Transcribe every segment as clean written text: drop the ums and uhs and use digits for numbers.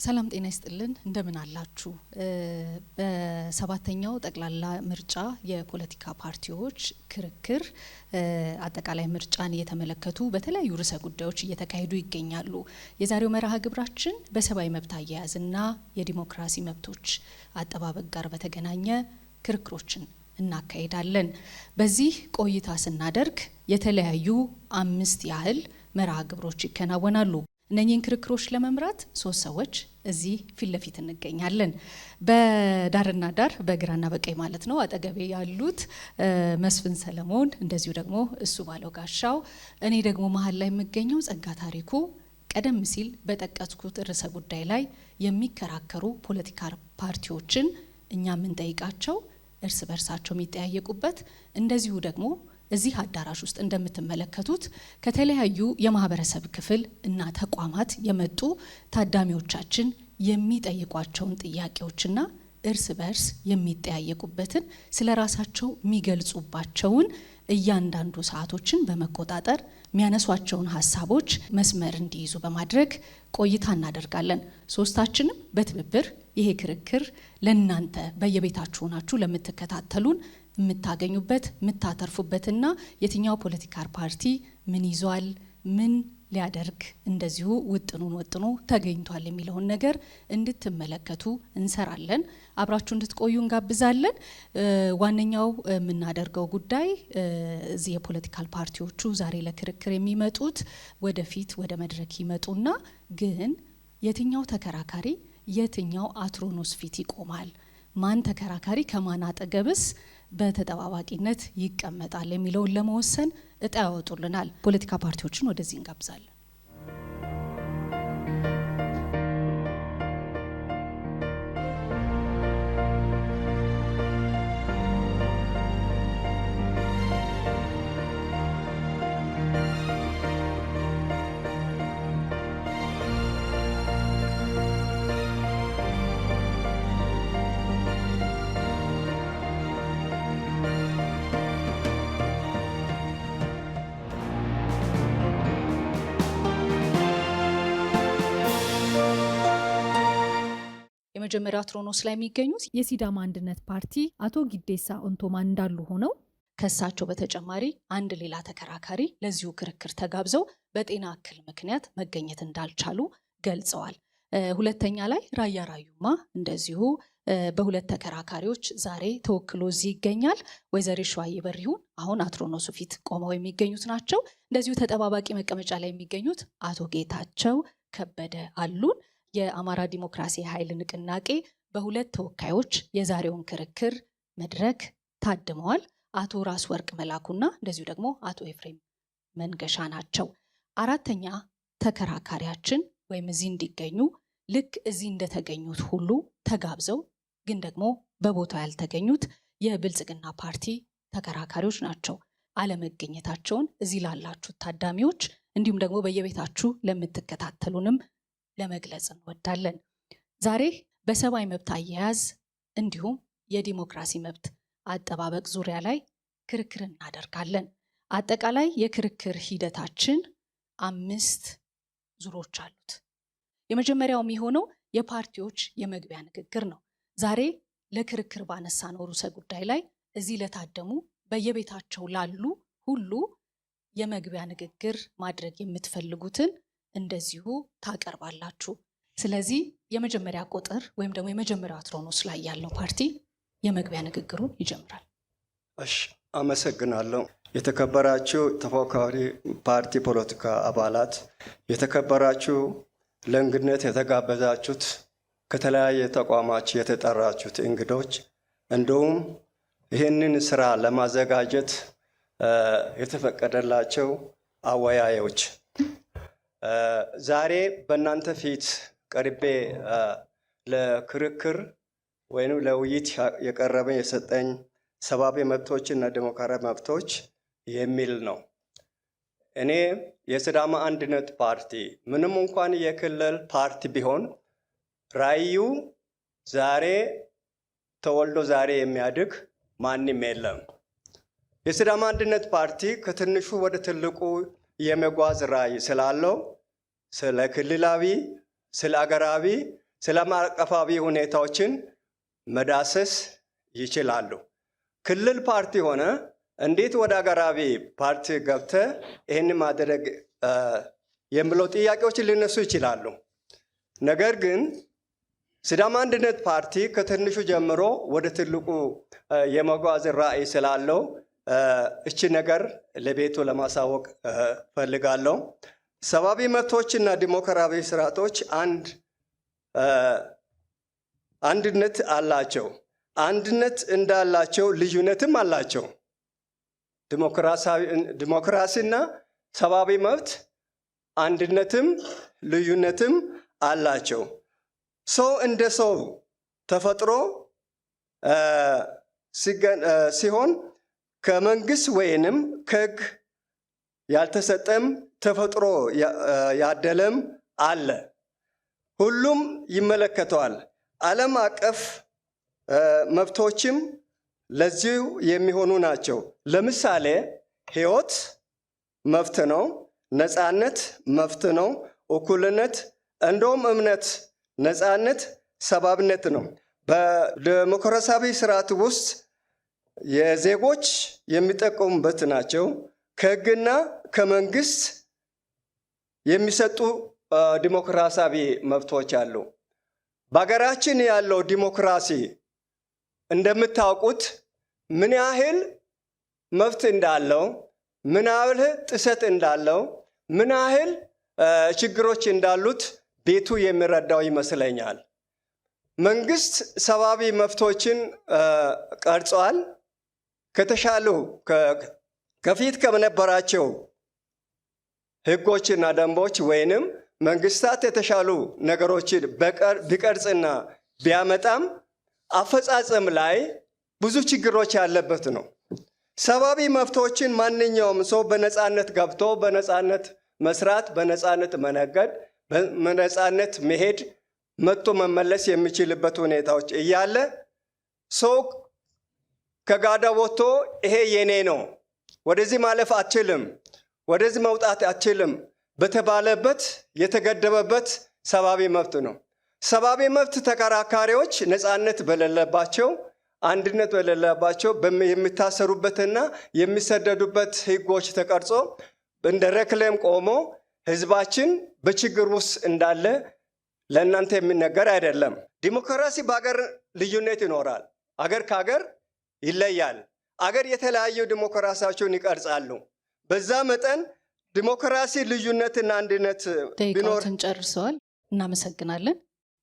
ሰላም ጤና ይስጥልን እንደምን አላችሁ በሰባተኛው ጠቅላላ ምርጫ የፖለቲካ ፓርቲዎች ክርክር አጠቃላይ ምርጫን እየተመለከቱ በተለያዩ ርዕሰ ጉዳዮች እየተካሄዱ ይገኛሉ። የዛሬው መርሃ ግብራችን በሰብአዊ መብት አያያዝና የዲሞክራሲ መብቶች አጠባበቅ ጋር በተገናኘ ክርክሮችን እናካሄዳለን። በዚህ ቆይታ ስናደርግ የተለያዩ 5 ያህል መርሃ ግብሮች ይከናወናሉ። እነኚህን ክርክሮች ለመምራት 3 ሰዎች እዚህ ፊት ለፊት እንገኛለን። በዳርና ዳር በግራና በቀኝ ማለት ነው አጠገቤ ያሉት መስፍን ሰለሞን፣ እንደዚሁ ደግሞ እሱ ባለው ጋሻው፣ እኔ ደግሞ መሀል ላይ የምገኘው ጸጋ ታሪኩ ቀደም ሲል በጠቀስኩት ርዕሰ ጉዳይ ላይ የሚከራከሩ ፖለቲካ ፓርቲዎችን እኛ የምንጠይቃቸው እርስ በርሳቸው የሚጠያየቁበት እንደዚሁ ደግሞ እዚህ አዳራሽ ውስጥ እንደምትመለከቱት ከተለያዩ የማህበረሰብ ክፍል እና ተቋማት የመጡ ታዳሚዎቻችን የሚጠይቋቸውን ጥያቄዎችና እርስ በርስ የሚጠያየቁበትን ስለራሳቸው የሚገልጹባቸውን እያንዳንዱ ሰዓቶችን በመቆጣጠር የሚያነሷቸውን ሀሳቦች መስመር እንዲይዙ በማድረግ ቆይታ እናደርጋለን። ሶስታችንም በትብብር ይሄ ክርክር ለእናንተ በየቤታችሁ ሆናችሁ ለምትከታተሉን የምታገኙበት የምታተርፉበትና የትኛው ፖለቲካ ፓርቲ ምን ይዟል ምን ሊያደርግ እንደዚሁ ውጥኑን ወጥኖ ተገኝቷል የሚለውን ነገር እንድትመለከቱ እንሰራለን። አብራችሁ እንድትቆዩ እንጋብዛለን። ዋነኛው የምናደርገው ጉዳይ እዚህ የፖለቲካል ፓርቲዎቹ ዛሬ ለክርክር የሚመጡት ወደፊት ወደ መድረክ ይመጡና ግን የትኛው ተከራካሪ የትኛው አትሮኖስ ፊት ይቆማል፣ ማን ተከራካሪ ከማን አጠገብስ በተጠባባቂነት ይቀመጣል የሚለውን ለመወሰን እጣ ያወጡልናል። ፖለቲካ ፓርቲዎችን ወደዚህ እንጋብዛለን። የመጀመሪያ አትሮኖስ ላይ የሚገኙት የሲዳማ አንድነት ፓርቲ አቶ ጊዴሳ ኦንቶማን እንዳሉ ሆነው ከሳቸው በተጨማሪ አንድ ሌላ ተከራካሪ ለዚሁ ክርክር ተጋብዘው በጤና እክል ምክንያት መገኘት እንዳልቻሉ ገልጸዋል። ሁለተኛ ላይ ራያ ራዩማ እንደዚሁ በሁለት ተከራካሪዎች ዛሬ ተወክሎ እዚህ ይገኛል። ወይዘሮ ሸዋዬ በሪሁን አሁን አትሮኖሱ ፊት ቆመው የሚገኙት ናቸው። እንደዚሁ ተጠባባቂ መቀመጫ ላይ የሚገኙት አቶ ጌታቸው ከበደ አሉን። የአማራ ዲሞክራሲ ኃይል ንቅናቄ በሁለት ተወካዮች የዛሬውን ክርክር መድረክ ታድመዋል። አቶ ራስ ወርቅ መላኩና እንደዚሁ ደግሞ አቶ ኤፍሬም መንገሻ ናቸው። አራተኛ ተከራካሪያችን ወይም እዚህ እንዲገኙ ልክ እዚህ እንደተገኙት ሁሉ ተጋብዘው ግን ደግሞ በቦታው ያልተገኙት የብልጽግና ፓርቲ ተከራካሪዎች ናቸው። አለመገኘታቸውን እዚህ ላላችሁ ታዳሚዎች እንዲሁም ደግሞ በየቤታችሁ ለምትከታተሉንም ለመግለጽ እንወዳለን። ዛሬ በሰብአዊ መብት አያያዝ እንዲሁም የዲሞክራሲ መብት አጠባበቅ ዙሪያ ላይ ክርክር እናደርጋለን። አጠቃላይ የክርክር ሂደታችን 5 ዙሮች አሉት። የመጀመሪያው የሚሆነው የፓርቲዎች የመግቢያ ንግግር ነው። ዛሬ ለክርክር ባነሳነው ርዕሰ ጉዳይ ላይ እዚህ ለታደሙ በየቤታቸው ላሉ ሁሉ የመግቢያ ንግግር ማድረግ የምትፈልጉትን እንደዚሁ ታቀርባላችሁ። ስለዚህ የመጀመሪያ ቁጥር ወይም ደግሞ የመጀመሪያው አትሮኖስ ላይ ያለው ፓርቲ የመግቢያ ንግግሩን ይጀምራል። እሺ፣ አመሰግናለሁ። የተከበራችሁ ተፎካካሪ ፓርቲ ፖለቲካ አባላት፣ የተከበራችሁ ለእንግድነት የተጋበዛችሁት ከተለያየ ተቋማት የተጠራችሁት እንግዶች፣ እንዲሁም ይህንን ስራ ለማዘጋጀት የተፈቀደላቸው አወያዮች፣ ዛሬ በእናንተ ፊት ቀርቤ ለክርክር ወይም ለውይይት የቀረበ የሰጠኝ ሰብአዊ መብቶችና ዲሞክራሲያዊ መብቶች የሚል ነው። እኔ የሲዳማ አንድነት ፓርቲ ምንም እንኳን የክልል ፓርቲ ቢሆን ራዕዩ ዛሬ ተወልዶ ዛሬ የሚያድግ ማንም የለም። የሲዳማ አንድነት ፓርቲ ከትንሹ ወደ ትልቁ የመጓዝ ራዕይ ስላለው ስለ ክልላዊ፣ ስለ አገራዊ፣ ዓለም አቀፋዊ ሁኔታዎችን መዳሰስ ይችላሉ። ክልል ፓርቲ ሆነ እንዴት ወደ ሀገራዊ ፓርቲ ገብተ ይህን ማድረግ የሚለው ጥያቄዎች ሊነሱ ይችላሉ። ነገር ግን ሲዳማ አንድነት ፓርቲ ከትንሹ ጀምሮ ወደ ትልቁ የመጓዝ ራዕይ ስላለው እቺ ነገር ለቤቱ ለማሳወቅ ፈልጋለሁ። ሰብአዊ መብቶችና ዲሞክራሲያዊ ስርዓቶች አንድነት አላቸው። አንድነት እንዳላቸው ልዩነትም አላቸው። ዲሞክራሲና ሰብአዊ መብት አንድነትም ልዩነትም አላቸው። ሰው እንደ ሰው ተፈጥሮ ሲሆን ከመንግስት ወይንም ከሕግ ያልተሰጠም ተፈጥሮ ያደለም አለ። ሁሉም ይመለከተዋል። ዓለም አቀፍ መብቶችም ለዚሁ የሚሆኑ ናቸው። ለምሳሌ ሕይወት መብት ነው። ነፃነት መብት ነው። እኩልነት እንደውም እምነት ነፃነት ሰብአዊነት ነው። በዲሞክራሲያዊ ስርዓት ውስጥ የዜጎች የሚጠቀሙበት ናቸው። ከሕግና ከመንግስት የሚሰጡ ዲሞክራሲያዊ መብቶች አሉ። በሀገራችን ያለው ዲሞክራሲ እንደምታውቁት ምን ያህል መብት እንዳለው፣ ምን ያህል ጥሰት እንዳለው፣ ምን ያህል ችግሮች እንዳሉት ቤቱ የሚረዳው ይመስለኛል። መንግስት ሰብአዊ መብቶችን ቀርጿል። ከተሻሉ ከፊት ከነበራቸው ህጎችና ደንቦች ወይንም መንግስታት የተሻሉ ነገሮችን ቢቀርጽና ቢያመጣም አፈጻጸም ላይ ብዙ ችግሮች ያለበት ነው። ሰብአዊ መብቶችን ማንኛውም ሰው በነፃነት ገብቶ በነፃነት መስራት፣ በነፃነት መነገድ፣ በነፃነት መሄድ፣ መጥቶ መመለስ የሚችልበት ሁኔታዎች እያለ ሰው ከጋዳ ወጥቶ ይሄ የኔ ነው፣ ወደዚህ ማለፍ አትችልም፣ ወደዚህ መውጣት አትችልም በተባለበት የተገደበበት ሰብአዊ መብት ነው። ሰብአዊ መብት ተከራካሪዎች ነፃነት በሌለባቸው፣ አንድነት በሌለባቸው የሚታሰሩበትና የሚሰደዱበት ህጎች ተቀርጾ እንደ ረክሌም ቆሞ ህዝባችን በችግር ውስጥ እንዳለ ለእናንተ የሚነገር አይደለም። ዲሞክራሲ በአገር ልዩነት ይኖራል። አገር ከአገር ይለያል። አገር የተለያዩ ዲሞክራሲያቸውን ይቀርጻሉ። በዛ መጠን ዲሞክራሲ ልዩነትና አንድነት ቢኖር። ደቂቃዎትን ጨርሰዋል። እናመሰግናለን።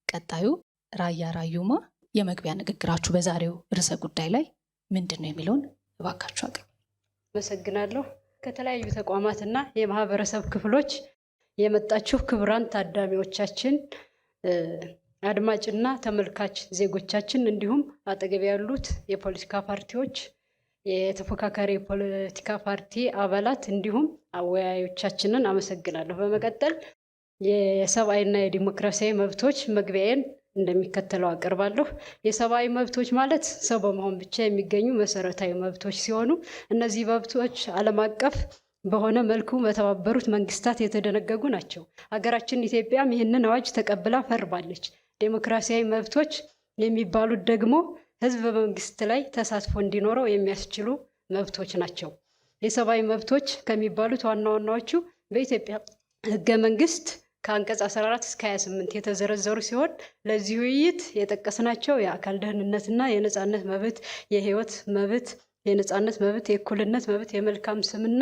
ቀጣዩ ራያ ራዩማ የመግቢያ ንግግራችሁ በዛሬው ርዕሰ ጉዳይ ላይ ምንድን ነው የሚለውን እባካችሁ አቅርቡ። አመሰግናለሁ። ከተለያዩ ተቋማትና የማህበረሰብ ክፍሎች የመጣችሁ ክቡራን ታዳሚዎቻችን፣ አድማጭና ተመልካች ዜጎቻችን፣ እንዲሁም አጠገብ ያሉት የፖለቲካ ፓርቲዎች፣ የተፎካካሪ የፖለቲካ ፓርቲ አባላት እንዲሁም አወያዮቻችንን አመሰግናለሁ። በመቀጠል የሰብአዊና የዲሞክራሲያዊ መብቶች መግቢያዬን እንደሚከተለው አቀርባለሁ። የሰብአዊ መብቶች ማለት ሰው በመሆን ብቻ የሚገኙ መሰረታዊ መብቶች ሲሆኑ እነዚህ መብቶች ዓለም አቀፍ በሆነ መልኩ በተባበሩት መንግስታት የተደነገጉ ናቸው። ሀገራችን ኢትዮጵያም ይህንን አዋጅ ተቀብላ ፈርማለች። ዴሞክራሲያዊ መብቶች የሚባሉት ደግሞ ህዝብ በመንግስት ላይ ተሳትፎ እንዲኖረው የሚያስችሉ መብቶች ናቸው። የሰብአዊ መብቶች ከሚባሉት ዋና ዋናዎቹ በኢትዮጵያ ህገ መንግስት ከአንቀጽ 14 እስከ 28 የተዘረዘሩ ሲሆን ለዚህ ውይይት የጠቀስናቸው የአካል ደህንነትና የነፃነት መብት፣ የህይወት መብት፣ የነፃነት መብት፣ የእኩልነት መብት፣ የመልካም ስምና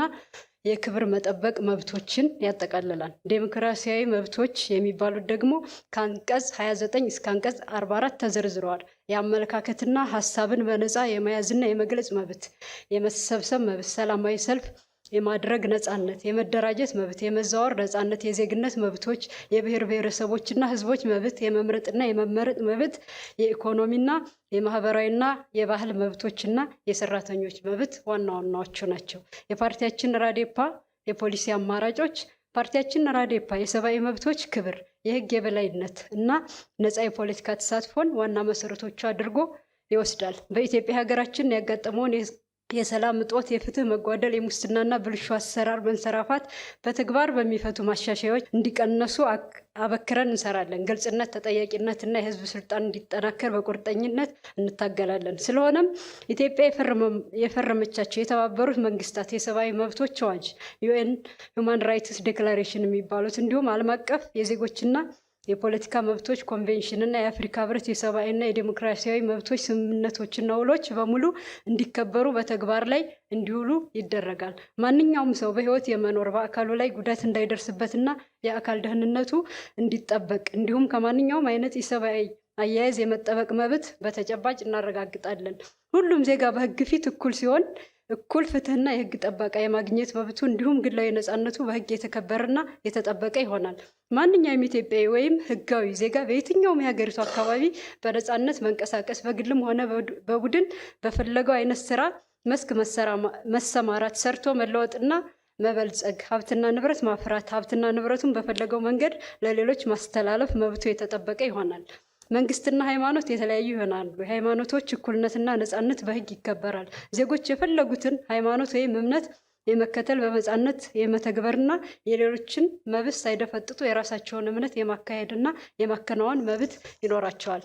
የክብር መጠበቅ መብቶችን ያጠቃልላል። ዴሞክራሲያዊ መብቶች የሚባሉት ደግሞ ከአንቀጽ 29 እስከ አንቀጽ 44 ተዘርዝረዋል። የአመለካከትና ሀሳብን በነፃ የመያዝና የመግለጽ መብት፣ የመሰብሰብ መብት፣ ሰላማዊ ሰልፍ የማድረግ ነፃነት፣ የመደራጀት መብት፣ የመዛወር ነፃነት፣ የዜግነት መብቶች፣ የብሔር ብሔረሰቦችና ህዝቦች መብት፣ የመምረጥና የመመረጥ መብት፣ የኢኮኖሚና የማህበራዊና የባህል መብቶችና የሰራተኞች መብት ዋና ዋናዎቹ ናቸው። የፓርቲያችን ራዴፓ የፖሊሲ አማራጮች። ፓርቲያችን ራዴፓ የሰብአዊ መብቶች ክብር፣ የህግ የበላይነት እና ነፃ የፖለቲካ ተሳትፎን ዋና መሰረቶቹ አድርጎ ይወስዳል። በኢትዮጵያ ሀገራችን ያጋጠመውን የሰላም እጦት፣ የፍትህ መጓደል፣ የሙስናና ብልሹ አሰራር መንሰራፋት በተግባር በሚፈቱ ማሻሻያዎች እንዲቀነሱ አበክረን እንሰራለን። ግልጽነት፣ ተጠያቂነትና የህዝብ ስልጣን እንዲጠናከር በቁርጠኝነት እንታገላለን። ስለሆነም ኢትዮጵያ የፈረመቻቸው የተባበሩት መንግስታት የሰብአዊ መብቶች አዋጅ ዩኤን ሁማን ራይትስ ዴክላሬሽን የሚባሉት እንዲሁም ዓለም አቀፍ የዜጎችና የፖለቲካ መብቶች ኮንቬንሽን እና የአፍሪካ ህብረት የሰብአዊና የዲሞክራሲያዊ መብቶች ስምምነቶችና ውሎች በሙሉ እንዲከበሩ በተግባር ላይ እንዲውሉ ይደረጋል። ማንኛውም ሰው በህይወት የመኖር በአካሉ ላይ ጉዳት እንዳይደርስበትና የአካል ደህንነቱ እንዲጠበቅ እንዲሁም ከማንኛውም አይነት የሰብአዊ አያያዝ የመጠበቅ መብት በተጨባጭ እናረጋግጣለን። ሁሉም ዜጋ በህግ ፊት እኩል ሲሆን እኩል ፍትህና የህግ ጠበቃ የማግኘት መብቱ እንዲሁም ግላዊ ነፃነቱ በህግ የተከበረና የተጠበቀ ይሆናል። ማንኛውም ኢትዮጵያዊ ወይም ህጋዊ ዜጋ በየትኛውም የሀገሪቱ አካባቢ በነፃነት መንቀሳቀስ፣ በግልም ሆነ በቡድን በፈለገው አይነት ስራ መስክ መሰማራት፣ ሰርቶ መለወጥና መበልጸግ፣ ሀብትና ንብረት ማፍራት፣ ሀብትና ንብረቱን በፈለገው መንገድ ለሌሎች ማስተላለፍ መብቱ የተጠበቀ ይሆናል። መንግስትና ሃይማኖት የተለያዩ ይሆናሉ። የሃይማኖቶች እኩልነትና ነፃነት በህግ ይከበራል። ዜጎች የፈለጉትን ሃይማኖት ወይም እምነት የመከተል በነፃነት የመተግበርና የሌሎችን መብት ሳይደፈጥጡ የራሳቸውን እምነት የማካሄድና የማከናወን መብት ይኖራቸዋል።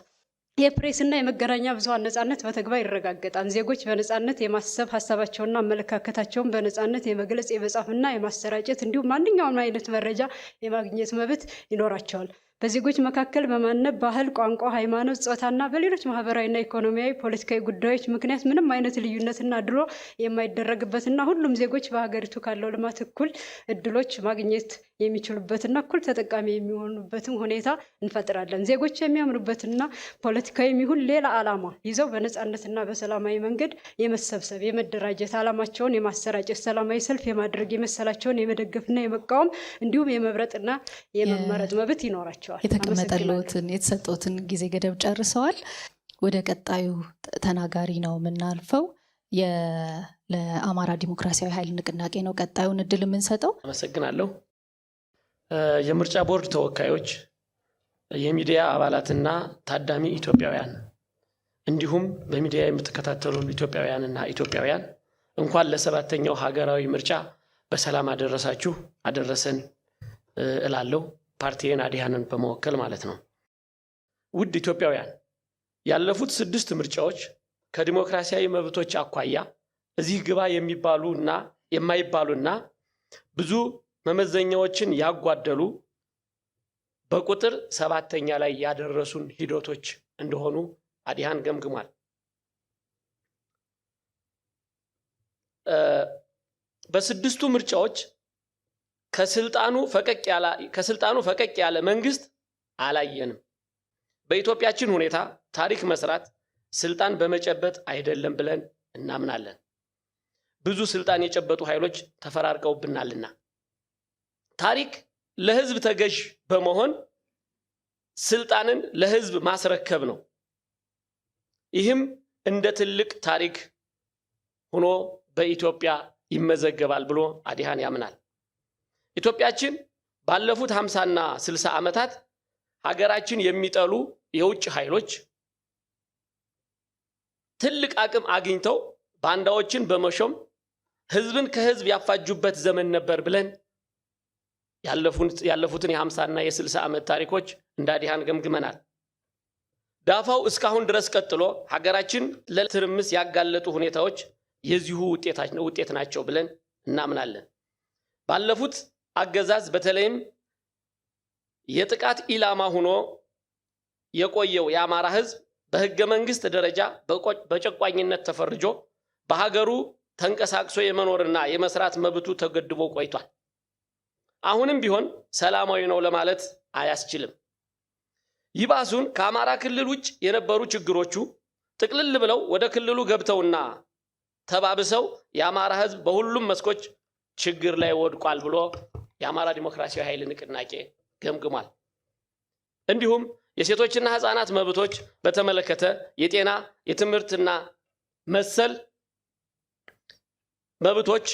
የፕሬስና የመገናኛ ብዙሃን ነፃነት በተግባር ይረጋገጣል። ዜጎች በነፃነት የማሰብ ሀሳባቸውንና አመለካከታቸውን በነፃነት የመግለጽ የመጻፍና የማሰራጨት እንዲሁም ማንኛውም አይነት መረጃ የማግኘት መብት ይኖራቸዋል። በዜጎች መካከል በማንነት፣ ባህል፣ ቋንቋ፣ ሃይማኖት፣ ጾታና በሌሎች ማህበራዊና ኢኮኖሚያዊ፣ ፖለቲካዊ ጉዳዮች ምክንያት ምንም አይነት ልዩነትና ድሎ የማይደረግበትና ሁሉም ዜጎች በሀገሪቱ ካለው ልማት እኩል እድሎች ማግኘት የሚችሉበትና እኩል ተጠቃሚ የሚሆኑበትን ሁኔታ እንፈጥራለን። ዜጎች የሚያምኑበትና ፖለቲካዊ ይሁን ሌላ ዓላማ ይዘው በነፃነትና በሰላማዊ መንገድ የመሰብሰብ፣ የመደራጀት፣ ዓላማቸውን የማሰራጨት፣ ሰላማዊ ሰልፍ የማድረግ፣ የመሰላቸውን የመደገፍና የመቃወም እንዲሁም የመምረጥና የመመረጥ መብት ይኖራቸዋል። የተቀመጠልዎትን የተሰጠዎትን ጊዜ ገደብ ጨርሰዋል። ወደ ቀጣዩ ተናጋሪ ነው የምናልፈው። ለአማራ ዲሞክራሲያዊ ኃይል ንቅናቄ ነው ቀጣዩን እድል የምንሰጠው። አመሰግናለሁ። የምርጫ ቦርድ ተወካዮች፣ የሚዲያ አባላትና ታዳሚ ኢትዮጵያውያን እንዲሁም በሚዲያ የምትከታተሉ ኢትዮጵያውያንና ኢትዮጵያውያን እንኳን ለሰባተኛው ሀገራዊ ምርጫ በሰላም አደረሳችሁ አደረሰን እላለሁ። ፓርቲዬን አዲሃንን በመወከል ማለት ነው። ውድ ኢትዮጵያውያን፣ ያለፉት 6 ምርጫዎች ከዲሞክራሲያዊ መብቶች አኳያ እዚህ ግባ የሚባሉና የማይባሉና ብዙ መመዘኛዎችን ያጓደሉ በቁጥር 7ኛ ላይ ያደረሱን ሂደቶች እንደሆኑ አዲሃን ገምግሟል። በ6ቱ ምርጫዎች ከስልጣኑ ፈቀቅ ያለ መንግስት አላየንም። በኢትዮጵያችን ሁኔታ ታሪክ መስራት ስልጣን በመጨበጥ አይደለም ብለን እናምናለን። ብዙ ስልጣን የጨበጡ ኃይሎች ተፈራርቀውብናልና ታሪክ ለህዝብ ተገዥ በመሆን ስልጣንን ለህዝብ ማስረከብ ነው። ይህም እንደ ትልቅ ታሪክ ሆኖ በኢትዮጵያ ይመዘገባል ብሎ አዲሃን ያምናል። ኢትዮጵያችን ባለፉት 50ና 60 ዓመታት ሀገራችን የሚጠሉ የውጭ ኃይሎች ትልቅ አቅም አግኝተው ባንዳዎችን በመሾም ህዝብን ከህዝብ ያፋጁበት ዘመን ነበር ብለን ያለፉትን የ50ና የ60 ዓመት ታሪኮች እንደ አዲሃን ገምግመናል። ዳፋው እስካሁን ድረስ ቀጥሎ ሀገራችን ለትርምስ ያጋለጡ ሁኔታዎች የዚሁ ውጤት ናቸው ብለን እናምናለን። ባለፉት አገዛዝ በተለይም የጥቃት ኢላማ ሆኖ የቆየው የአማራ ህዝብ በህገ መንግስት ደረጃ በጨቋኝነት ተፈርጆ በሀገሩ ተንቀሳቅሶ የመኖርና የመስራት መብቱ ተገድቦ ቆይቷል። አሁንም ቢሆን ሰላማዊ ነው ለማለት አያስችልም። ይባሱን ከአማራ ክልል ውጭ የነበሩ ችግሮቹ ጥቅልል ብለው ወደ ክልሉ ገብተውና ተባብሰው የአማራ ህዝብ በሁሉም መስኮች ችግር ላይ ወድቋል ብሎ የአማራ ዲሞክራሲያዊ ኃይል ንቅናቄ ገምግሟል። እንዲሁም የሴቶችና ህፃናት መብቶች በተመለከተ የጤና፣ የትምህርትና መሰል መብቶች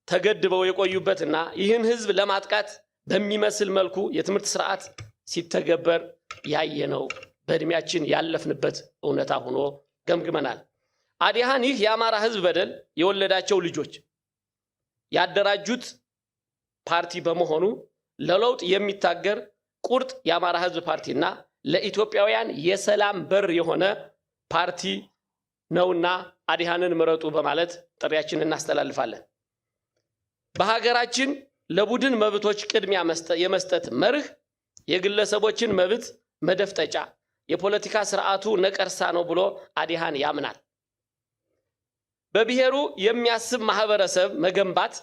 ተገድበው የቆዩበትና ይህን ህዝብ ለማጥቃት በሚመስል መልኩ የትምህርት ስርዓት ሲተገበር ያየነው በእድሜያችን ያለፍንበት እውነታ ሆኖ ገምግመናል። አዲሃን ይህ የአማራ ህዝብ በደል የወለዳቸው ልጆች ያደራጁት ፓርቲ በመሆኑ ለለውጥ የሚታገር ቁርጥ የአማራ ህዝብ ፓርቲና ለኢትዮጵያውያን የሰላም በር የሆነ ፓርቲ ነውና አዲሃንን ምረጡ በማለት ጥሪያችንን እናስተላልፋለን። በሀገራችን ለቡድን መብቶች ቅድሚያ የመስጠት መርህ የግለሰቦችን መብት መደፍጠጫ የፖለቲካ ስርዓቱ ነቀርሳ ነው ብሎ አዲሃን ያምናል። በብሔሩ የሚያስብ ማህበረሰብ መገንባት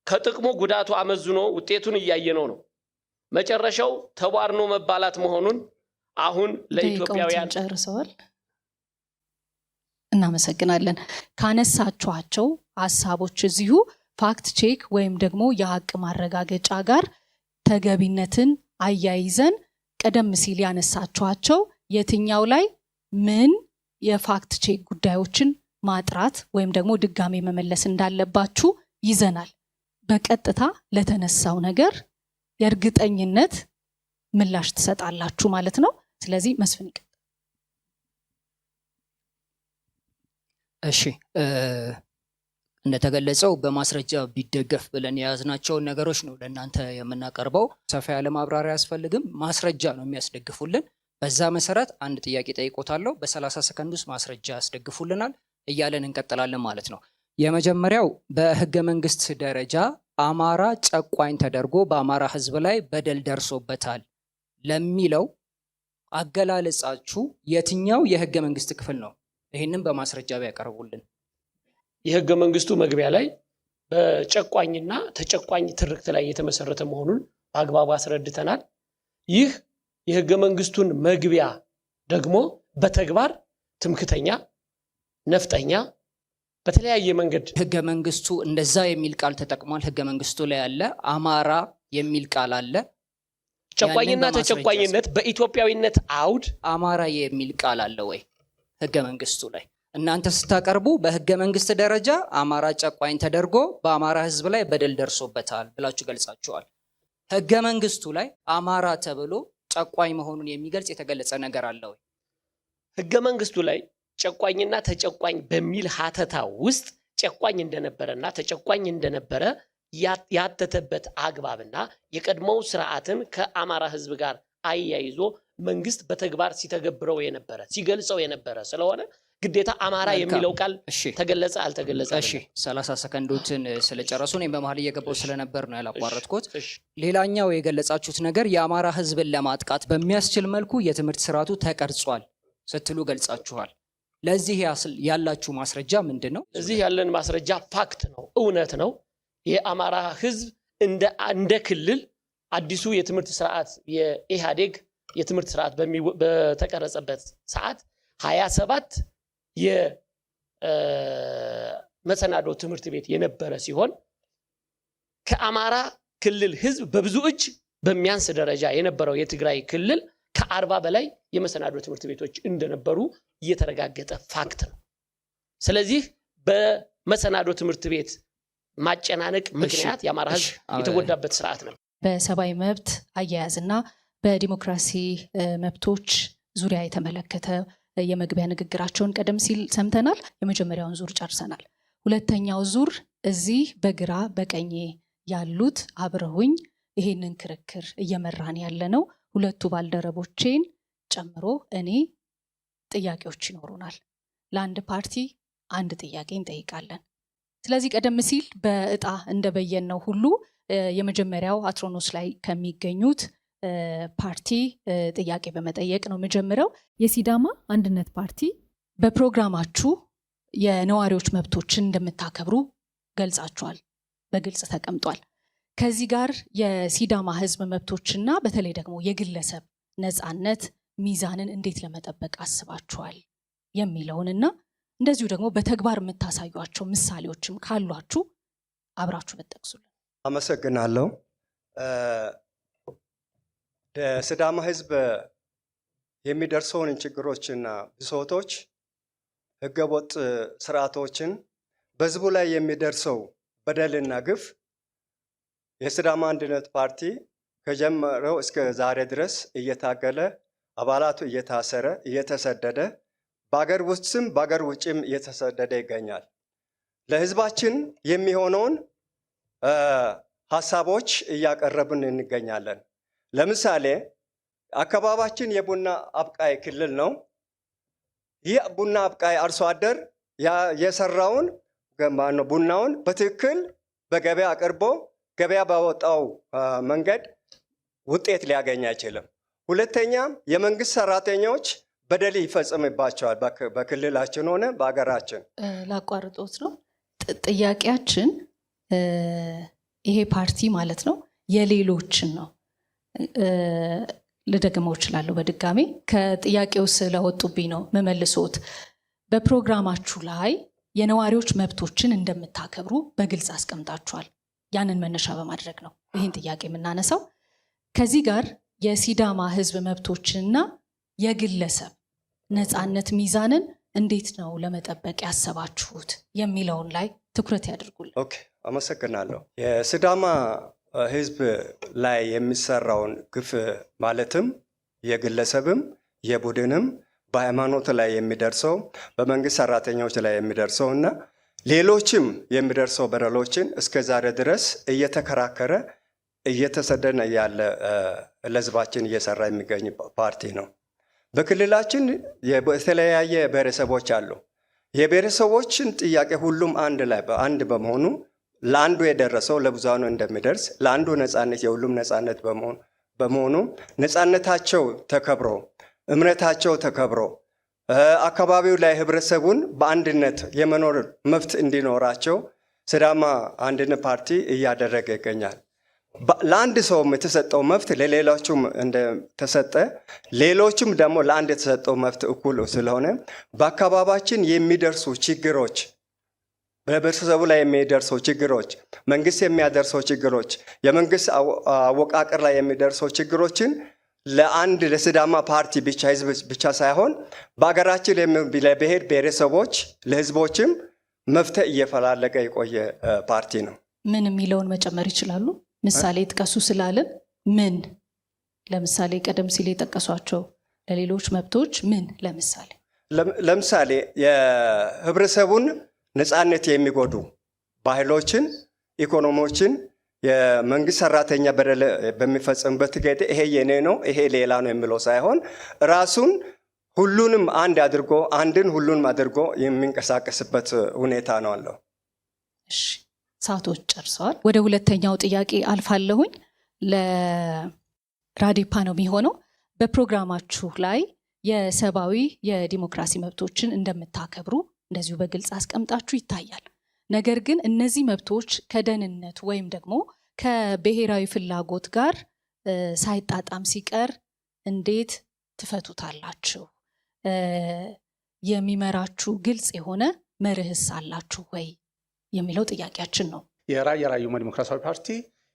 ከጥቅሙ ጉዳቱ አመዝኖ ውጤቱን እያየነው ነው። መጨረሻው ተቧርኖ መባላት መሆኑን አሁን ለኢትዮጵያውያን ጨርሰዋል። እናመሰግናለን። ካነሳችኋቸው ሐሳቦች እዚሁ ፋክት ቼክ ወይም ደግሞ የሀቅ ማረጋገጫ ጋር ተገቢነትን አያይዘን ቀደም ሲል ያነሳችኋቸው የትኛው ላይ ምን የፋክት ቼክ ጉዳዮችን ማጥራት ወይም ደግሞ ድጋሜ መመለስ እንዳለባችሁ ይዘናል። በቀጥታ ለተነሳው ነገር የእርግጠኝነት ምላሽ ትሰጣላችሁ ማለት ነው። ስለዚህ መስፍን ይቀጥል። እሺ እንደተገለጸው በማስረጃ ቢደገፍ ብለን የያዝናቸውን ነገሮች ነው ለእናንተ የምናቀርበው። ሰፋ ያለ ማብራሪያ አያስፈልግም። ማስረጃ ነው የሚያስደግፉልን። በዛ መሰረት አንድ ጥያቄ ጠይቆታለሁ። በ30 ሰከንድ ውስጥ ማስረጃ ያስደግፉልናል እያለን እንቀጥላለን ማለት ነው። የመጀመሪያው በህገ መንግስት ደረጃ አማራ ጨቋኝ ተደርጎ በአማራ ህዝብ ላይ በደል ደርሶበታል ለሚለው አገላለጻችሁ የትኛው የህገ መንግስት ክፍል ነው? ይህንን በማስረጃ ቢያቀርቡልን። የህገ መንግስቱ መግቢያ ላይ በጨቋኝና ተጨቋኝ ትርክት ላይ የተመሰረተ መሆኑን በአግባቡ አስረድተናል። ይህ የህገ መንግስቱን መግቢያ ደግሞ በተግባር ትምክተኛ፣ ነፍጠኛ በተለያየ መንገድ ህገ መንግስቱ እንደዛ የሚል ቃል ተጠቅሟል። ህገ መንግስቱ ላይ ያለ አማራ የሚል ቃል አለ። ጨቋኝና ተጨቋኝነት በኢትዮጵያዊነት አውድ አማራ የሚል ቃል አለ ወይ ህገ መንግስቱ ላይ? እናንተ ስታቀርቡ በህገ መንግስት ደረጃ አማራ ጨቋኝ ተደርጎ በአማራ ህዝብ ላይ በደል ደርሶበታል ብላችሁ ገልጻችኋል። ህገ መንግስቱ ላይ አማራ ተብሎ ጨቋኝ መሆኑን የሚገልጽ የተገለጸ ነገር አለ ወይ? ህገ መንግስቱ ላይ ጨቋኝና ተጨቋኝ በሚል ሀተታ ውስጥ ጨቋኝ እንደነበረና ተጨቋኝ እንደነበረ ያተተበት አግባብና የቀድሞው ስርዓትን ከአማራ ህዝብ ጋር አያይዞ መንግስት በተግባር ሲተገብረው የነበረ ሲገልጸው የነበረ ስለሆነ ግዴታ አማራ የሚለው ቃል ተገለጸ አልተገለጸ። እሺ 30 ሰከንዶችን ስለጨረሱ እኔም በመሃል እየገባው ስለነበር ነው ያላቋረጥኩት። ሌላኛው የገለጻችሁት ነገር የአማራ ህዝብን ለማጥቃት በሚያስችል መልኩ የትምህርት ስርዓቱ ተቀርጿል ስትሉ ገልጻችኋል። ለዚህ ያላችሁ ማስረጃ ምንድነው? እዚህ ያለን ማስረጃ ፋክት ነው፣ እውነት ነው። የአማራ ህዝብ እንደ ክልል አዲሱ የትምህርት ስርዓት የኢህአዴግ የትምህርት ስርዓት በተቀረጸበት ሰዓት 27 የመሰናዶ ትምህርት ቤት የነበረ ሲሆን ከአማራ ክልል ህዝብ በብዙ እጅ በሚያንስ ደረጃ የነበረው የትግራይ ክልል ከ40 በላይ የመሰናዶ ትምህርት ቤቶች እንደነበሩ እየተረጋገጠ ፋክት ነው። ስለዚህ በመሰናዶ ትምህርት ቤት ማጨናነቅ ምክንያት የአማራ ህዝብ የተጎዳበት ስርዓት ነው። በሰብአዊ መብት አያያዝና በዲሞክራሲ መብቶች ዙሪያ የተመለከተ የመግቢያ ንግግራቸውን ቀደም ሲል ሰምተናል። የመጀመሪያውን ዙር ጨርሰናል። ሁለተኛው ዙር እዚህ በግራ በቀኝ ያሉት አብረውኝ ይሄንን ክርክር እየመራን ያለ ነው። ሁለቱ ባልደረቦቼን ጨምሮ እኔ ጥያቄዎች ይኖሩናል። ለአንድ ፓርቲ አንድ ጥያቄ እንጠይቃለን። ስለዚህ ቀደም ሲል በእጣ እንደበየነው ሁሉ የመጀመሪያው አትሮኖስ ላይ ከሚገኙት ፓርቲ ጥያቄ በመጠየቅ ነው የምጀምረው። የሲዳማ አንድነት ፓርቲ በፕሮግራማችሁ የነዋሪዎች መብቶችን እንደምታከብሩ ገልጻችኋል፣ በግልጽ ተቀምጧል። ከዚህ ጋር የሲዳማ ህዝብ መብቶችና በተለይ ደግሞ የግለሰብ ነፃነት ሚዛንን እንዴት ለመጠበቅ አስባችኋል የሚለውንና እንደዚሁ ደግሞ በተግባር የምታሳዩቸው ምሳሌዎችም ካሏችሁ አብራችሁ ብትጠቅሱልን። አመሰግናለሁ። ለሲዳማ ህዝብ የሚደርሰውን ችግሮችና ብሶቶች፣ ህገወጥ ስርዓቶችን፣ በህዝቡ ላይ የሚደርሰው በደልና ግፍ የሲዳማ አንድነት ፓርቲ ከጀመረው እስከ ዛሬ ድረስ እየታገለ አባላቱ እየታሰረ እየተሰደደ በአገር ውስጥም በአገር ውጭም እየተሰደደ ይገኛል። ለህዝባችን የሚሆነውን ሀሳቦች እያቀረብን እንገኛለን። ለምሳሌ አካባቢያችን የቡና አብቃይ ክልል ነው። ይህ ቡና አብቃይ አርሶ አደር የሰራውን ቡናውን በትክክል በገበያ አቅርቦ ገበያ ባወጣው መንገድ ውጤት ሊያገኝ አይችልም። ሁለተኛ የመንግስት ሰራተኞች በደል ይፈጸምባቸዋል በክልላችን ሆነ በሀገራችን። ላቋርጦት ነው ጥያቄያችን። ይሄ ፓርቲ ማለት ነው የሌሎችን ነው። ልደግመው እችላለሁ በድጋሚ ከጥያቄው ስለወጡብኝ ነው መመልሶት። በፕሮግራማችሁ ላይ የነዋሪዎች መብቶችን እንደምታከብሩ በግልጽ አስቀምጣችኋል። ያንን መነሻ በማድረግ ነው ይህን ጥያቄ የምናነሳው። ከዚህ ጋር የሲዳማ ህዝብ መብቶችንና የግለሰብ ነፃነት ሚዛንን እንዴት ነው ለመጠበቅ ያሰባችሁት የሚለውን ላይ ትኩረት ያድርጉልን። ኦኬ፣ አመሰግናለሁ። የሲዳማ ህዝብ ላይ የሚሰራውን ግፍ ማለትም የግለሰብም የቡድንም በሃይማኖት ላይ የሚደርሰው በመንግስት ሰራተኞች ላይ የሚደርሰው እና ሌሎችም የሚደርሰው በደሎችን እስከ ዛሬ ድረስ እየተከራከረ እየተሰደነ ያለ ለህዝባችን እየሰራ የሚገኝ ፓርቲ ነው። በክልላችን የተለያየ ብሔረሰቦች አሉ። የብሔረሰቦችን ጥያቄ ሁሉም አንድ ላይ አንድ በመሆኑ ለአንዱ የደረሰው ለብዙሃኑ እንደሚደርስ ለአንዱ ነፃነት የሁሉም ነፃነት በመሆኑ ነፃነታቸው ተከብሮ እምነታቸው ተከብሮ አካባቢው ላይ ህብረተሰቡን በአንድነት የመኖር መብት እንዲኖራቸው ሲዳማ አንድነት ፓርቲ እያደረገ ይገኛል። ለአንድ ሰውም የተሰጠው መብት ለሌሎቹም እንደተሰጠ ሌሎችም ደግሞ ለአንድ የተሰጠው መብት እኩል ስለሆነ በአካባቢያችን የሚደርሱ ችግሮች በህብረተሰቡ ላይ የሚደርሰው ችግሮች መንግስት የሚያደርሰው ችግሮች የመንግስት አወቃቀር ላይ የሚደርሰው ችግሮችን ለአንድ ለሲዳማ ፓርቲ ብቻ ህዝብ ብቻ ሳይሆን በአገራችን ለብሔር ብሔረሰቦች ለህዝቦችም መፍትሄ እየፈላለገ የቆየ ፓርቲ ነው። ምን የሚለውን መጨመር ይችላሉ? ምሳሌ ጥቀሱ ስላልን ምን ለምሳሌ ቀደም ሲል የጠቀሷቸው ለሌሎች መብቶች ምን ለምሳሌ የህብረተሰቡን ነፃነት የሚጎዱ ባህሎችን፣ ኢኮኖሚዎችን የመንግስት ሰራተኛ በደል በሚፈጽምበት ጊዜ ይሄ የኔ ነው ይሄ ሌላ ነው የሚለው ሳይሆን ራሱን ሁሉንም አንድ አድርጎ አንድን ሁሉንም አድርጎ የሚንቀሳቀስበት ሁኔታ ነው አለው። እሺ፣ ሰዓቶች ጨርሰዋል። ወደ ሁለተኛው ጥያቄ አልፋለሁኝ። ለራዲፓ ነው የሚሆነው። በፕሮግራማችሁ ላይ የሰብአዊ የዲሞክራሲ መብቶችን እንደምታከብሩ እንደዚሁ በግልጽ አስቀምጣችሁ ይታያል። ነገር ግን እነዚህ መብቶች ከደህንነት ወይም ደግሞ ከብሔራዊ ፍላጎት ጋር ሳይጣጣም ሲቀር እንዴት ትፈቱታላችሁ? የሚመራችሁ ግልጽ የሆነ መርህስ አላችሁ ወይ የሚለው ጥያቄያችን ነው። የራያ ራዩማ ዲሞክራሲያዊ ፓርቲ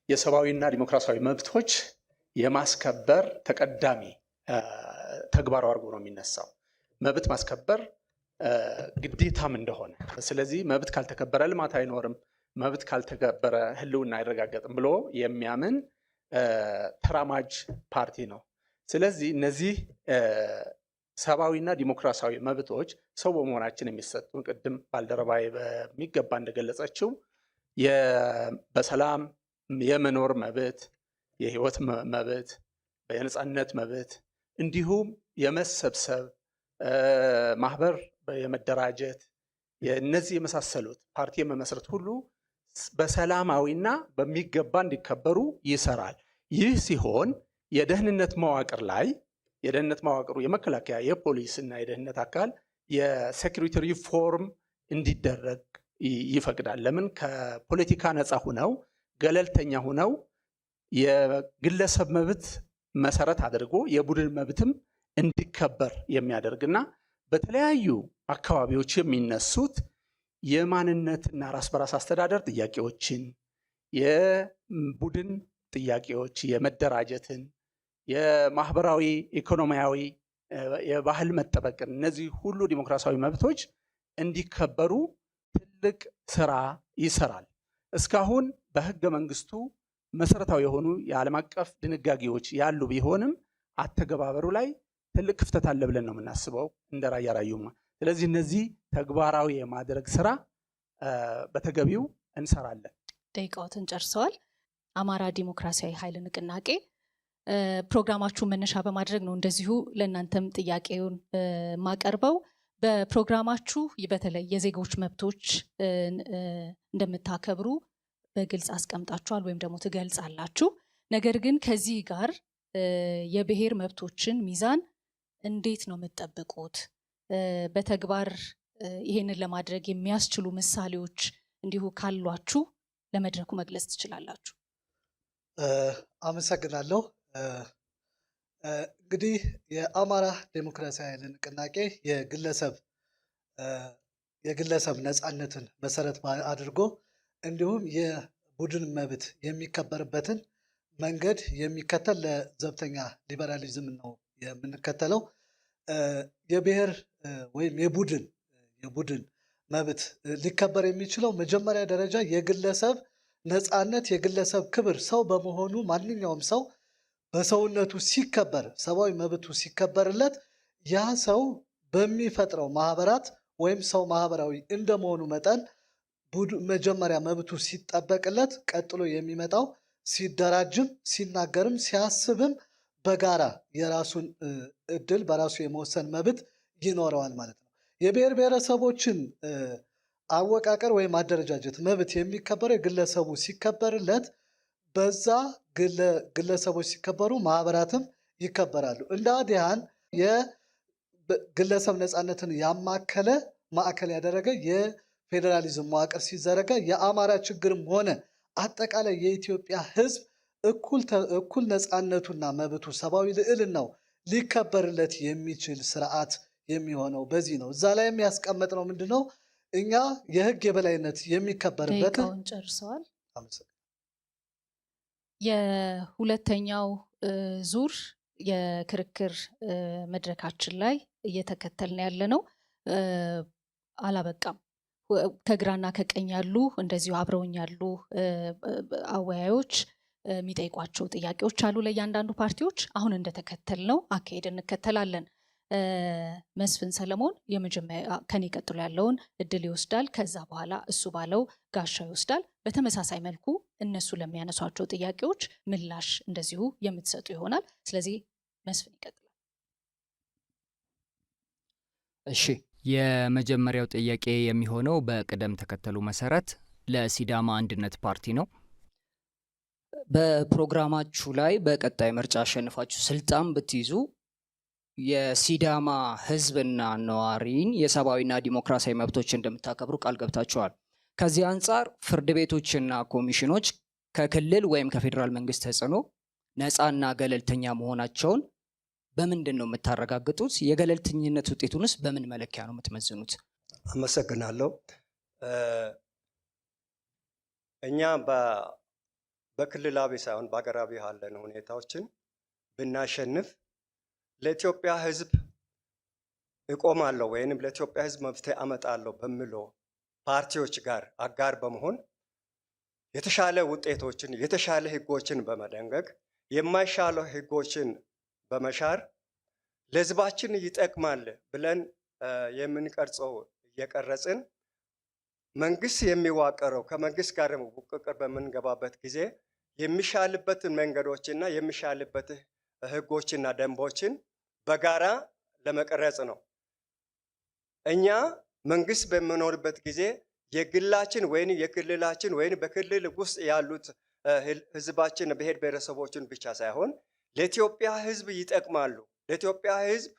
የሰብአዊና ዲሞክራሲያዊ መብቶች የማስከበር ተቀዳሚ ተግባሩ አድርጎ ነው የሚነሳው። መብት ማስከበር ግዴታም እንደሆነ፣ ስለዚህ መብት ካልተከበረ ልማት አይኖርም፣ መብት ካልተከበረ ህልውና አይረጋገጥም ብሎ የሚያምን ተራማጅ ፓርቲ ነው። ስለዚህ እነዚህ ሰብአዊና ዲሞክራሲያዊ መብቶች ሰው በመሆናችን የሚሰጡን ቅድም ባልደረባዬ በሚገባ እንደገለጸችው በሰላም የመኖር መብት፣ የህይወት መብት፣ የነፃነት መብት እንዲሁም የመሰብሰብ ማህበር የመደራጀት እነዚህ የመሳሰሉት ፓርቲ የመመስረት ሁሉ በሰላማዊና በሚገባ እንዲከበሩ ይሰራል። ይህ ሲሆን የደህንነት መዋቅር ላይ የደህንነት መዋቅሩ የመከላከያ የፖሊስ እና የደህንነት አካል የሴኩሪቲ ሪፎርም እንዲደረግ ይፈቅዳል። ለምን? ከፖለቲካ ነፃ ሁነው ገለልተኛ ሁነው የግለሰብ መብት መሰረት አድርጎ የቡድን መብትም እንዲከበር የሚያደርግና በተለያዩ አካባቢዎች የሚነሱት የማንነትና ራስ በራስ አስተዳደር ጥያቄዎችን፣ የቡድን ጥያቄዎች፣ የመደራጀትን፣ የማህበራዊ ኢኮኖሚያዊ፣ የባህል መጠበቅን እነዚህ ሁሉ ዲሞክራሲያዊ መብቶች እንዲከበሩ ትልቅ ስራ ይሰራል። እስካሁን በህገ መንግስቱ መሰረታዊ የሆኑ የዓለም አቀፍ ድንጋጌዎች ያሉ ቢሆንም አተገባበሩ ላይ ትልቅ ክፍተት አለ ብለን ነው የምናስበው እንደ ራያ ራዩማ። ስለዚህ እነዚህ ተግባራዊ የማድረግ ስራ በተገቢው እንሰራለን። ደቂቃዎትን ጨርሰዋል። አማራ ዲሞክራሲያዊ ኃይል ንቅናቄ ፕሮግራማችሁን መነሻ በማድረግ ነው እንደዚሁ ለእናንተም ጥያቄውን ማቀርበው። በፕሮግራማችሁ በተለይ የዜጎች መብቶች እንደምታከብሩ በግልጽ አስቀምጣችኋል ወይም ደግሞ ትገልጻላችሁ። ነገር ግን ከዚህ ጋር የብሔር መብቶችን ሚዛን እንዴት ነው የምትጠብቁት? በተግባር ይሄንን ለማድረግ የሚያስችሉ ምሳሌዎች እንዲሁ ካሏችሁ ለመድረኩ መግለጽ ትችላላችሁ። አመሰግናለሁ። እንግዲህ የአማራ ዴሞክራሲያዊ ኃይል ንቅናቄ የግለሰብ ነፃነትን መሰረት አድርጎ እንዲሁም የቡድን መብት የሚከበርበትን መንገድ የሚከተል ለዘብተኛ ሊበራሊዝም ነው የምንከተለው። የብሔር ወይም የቡድን መብት ሊከበር የሚችለው መጀመሪያ ደረጃ የግለሰብ ነፃነት፣ የግለሰብ ክብር፣ ሰው በመሆኑ ማንኛውም ሰው በሰውነቱ ሲከበር፣ ሰብአዊ መብቱ ሲከበርለት ያ ሰው በሚፈጥረው ማህበራት ወይም ሰው ማህበራዊ እንደመሆኑ መጠን መጀመሪያ መብቱ ሲጠበቅለት ቀጥሎ የሚመጣው ሲደራጅም ሲናገርም ሲያስብም በጋራ የራሱን እድል በራሱ የመወሰን መብት ይኖረዋል ማለት ነው። የብሔር ብሔረሰቦችን አወቃቀር ወይም አደረጃጀት መብት የሚከበረው የግለሰቡ ሲከበርለት፣ በዛ ግለሰቦች ሲከበሩ ማህበራትም ይከበራሉ። እንደ አዲሃን የግለሰብ ነፃነትን ያማከለ ማዕከል ያደረገ የፌዴራሊዝም መዋቅር ሲዘረጋ የአማራ ችግርም ሆነ አጠቃላይ የኢትዮጵያ ሕዝብ እኩል ነፃነቱና መብቱ ሰብአዊ ልዕልናው ሊከበርለት የሚችል ስርዓት የሚሆነው በዚህ ነው። እዛ ላይ የሚያስቀምጥ ነው ምንድነው? እኛ የህግ የበላይነት የሚከበርበት ደቂቃውን ጨርሰዋል። የሁለተኛው ዙር የክርክር መድረካችን ላይ እየተከተልን ያለ ነው አላበቃም። ከግራና ከቀኝ ያሉ እንደዚሁ አብረውኝ ያሉ አወያዮች የሚጠይቋቸው ጥያቄዎች አሉ ለእያንዳንዱ ፓርቲዎች። አሁን እንደተከተል ነው አካሄድ እንከተላለን። መስፍን ሰለሞን ከኔ ቀጥሎ ያለውን እድል ይወስዳል። ከዛ በኋላ እሱ ባለው ጋሻው ይወስዳል። በተመሳሳይ መልኩ እነሱ ለሚያነሷቸው ጥያቄዎች ምላሽ እንደዚሁ የምትሰጡ ይሆናል። ስለዚህ መስፍን ይቀጥላል። እሺ፣ የመጀመሪያው ጥያቄ የሚሆነው በቅደም ተከተሉ መሰረት ለሲዳማ አንድነት ፓርቲ ነው። በፕሮግራማችሁ ላይ በቀጣይ ምርጫ አሸንፋችሁ ስልጣን ብትይዙ የሲዳማ ሕዝብና ነዋሪን የሰብአዊና ዲሞክራሲያዊ መብቶች እንደምታከብሩ ቃል ገብታችኋል። ከዚህ አንጻር ፍርድ ቤቶችና ኮሚሽኖች ከክልል ወይም ከፌዴራል መንግስት ተጽዕኖ ነፃና ገለልተኛ መሆናቸውን በምንድን ነው የምታረጋግጡት? የገለልተኝነት ውጤቱንስ በምን መለኪያ ነው የምትመዝኑት? አመሰግናለሁ። እኛ በክልላዊ ሳይሆን በሀገራዊ ያለን ሁኔታዎችን ብናሸንፍ ለኢትዮጵያ ሕዝብ እቆማለሁ ወይንም ለኢትዮጵያ ሕዝብ መፍትሄ አመጣለሁ በሚለው ፓርቲዎች ጋር አጋር በመሆን የተሻለ ውጤቶችን የተሻለ ህጎችን በመደንገግ የማይሻለው ህጎችን በመሻር ለህዝባችን ይጠቅማል ብለን የምንቀርጸው እየቀረጽን መንግስት የሚዋቀረው ከመንግስት ጋር ውቅቅር በምንገባበት ጊዜ የሚሻልበትን መንገዶችና የሚሻልበት ህጎችና ደንቦችን በጋራ ለመቀረጽ ነው። እኛ መንግስት በምኖርበት ጊዜ የግላችን ወይም የክልላችን ወይም በክልል ውስጥ ያሉት ህዝባችን ብሔር ብሔረሰቦችን ብቻ ሳይሆን ለኢትዮጵያ ህዝብ ይጠቅማሉ፣ ለኢትዮጵያ ህዝብ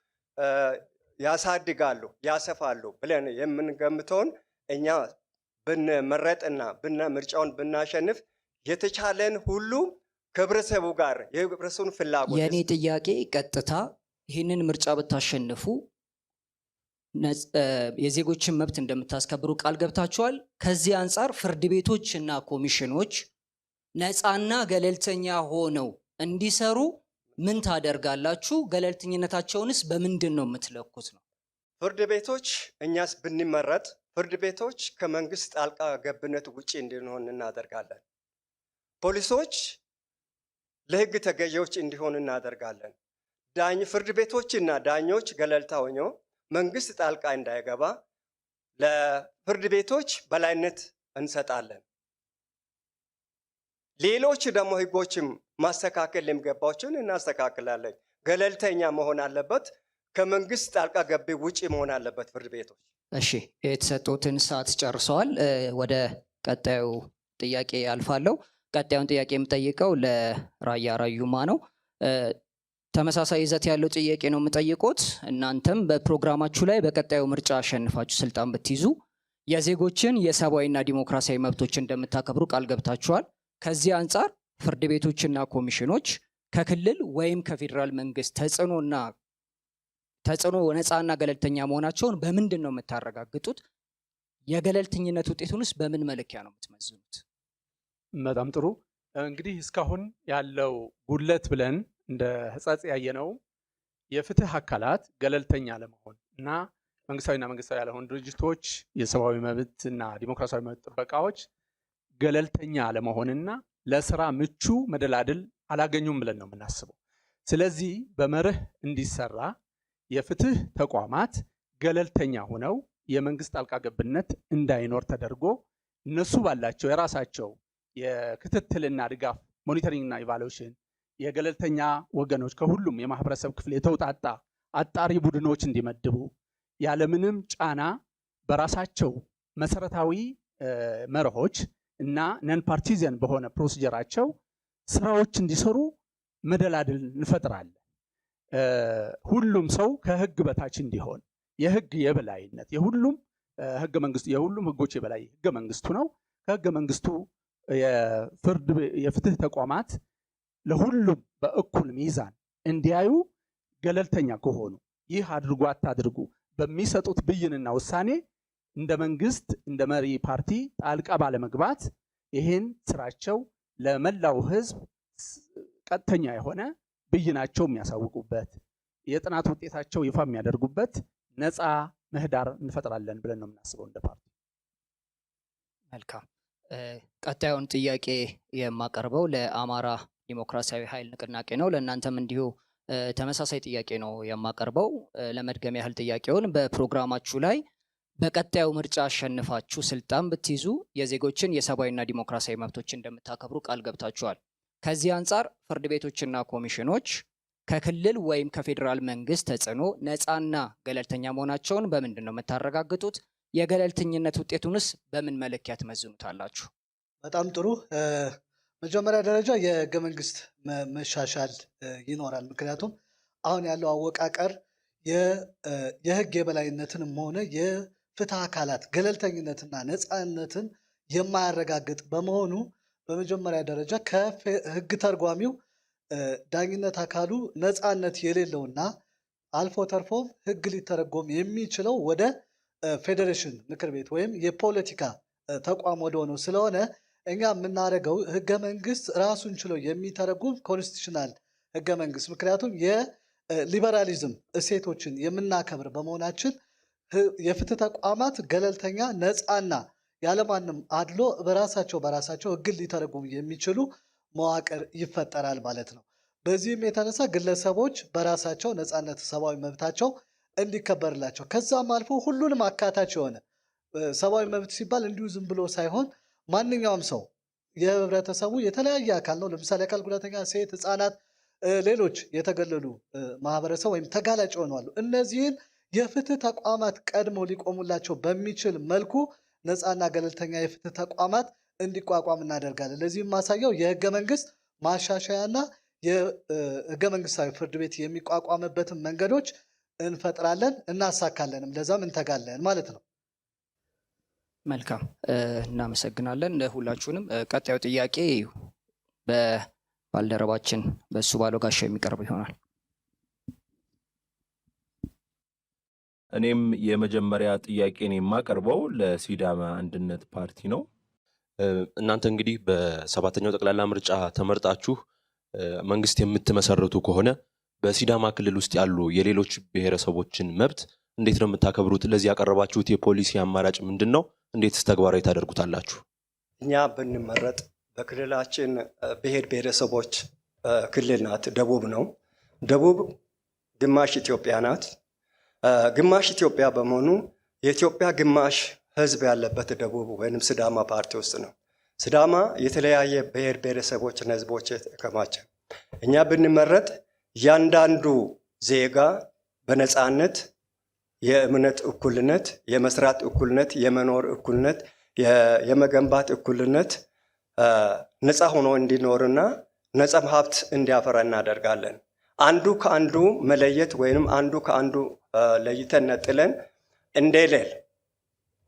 ያሳድጋሉ፣ ያሰፋሉ ብለን የምንገምተውን እኛ ብንመረጥና ምርጫውን ብናሸንፍ የተቻለን ሁሉ ከህብረተሰቡ ጋር የህብረተሰቡን ፍላጎት የኔ ጥያቄ ቀጥታ ይህንን ምርጫ ብታሸንፉ የዜጎችን መብት እንደምታስከብሩ ቃል ገብታችኋል። ከዚህ አንጻር ፍርድ ቤቶች እና ኮሚሽኖች ነፃና ገለልተኛ ሆነው እንዲሰሩ ምን ታደርጋላችሁ? ገለልተኝነታቸውንስ በምንድን ነው የምትለኩት ነው? ፍርድ ቤቶች እኛስ ብንመረጥ ፍርድ ቤቶች ከመንግስት ጣልቃ ገብነት ውጪ እንዲሆን እናደርጋለን። ፖሊሶች ለህግ ተገዢዎች እንዲሆን እናደርጋለን። ፍርድ ቤቶችና ዳኞች ገለልታ ሆነው መንግስት ጣልቃ እንዳይገባ ለፍርድ ቤቶች በላይነት እንሰጣለን። ሌሎች ደግሞ ህጎችም ማስተካከል የሚገባዎችን እናስተካክላለን። ገለልተኛ መሆን አለበት። ከመንግስት ጣልቃ ገቢ ውጪ መሆን አለበት ፍርድ ቤቶች። እሺ፣ የተሰጡትን ሰዓት ጨርሰዋል። ወደ ቀጣዩ ጥያቄ አልፋለሁ። ቀጣዩን ጥያቄ የምጠይቀው ለራያ ራዩማ ነው። ተመሳሳይ ይዘት ያለው ጥያቄ ነው የምጠይቁት። እናንተም በፕሮግራማችሁ ላይ በቀጣዩ ምርጫ አሸንፋችሁ ስልጣን ብትይዙ የዜጎችን የሰብአዊና ዲሞክራሲያዊ መብቶች እንደምታከብሩ ቃል ገብታችኋል። ከዚህ አንጻር ፍርድ ቤቶችና ኮሚሽኖች ከክልል ወይም ከፌዴራል መንግስት ተጽዕኖ ነፃና ገለልተኛ መሆናቸውን በምንድን ነው የምታረጋግጡት? የገለልተኝነት ውጤቱንስ በምን መለኪያ ነው የምትመዝኑት? በጣም ጥሩ። እንግዲህ እስካሁን ያለው ጉድለት ብለን እንደ ሕጸጽ ያየነው የፍትህ አካላት ገለልተኛ ለመሆን እና መንግስታዊና መንግስታዊ ያልሆኑ ድርጅቶች፣ የሰብአዊ መብትና ዲሞክራሲያዊ መብት ጥበቃዎች ገለልተኛ ለመሆንና ለስራ ምቹ መደላድል አላገኙም ብለን ነው የምናስበው። ስለዚህ በመርህ እንዲሰራ የፍትህ ተቋማት ገለልተኛ ሆነው የመንግስት ጣልቃ ገብነት እንዳይኖር ተደርጎ እነሱ ባላቸው የራሳቸው የክትትልና ድጋፍ ሞኒተሪንግና ኢቫሉዌሽን የገለልተኛ ወገኖች ከሁሉም የማህበረሰብ ክፍል የተውጣጣ አጣሪ ቡድኖች እንዲመድቡ ያለምንም ጫና በራሳቸው መሰረታዊ መርሆች እና ነን ፓርቲዘን በሆነ ፕሮሲጀራቸው ስራዎች እንዲሰሩ መደላድል እንፈጥራለን። ሁሉም ሰው ከህግ በታች እንዲሆን የህግ የበላይነት የሁሉም ህጎች የበላይ ህገ መንግስቱ ነው። ከህገ መንግስቱ የፍትህ ተቋማት ለሁሉም በእኩል ሚዛን እንዲያዩ ገለልተኛ ከሆኑ ይህ አድርጉ አታድርጉ በሚሰጡት ብይንና ውሳኔ እንደ መንግስት እንደ መሪ ፓርቲ ጣልቃ ባለመግባት ይህን ስራቸው ለመላው ህዝብ ቀጥተኛ የሆነ ብይናቸው የሚያሳውቁበት የጥናት ውጤታቸው ይፋ የሚያደርጉበት ነፃ ምህዳር እንፈጥራለን ብለን ነው የምናስበው እንደ ፓርቲ። መልካም። ቀጣዩን ጥያቄ የማቀርበው ለአማራ ዲሞክራሲያዊ ኃይል ንቅናቄ ነው። ለእናንተም እንዲሁ ተመሳሳይ ጥያቄ ነው የማቀርበው። ለመድገም ያህል ጥያቄውን በፕሮግራማችሁ ላይ በቀጣዩ ምርጫ አሸንፋችሁ ስልጣን ብትይዙ የዜጎችን የሰብአዊና ዲሞክራሲያዊ መብቶች እንደምታከብሩ ቃል ገብታችኋል። ከዚህ አንጻር ፍርድ ቤቶችና ኮሚሽኖች ከክልል ወይም ከፌዴራል መንግስት ተጽዕኖ ነፃና ገለልተኛ መሆናቸውን በምንድን ነው የምታረጋግጡት? የገለልተኝነት ውጤቱንስ በምን መለኪያ ትመዝኑታላችሁ? በጣም ጥሩ። መጀመሪያ ደረጃ የህገ መንግስት መሻሻል ይኖራል። ምክንያቱም አሁን ያለው አወቃቀር የህግ የበላይነትንም ሆነ የፍትህ አካላት ገለልተኝነትና ነፃነትን የማያረጋግጥ በመሆኑ በመጀመሪያ ደረጃ ከህግ ተርጓሚው ዳኝነት አካሉ ነፃነት የሌለውና አልፎ ተርፎም ህግ ሊተረጎም የሚችለው ወደ ፌዴሬሽን ምክር ቤት ወይም የፖለቲካ ተቋም ወደ ሆነው ስለሆነ እኛ የምናደርገው ህገ መንግስት ራሱን ችሎ የሚተረጉም ኮንስቲቱሽናል ህገ መንግስት፣ ምክንያቱም የሊበራሊዝም እሴቶችን የምናከብር በመሆናችን የፍትህ ተቋማት ገለልተኛ ነፃና ያለማንም አድሎ በራሳቸው ህግን ሊተረጉሙ የሚችሉ መዋቅር ይፈጠራል ማለት ነው። በዚህም የተነሳ ግለሰቦች በራሳቸው ነፃነት ሰብአዊ መብታቸው እንዲከበርላቸው ከዛም አልፎ ሁሉንም አካታች የሆነ ሰብአዊ መብት ሲባል እንዲሁ ዝም ብሎ ሳይሆን ማንኛውም ሰው የህብረተሰቡ የተለያየ አካል ነው። ለምሳሌ አካል ጉዳተኛ፣ ሴት፣ ህፃናት፣ ሌሎች የተገለሉ ማህበረሰብ ወይም ተጋላጭ ሆነዋል። እነዚህን የፍትህ ተቋማት ቀድሞ ሊቆሙላቸው በሚችል መልኩ ነፃና ገለልተኛ የፍትህ ተቋማት እንዲቋቋም እናደርጋለን። ለዚህም ማሳያው የህገ መንግስት ማሻሻያና የህገ መንግስታዊ ፍርድ ቤት የሚቋቋምበትን መንገዶች እንፈጥራለን፣ እናሳካለንም፣ ለዛም እንተጋለን ማለት ነው። መልካም፣ እናመሰግናለን ሁላችሁንም። ቀጣዩ ጥያቄ በባልደረባችን በሱ ባለው ጋሻ የሚቀርብ ይሆናል። እኔም የመጀመሪያ ጥያቄን የማቀርበው ለሲዳማ አንድነት ፓርቲ ነው። እናንተ እንግዲህ በሰባተኛው ጠቅላላ ምርጫ ተመርጣችሁ መንግስት የምትመሰርቱ ከሆነ በሲዳማ ክልል ውስጥ ያሉ የሌሎች ብሔረሰቦችን መብት እንዴት ነው የምታከብሩት? ለዚህ ያቀረባችሁት የፖሊሲ አማራጭ ምንድን ነው? እንዴትስ ተግባራዊ ታደርጉታላችሁ? እኛ ብንመረጥ በክልላችን ብሔር ብሔረሰቦች ክልል ናት። ደቡብ ነው። ደቡብ ግማሽ ኢትዮጵያ ናት። ግማሽ ኢትዮጵያ በመሆኑ የኢትዮጵያ ግማሽ ህዝብ ያለበት ደቡብ ወይንም ሲዳማ ፓርቲ ውስጥ ነው። ሲዳማ የተለያየ ብሔር ብሔረሰቦችና ህዝቦች የተከማቸ እኛ ብንመረጥ እያንዳንዱ ዜጋ በነፃነት የእምነት እኩልነት፣ የመስራት እኩልነት፣ የመኖር እኩልነት፣ የመገንባት እኩልነት ነፃ ሆኖ እንዲኖርና ነፃ ሀብት እንዲያፈራ እናደርጋለን። አንዱ ከአንዱ መለየት ወይንም አንዱ ከአንዱ ለይተን ነጥለን እንደሌል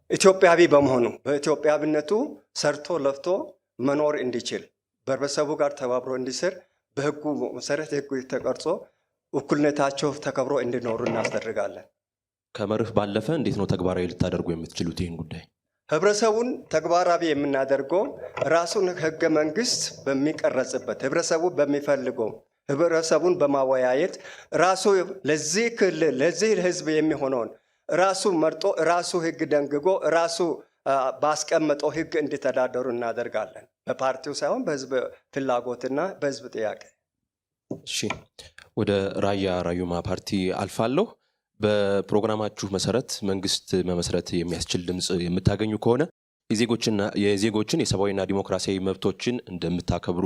ኢትዮጵያዊ በመሆኑ በኢትዮጵያዊነቱ ሰርቶ ለፍቶ መኖር እንዲችል በህብረተሰቡ ጋር ተባብሮ እንዲሰር በህጉ መሰረት ህጉ ተቀርጾ እኩልነታቸው ተከብሮ እንዲኖሩ እናስደርጋለን። ከመርህ ባለፈ እንዴት ነው ተግባራዊ ልታደርጉ የምትችሉት ይህን ጉዳይ? ህብረተሰቡን ተግባራዊ የምናደርገው ራሱን ህገ መንግስት በሚቀረጽበት ህብረተሰቡ በሚፈልገው ህብረተሰቡን በማወያየት ራሱ ለዚህ ክልል ለዚህ ህዝብ የሚሆነውን ራሱ መርጦ ራሱ ህግ ደንግጎ ራሱ ባስቀመጠው ህግ እንዲተዳደሩ እናደርጋለን። በፓርቲው ሳይሆን በህዝብ ፍላጎትና በህዝብ ጥያቄ። እሺ፣ ወደ ራያ ራዩማ ፓርቲ አልፋለሁ። በፕሮግራማችሁ መሰረት መንግስት መመስረት የሚያስችል ድምፅ የምታገኙ ከሆነ የዜጎችን የሰብአዊና ዲሞክራሲያዊ መብቶችን እንደምታከብሩ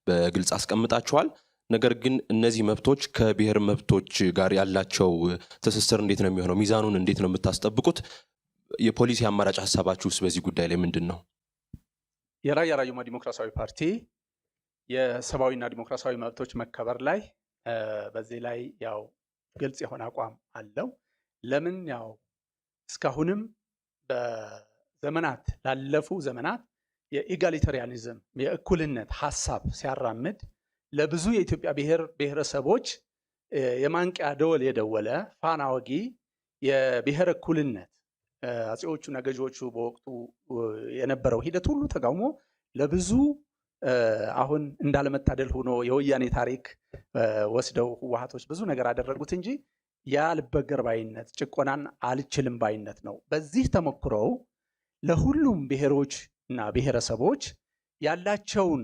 በግልጽ አስቀምጣችኋል። ነገር ግን እነዚህ መብቶች ከብሔር መብቶች ጋር ያላቸው ትስስር እንዴት ነው የሚሆነው? ሚዛኑን እንዴት ነው የምታስጠብቁት? የፖሊሲ አማራጭ ሀሳባችሁስ በዚህ ጉዳይ ላይ ምንድን ነው? የራያ ራዩማ ዲሞክራሲያዊ ፓርቲ የሰብአዊና ዲሞክራሲያዊ መብቶች መከበር ላይ በዚህ ላይ ያው ግልጽ የሆነ አቋም አለው። ለምን ያው እስካሁንም በዘመናት ላለፉ ዘመናት የኢጋሊታሪያኒዝም የእኩልነት ሀሳብ ሲያራምድ ለብዙ የኢትዮጵያ ብሔረሰቦች የማንቂያ ደወል የደወለ ፋና ወጊ የብሔር እኩልነት አጼዎቹና ገዢዎቹ በወቅቱ የነበረው ሂደት ሁሉ ተቃውሞ ለብዙ አሁን እንዳለመታደል ሆኖ የወያኔ ታሪክ ወስደው ህወሓቶች ብዙ ነገር አደረጉት እንጂ ያልበገር ባይነት ጭቆናን አልችልም ባይነት ነው። በዚህ ተሞክሮው ለሁሉም ብሔሮች እና ብሔረሰቦች ያላቸውን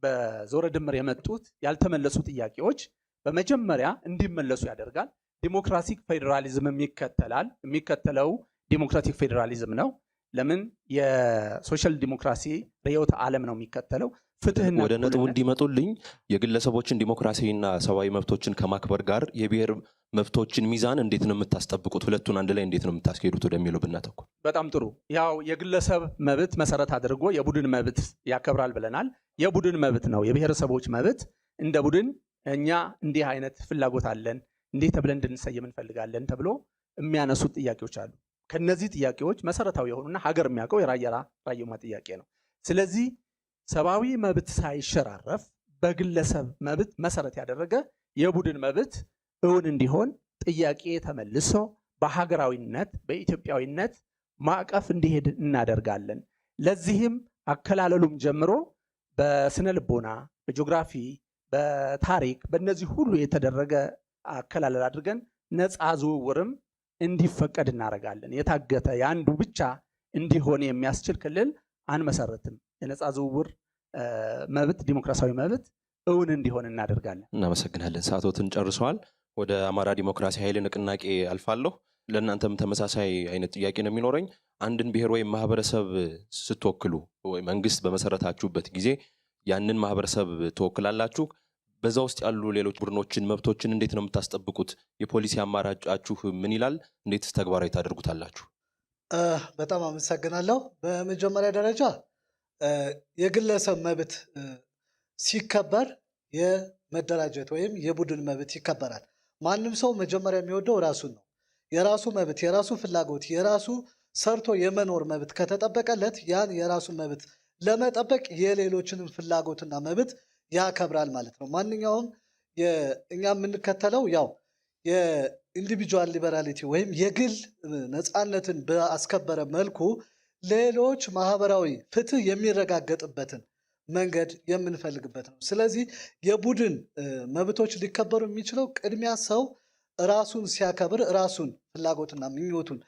በዞረ ድምር የመጡት ያልተመለሱ ጥያቄዎች በመጀመሪያ እንዲመለሱ ያደርጋል። ዲሞክራቲክ ፌዴራሊዝም ይከተላል። የሚከተለው ዲሞክራቲክ ፌዴራሊዝም ነው። ለምን? የሶሻል ዲሞክራሲ ርዕዮተ ዓለም ነው የሚከተለው። ፍትህና ወደ ነጥቡ እንዲመጡልኝ የግለሰቦችን ዲሞክራሲና ሰብአዊ መብቶችን ከማክበር ጋር የብሔር መብቶችን ሚዛን እንዴት ነው የምታስጠብቁት? ሁለቱን አንድ ላይ እንዴት ነው የምታስኬዱት ወደሚለው ብናተኩር። በጣም ጥሩ። ያው የግለሰብ መብት መሰረት አድርጎ የቡድን መብት ያከብራል ብለናል። የቡድን መብት ነው የብሔረሰቦች መብት። እንደ ቡድን እኛ እንዲህ አይነት ፍላጎት አለን፣ እንዲህ ተብለን እንድንሰየም እንፈልጋለን ተብሎ የሚያነሱት ጥያቄዎች አሉ። ከነዚህ ጥያቄዎች መሰረታዊ የሆኑና ሀገር የሚያውቀው የራያ ራዩማ ጥያቄ ነው። ስለዚህ ሰብአዊ መብት ሳይሸራረፍ በግለሰብ መብት መሰረት ያደረገ የቡድን መብት እውን እንዲሆን ጥያቄ ተመልሶ በሀገራዊነት በኢትዮጵያዊነት ማዕቀፍ እንዲሄድ እናደርጋለን። ለዚህም አከላለሉም ጀምሮ በስነ ልቦና፣ በጂኦግራፊ፣ በታሪክ በእነዚህ ሁሉ የተደረገ አከላለል አድርገን ነፃ ዝውውርም እንዲፈቀድ እናደርጋለን። የታገተ የአንዱ ብቻ እንዲሆን የሚያስችል ክልል አንመሰርትም። የነፃ ዝውውር መብት ዲሞክራሲያዊ መብት እውን እንዲሆን እናደርጋለን። እናመሰግናለን። ሰዓቶትን ጨርሰዋል። ወደ አማራ ዲሞክራሲ ኃይል ንቅናቄ አልፋለሁ። ለእናንተም ተመሳሳይ አይነት ጥያቄ ነው የሚኖረኝ። አንድን ብሔር ወይም ማህበረሰብ ስትወክሉ ወይ መንግስት በመሰረታችሁበት ጊዜ ያንን ማህበረሰብ ትወክላላችሁ። በዛ ውስጥ ያሉ ሌሎች ቡድኖችን መብቶችን እንዴት ነው የምታስጠብቁት? የፖሊሲ አማራጫችሁ ምን ይላል? እንዴት ተግባራዊ ታደርጉታላችሁ? በጣም አመሰግናለሁ። በመጀመሪያ ደረጃ የግለሰብ መብት ሲከበር የመደራጀት ወይም የቡድን መብት ይከበራል። ማንም ሰው መጀመሪያ የሚወደው ራሱን ነው። የራሱ መብት፣ የራሱ ፍላጎት፣ የራሱ ሰርቶ የመኖር መብት ከተጠበቀለት ያን የራሱ መብት ለመጠበቅ የሌሎችንም ፍላጎትና መብት ያከብራል ማለት ነው። ማንኛውም እኛ የምንከተለው ያው የኢንዲቪጁዋል ሊበራሊቲ ወይም የግል ነፃነትን በአስከበረ መልኩ ሌሎች ማህበራዊ ፍትህ የሚረጋገጥበትን መንገድ የምንፈልግበት ነው። ስለዚህ የቡድን መብቶች ሊከበሩ የሚችለው ቅድሚያ ሰው ራሱን ሲያከብር ራሱን ፍላጎትና ምኞቱን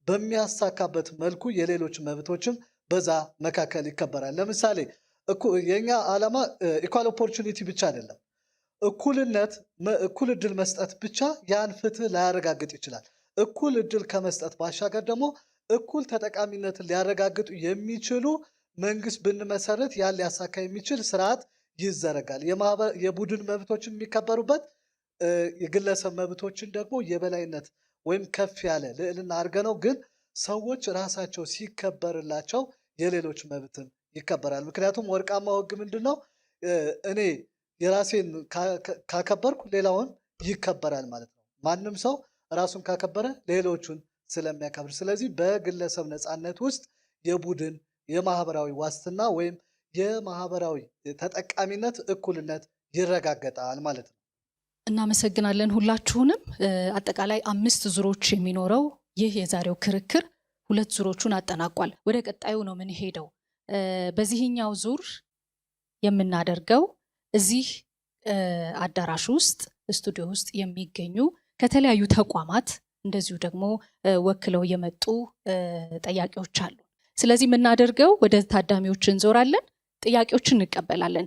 በሚያሳካበት መልኩ የሌሎች መብቶችም በዛ መካከል ይከበራል። ለምሳሌ የኛ ዓላማ ኢኳል ኦፖርቹኒቲ ብቻ አይደለም። እኩልነት፣ እኩል እድል መስጠት ብቻ ያን ፍትህ ላያረጋግጥ ይችላል። እኩል እድል ከመስጠት ባሻገር ደግሞ እኩል ተጠቃሚነትን ሊያረጋግጡ የሚችሉ መንግስት ብንመሰረት ያን ሊያሳካ የሚችል ስርዓት ይዘረጋል። የቡድን መብቶችን የሚከበሩበት የግለሰብ መብቶችን ደግሞ የበላይነት ወይም ከፍ ያለ ልዕልና አድርገነው ግን ሰዎች ራሳቸው ሲከበርላቸው የሌሎች መብትም ይከበራል። ምክንያቱም ወርቃማው ህግ ምንድን ነው? እኔ የራሴን ካከበርኩ ሌላውን ይከበራል ማለት ነው። ማንም ሰው ራሱን ካከበረ ሌሎቹን ስለሚያከብር፣ ስለዚህ በግለሰብ ነፃነት ውስጥ የቡድን የማህበራዊ ዋስትና ወይም የማህበራዊ ተጠቃሚነት እኩልነት ይረጋገጣል ማለት ነው። እናመሰግናለን ሁላችሁንም። አጠቃላይ 5 ዙሮች የሚኖረው ይህ የዛሬው ክርክር 2 ዙሮቹን አጠናቋል። ወደ ቀጣዩ ነው የምንሄደው። በዚህኛው ዙር የምናደርገው እዚህ አዳራሽ ውስጥ ስቱዲዮ ውስጥ የሚገኙ ከተለያዩ ተቋማት እንደዚሁ ደግሞ ወክለው የመጡ ጠያቂዎች አሉ። ስለዚህ የምናደርገው ወደ ታዳሚዎች እንዞራለን፣ ጥያቄዎችን እንቀበላለን።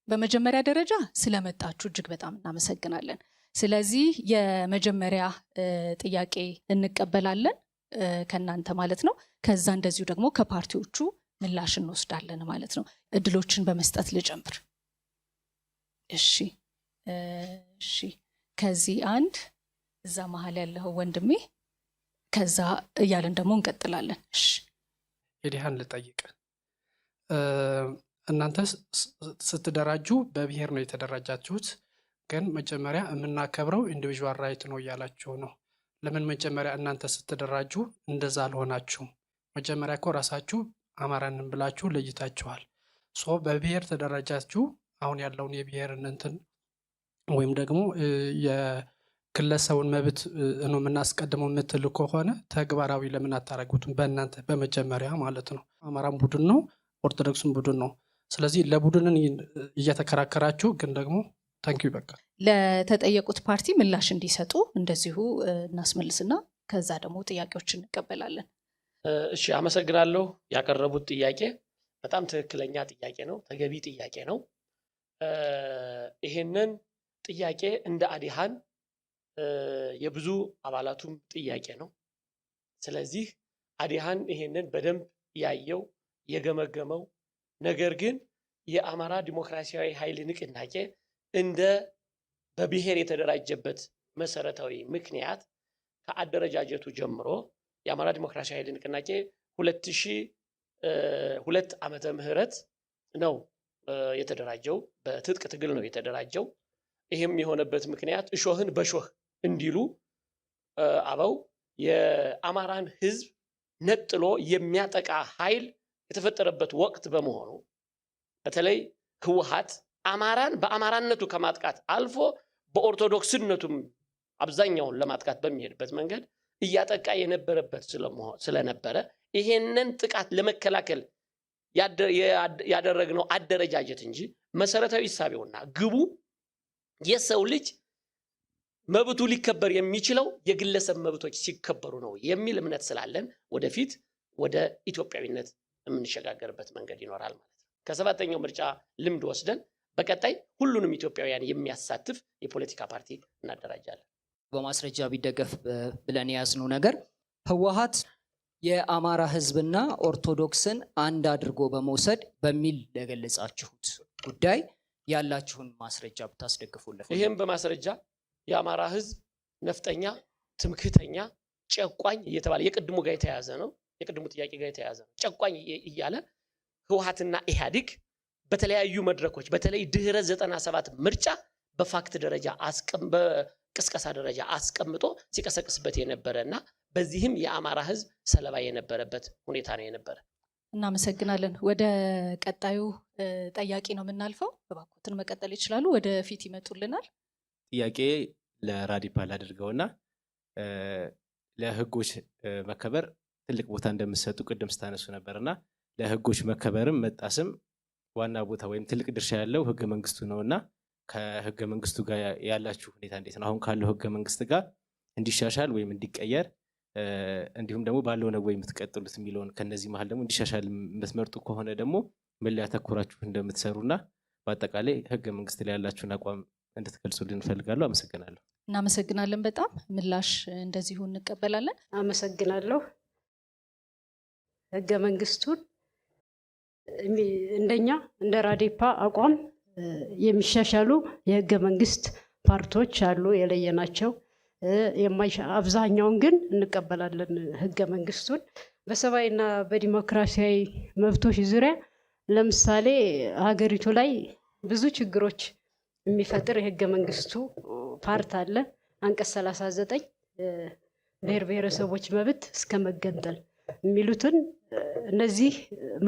በመጀመሪያ ደረጃ ስለመጣችሁ እጅግ በጣም እናመሰግናለን። ስለዚህ የመጀመሪያ ጥያቄ እንቀበላለን ከእናንተ ማለት ነው። ከዛ እንደዚሁ ደግሞ ከፓርቲዎቹ ምላሽ እንወስዳለን ማለት ነው። እድሎችን በመስጠት ልጀምር። እሺ እሺ፣ ከዚህ አንድ እዛ መሀል ያለው ወንድሜ፣ ከዛ እያለን ደግሞ እንቀጥላለን። እሺ፣ የዲሃን ልጠይቅ። እናንተ ስትደራጁ በብሔር ነው የተደራጃችሁት፣ ግን መጀመሪያ የምናከብረው ኢንዲቪዥዋል ራይት ነው እያላችሁ ነው። ለምን መጀመሪያ እናንተ ስትደራጁ እንደዛ አልሆናችሁም? መጀመሪያ እኮ ራሳችሁ አማራንን ብላችሁ ለይታችኋል። ሶ በብሔር ተደራጃችሁ አሁን ያለውን የብሔር እንትን ወይም ደግሞ የግለሰቡን መብት ነው የምናስቀድመው የምትል ከሆነ ተግባራዊ ለምን አታረጉትም? በእናንተ በመጀመሪያ ማለት ነው። አማራም ቡድን ነው፣ ኦርቶዶክስም ቡድን ነው። ስለዚህ ለቡድንን እየተከራከራችሁ ግን ደግሞ ታንኪዩ በቃ ለተጠየቁት ፓርቲ ምላሽ እንዲሰጡ እንደዚሁ እናስመልስና ከዛ ደግሞ ጥያቄዎች እንቀበላለን። እሺ፣ አመሰግናለሁ። ያቀረቡት ጥያቄ በጣም ትክክለኛ ጥያቄ ነው፣ ተገቢ ጥያቄ ነው። ይሄንን ጥያቄ እንደ አዲሃን የብዙ አባላቱም ጥያቄ ነው። ስለዚህ አዲሃን ይሄንን በደንብ ያየው የገመገመው፣ ነገር ግን የአማራ ዲሞክራሲያዊ ኃይል ንቅናቄ እንደ በብሔር የተደራጀበት መሰረታዊ ምክንያት ከአደረጃጀቱ ጀምሮ የአማራ ዲሞክራሲያዊ ኃይል ንቅናቄ 2002 ዓመተ ምህረት ነው የተደራጀው። በትጥቅ ትግል ነው የተደራጀው። ይህም የሆነበት ምክንያት እሾህን በሾህ እንዲሉ አበው የአማራን ህዝብ ነጥሎ የሚያጠቃ ኃይል የተፈጠረበት ወቅት በመሆኑ በተለይ ህወሓት አማራን በአማራነቱ ከማጥቃት አልፎ በኦርቶዶክስነቱም አብዛኛውን ለማጥቃት በሚሄድበት መንገድ እያጠቃ የነበረበት ስለነበረ ይሄንን ጥቃት ለመከላከል ያደረግነው አደረጃጀት እንጂ መሰረታዊ ሂሳቤውና ግቡ የሰው ልጅ መብቱ ሊከበር የሚችለው የግለሰብ መብቶች ሲከበሩ ነው የሚል እምነት ስላለን ወደፊት ወደ ኢትዮጵያዊነት የምንሸጋገርበት መንገድ ይኖራል ማለት ነው። ከሰባተኛው ምርጫ ልምድ ወስደን በቀጣይ ሁሉንም ኢትዮጵያውያን የሚያሳትፍ የፖለቲካ ፓርቲ እናደራጃለን። በማስረጃ ቢደገፍ ብለን የያዝነው ነገር ህወሓት የአማራ ህዝብና ኦርቶዶክስን አንድ አድርጎ በመውሰድ በሚል ለገለጻችሁት ጉዳይ ያላችሁን ማስረጃ ብታስደግፉልን። ይህም በማስረጃ የአማራ ህዝብ ነፍጠኛ፣ ትምክህተኛ፣ ጨቋኝ እየተባለ የቅድሙ ጋር የተያዘ ነው። የቅድሙ ጥያቄ ጋር የተያዘ ነው። ጨቋኝ እያለ ህወሓትና ኢህአዴግ በተለያዩ መድረኮች በተለይ ድህረ 97 ምርጫ በፋክት ደረጃ በቅስቀሳ ደረጃ አስቀምጦ ሲቀሰቅስበት የነበረና በዚህም የአማራ ህዝብ ሰለባ የነበረበት ሁኔታ ነው የነበረ። እናመሰግናለን። ወደ ቀጣዩ ጠያቂ ነው የምናልፈው። እባክዎትን መቀጠል ይችላሉ። ወደ ፊት ይመጡልናል። ጥያቄ ለራዲፓል አድርገውና ለህጎች መከበር ትልቅ ቦታ እንደምትሰጡ ቅድም ስታነሱ ነበርና ለህጎች መከበርም መጣስም ዋና ቦታ ወይም ትልቅ ድርሻ ያለው ህገ መንግስቱ ነውና ከህገ መንግስቱ ጋር ያላችሁ ሁኔታ እንዴት ነው? አሁን ካለው ህገ መንግስት ጋር እንዲሻሻል ወይም እንዲቀየር እንዲሁም ደግሞ ባለው ነው ወይ የምትቀጥሉት የሚለውን ከነዚህ መሀል ደግሞ እንዲሻሻል የምትመርጡ ከሆነ ደግሞ ምን ላይ ያተኮራችሁ እንደምትሰሩና በአጠቃላይ ህገ መንግስት ላይ ያላችሁን አቋም እንድትገልጹልን እንፈልጋለሁ። አመሰግናለሁ። እናመሰግናለን። በጣም ምላሽ እንደዚሁ እንቀበላለን። አመሰግናለሁ። ህገ መንግስቱን እንደኛ እንደ ራዴፓ አቋም የሚሻሻሉ የህገ መንግስት ፓርቶች አሉ የለየናቸው። አብዛኛውን ግን እንቀበላለን። ህገ መንግስቱን በሰብአዊና በዲሞክራሲያዊ መብቶች ዙሪያ ለምሳሌ ሀገሪቱ ላይ ብዙ ችግሮች የሚፈጥር የህገ መንግስቱ ፓርት አለ። አንቀጽ 39 ብሔር ብሔረሰቦች መብት እስከ መገንጠል የሚሉትን እነዚህ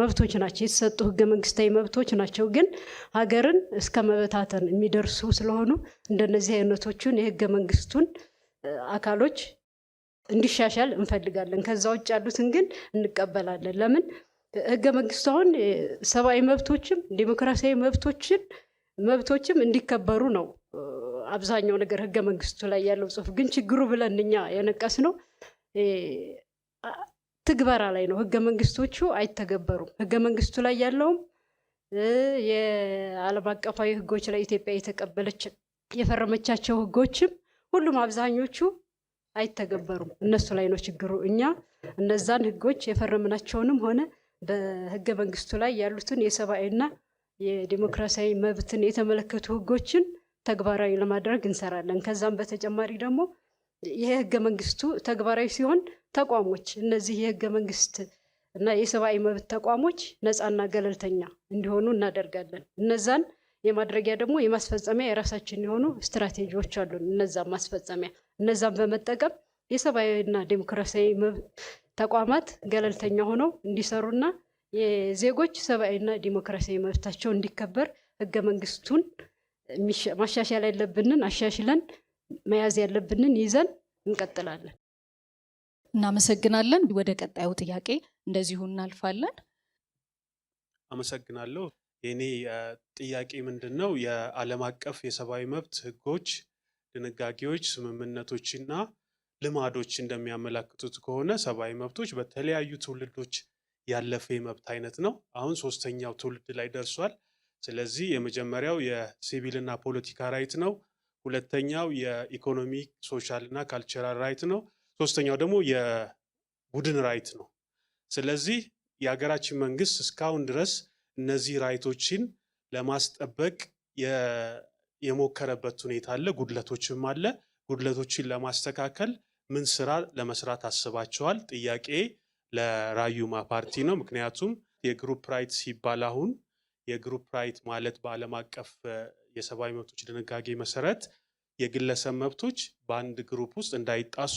መብቶች ናቸው፣ የተሰጡ ህገ መንግስታዊ መብቶች ናቸው። ግን ሀገርን እስከ መበታተን የሚደርሱ ስለሆኑ እንደነዚህ አይነቶቹን የህገ መንግስቱን አካሎች እንዲሻሻል እንፈልጋለን። ከዛ ውጭ ያሉትን ግን እንቀበላለን። ለምን ህገ መንግስቱ አሁን ሰብአዊ መብቶችም ዲሞክራሲያዊ መብቶችም እንዲከበሩ ነው አብዛኛው ነገር ህገ መንግስቱ ላይ ያለው ጽሁፍ። ግን ችግሩ ብለን እኛ የነቀስ ነው ትግበራ ላይ ነው። ህገ መንግስቶቹ አይተገበሩም። ህገ መንግስቱ ላይ ያለውም የዓለም አቀፋዊ ህጎች ላይ ኢትዮጵያ የተቀበለች የፈረመቻቸው ህጎችም ሁሉም አብዛኞቹ አይተገበሩም። እነሱ ላይ ነው ችግሩ። እኛ እነዛን ህጎች የፈረምናቸውንም ሆነ በህገ መንግስቱ ላይ ያሉትን የሰብአዊና የዲሞክራሲያዊ መብትን የተመለከቱ ህጎችን ተግባራዊ ለማድረግ እንሰራለን። ከዛም በተጨማሪ ደግሞ ይሄ ህገ መንግስቱ ተግባራዊ ሲሆን ተቋሞች እነዚህ የህገ መንግስት እና የሰብአዊ መብት ተቋሞች ነፃና ገለልተኛ እንዲሆኑ እናደርጋለን። እነዛን የማድረጊያ ደግሞ የማስፈጸሚያ የራሳችን የሆኑ ስትራቴጂዎች አሉን። እነዛን በመጠቀም የሰብአዊና ዲሞክራሲያዊ ተቋማት ገለልተኛ ሆነው እንዲሰሩና የዜጎች ሰብአዊና ዲሞክራሲያዊ መብታቸው እንዲከበር ህገ መንግስቱን ማሻሻል ያለብንን አሻሽለን መያዝ ያለብንን ይዘን እንቀጥላለን። እናመሰግናለን። ወደ ቀጣዩ ጥያቄ እንደዚሁ እናልፋለን። አመሰግናለሁ። የኔ ጥያቄ ምንድነው? የዓለም አቀፍ የሰብአዊ መብት ህጎች፣ ድንጋጌዎች፣ ስምምነቶችና ልማዶች እንደሚያመላክቱት ከሆነ ሰብአዊ መብቶች በተለያዩ ትውልዶች ያለፈ የመብት አይነት ነው። አሁን 3ኛው ትውልድ ላይ ደርሷል። ስለዚህ የመጀመሪያው የሲቪልና ፖለቲካ ራይት ነው። ሁለተኛው የኢኮኖሚ ሶሻል እና ካልቸራል ራይት ነው። ሶስተኛው ደግሞ የቡድን ራይት ነው። ስለዚህ የሀገራችን መንግስት እስካሁን ድረስ እነዚህ ራይቶችን ለማስጠበቅ የሞከረበት ሁኔታ አለ፣ ጉድለቶችም አለ። ጉድለቶችን ለማስተካከል ምን ስራ ለመስራት አስባቸዋል? ጥያቄ ለራዩማ ፓርቲ ነው። ምክንያቱም የግሩፕ ራይት ሲባል አሁን የግሩፕ ራይት ማለት በዓለም አቀፍ የሰብአዊ መብቶች ድንጋጌ መሰረት የግለሰብ መብቶች በአንድ ግሩፕ ውስጥ እንዳይጣሱ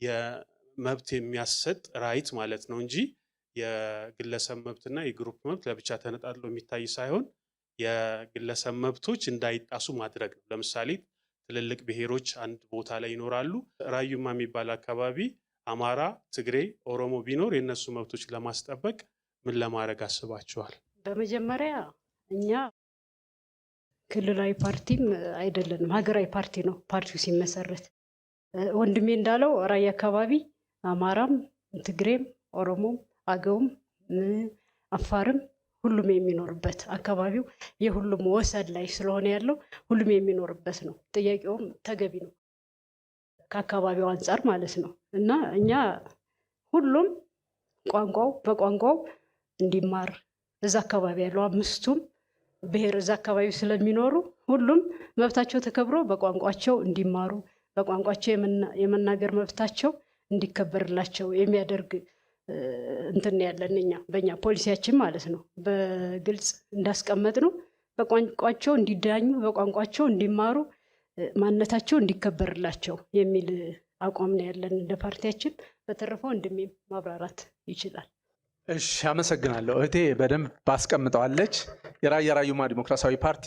የመብት የሚያሰጥ ራይት ማለት ነው እንጂ የግለሰብ መብትና የግሩፕ መብት ለብቻ ተነጣጥሎ የሚታይ ሳይሆን የግለሰብ መብቶች እንዳይጣሱ ማድረግ ነው። ለምሳሌ ትልልቅ ብሔሮች አንድ ቦታ ላይ ይኖራሉ። ራዩማ የሚባል አካባቢ አማራ፣ ትግሬ፣ ኦሮሞ ቢኖር የእነሱ መብቶች ለማስጠበቅ ምን ለማድረግ አስባቸዋል? በመጀመሪያ እኛ ክልላዊ ፓርቲም አይደለንም፣ ሀገራዊ ፓርቲ ነው። ፓርቲው ሲመሰረት ወንድሜ እንዳለው ራያ አካባቢ አማራም፣ ትግሬም፣ ኦሮሞም፣ አገውም፣ አፋርም ሁሉም የሚኖርበት አካባቢው የሁሉም ወሰን ላይ ስለሆነ ያለው ሁሉም የሚኖርበት ነው። ጥያቄውም ተገቢ ነው ከአካባቢው አንጻር ማለት ነው። እና እኛ ሁሉም በቋንቋው እንዲማር እዛ አካባቢ ያለው 5ቱም ብሔር እዛ አካባቢ ስለሚኖሩ ሁሉም መብታቸው ተከብሮ በቋንቋቸው እንዲማሩ በቋንቋቸው የመናገር መብታቸው እንዲከበርላቸው የሚያደርግ እንትን ያለን እኛ በእኛ ፖሊሲያችን ማለት ነው። በግልጽ እንዳስቀመጥ ነው በቋንቋቸው እንዲዳኙ በቋንቋቸው እንዲማሩ ማንነታቸው እንዲከበርላቸው የሚል አቋም ነው ያለን እንደ ፓርቲያችን። በተረፈው ወንድሜም ማብራራት ይችላል። እሺ፣ አመሰግናለሁ። እህቴ በደንብ ባስቀምጠዋለች። የራያ ራዩማ ዲሞክራሲያዊ ፓርቲ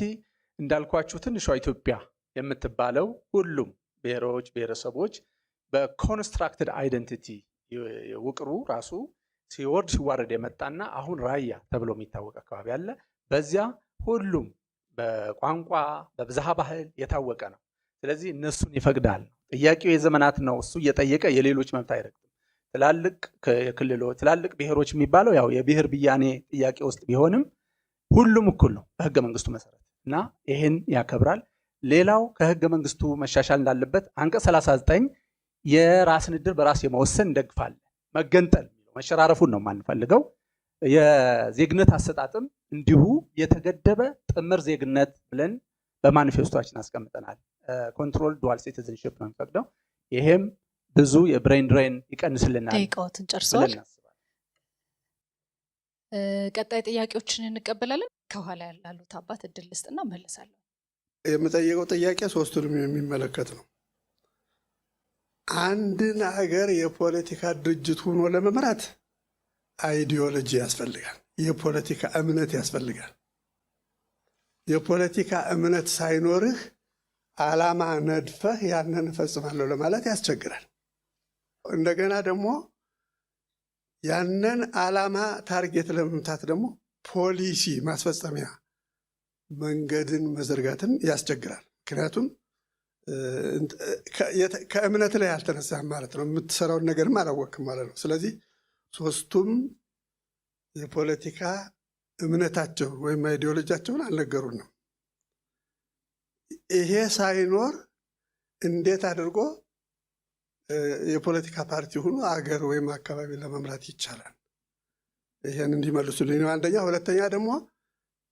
እንዳልኳችሁ ትንሿ ኢትዮጵያ የምትባለው ሁሉም ብሔሮች ብሔረሰቦች በኮንስትራክትድ አይደንቲቲ ውቅሩ ራሱ ሲወርድ ሲዋረድ የመጣና አሁን ራያ ተብሎ የሚታወቅ አካባቢ አለ። በዚያ ሁሉም በቋንቋ በብዝሃ ባህል የታወቀ ነው። ስለዚህ እነሱን ይፈቅዳል። ጥያቄው የዘመናት ነው። እሱ እየጠየቀ የሌሎች መብት አይረግጥም። ትላልቅ ክልሎች ትላልቅ ብሔሮች የሚባለው ያው የብሔር ብያኔ ጥያቄ ውስጥ ቢሆንም ሁሉም እኩል ነው በህገ መንግስቱ መሰረት እና ይህን ያከብራል። ሌላው ከህገ መንግስቱ መሻሻል እንዳለበት አንቀጽ 39 የራስን ዕድል በራስ የመወሰን እንደግፋለን። መገንጠል መሸራረፉን ነው የማንፈልገው። የዜግነት አሰጣጥም እንዲሁ የተገደበ ጥምር ዜግነት ብለን በማኒፌስቶችን አስቀምጠናል። ኮንትሮል ዱዋል ሲቲዝንሺፕ ነው የሚፈቅደው። ይሄም ብዙ የብሬን ድሬን ይቀንስልናል። ደቂቃዎትን ጨርሰዋል። ቀጣይ ጥያቄዎችን እንቀበላለን። ከኋላ ያሉት አባት እድል ልስጥና መለሳለሁ። የምጠይቀው ጥያቄ ሶስቱንም የሚመለከት ነው። አንድን ሀገር የፖለቲካ ድርጅት ሆኖ ለመምራት አይዲዮሎጂ ያስፈልጋል። የፖለቲካ እምነት ያስፈልጋል። የፖለቲካ እምነት ሳይኖርህ ዓላማ ነድፈህ ያንን እፈጽማለሁ ለማለት ያስቸግራል። እንደገና ደግሞ ያንን ዓላማ ታርጌት ለመምታት ደግሞ ፖሊሲ ማስፈጸሚያ መንገድን መዘርጋትን ያስቸግራል። ምክንያቱም ከእምነት ላይ አልተነሳህም ማለት ነው። የምትሰራውን ነገርም አላወቅም ማለት ነው። ስለዚህ ሶስቱም የፖለቲካ እምነታቸውን ወይም አይዲዮሎጂያቸውን አልነገሩንም። ይሄ ሳይኖር እንዴት አድርጎ የፖለቲካ ፓርቲ ሆኖ አገር ወይም አካባቢ ለመምራት ይቻላል? ይሄን እንዲመልሱልኝ ነው አንደኛ። ሁለተኛ ደግሞ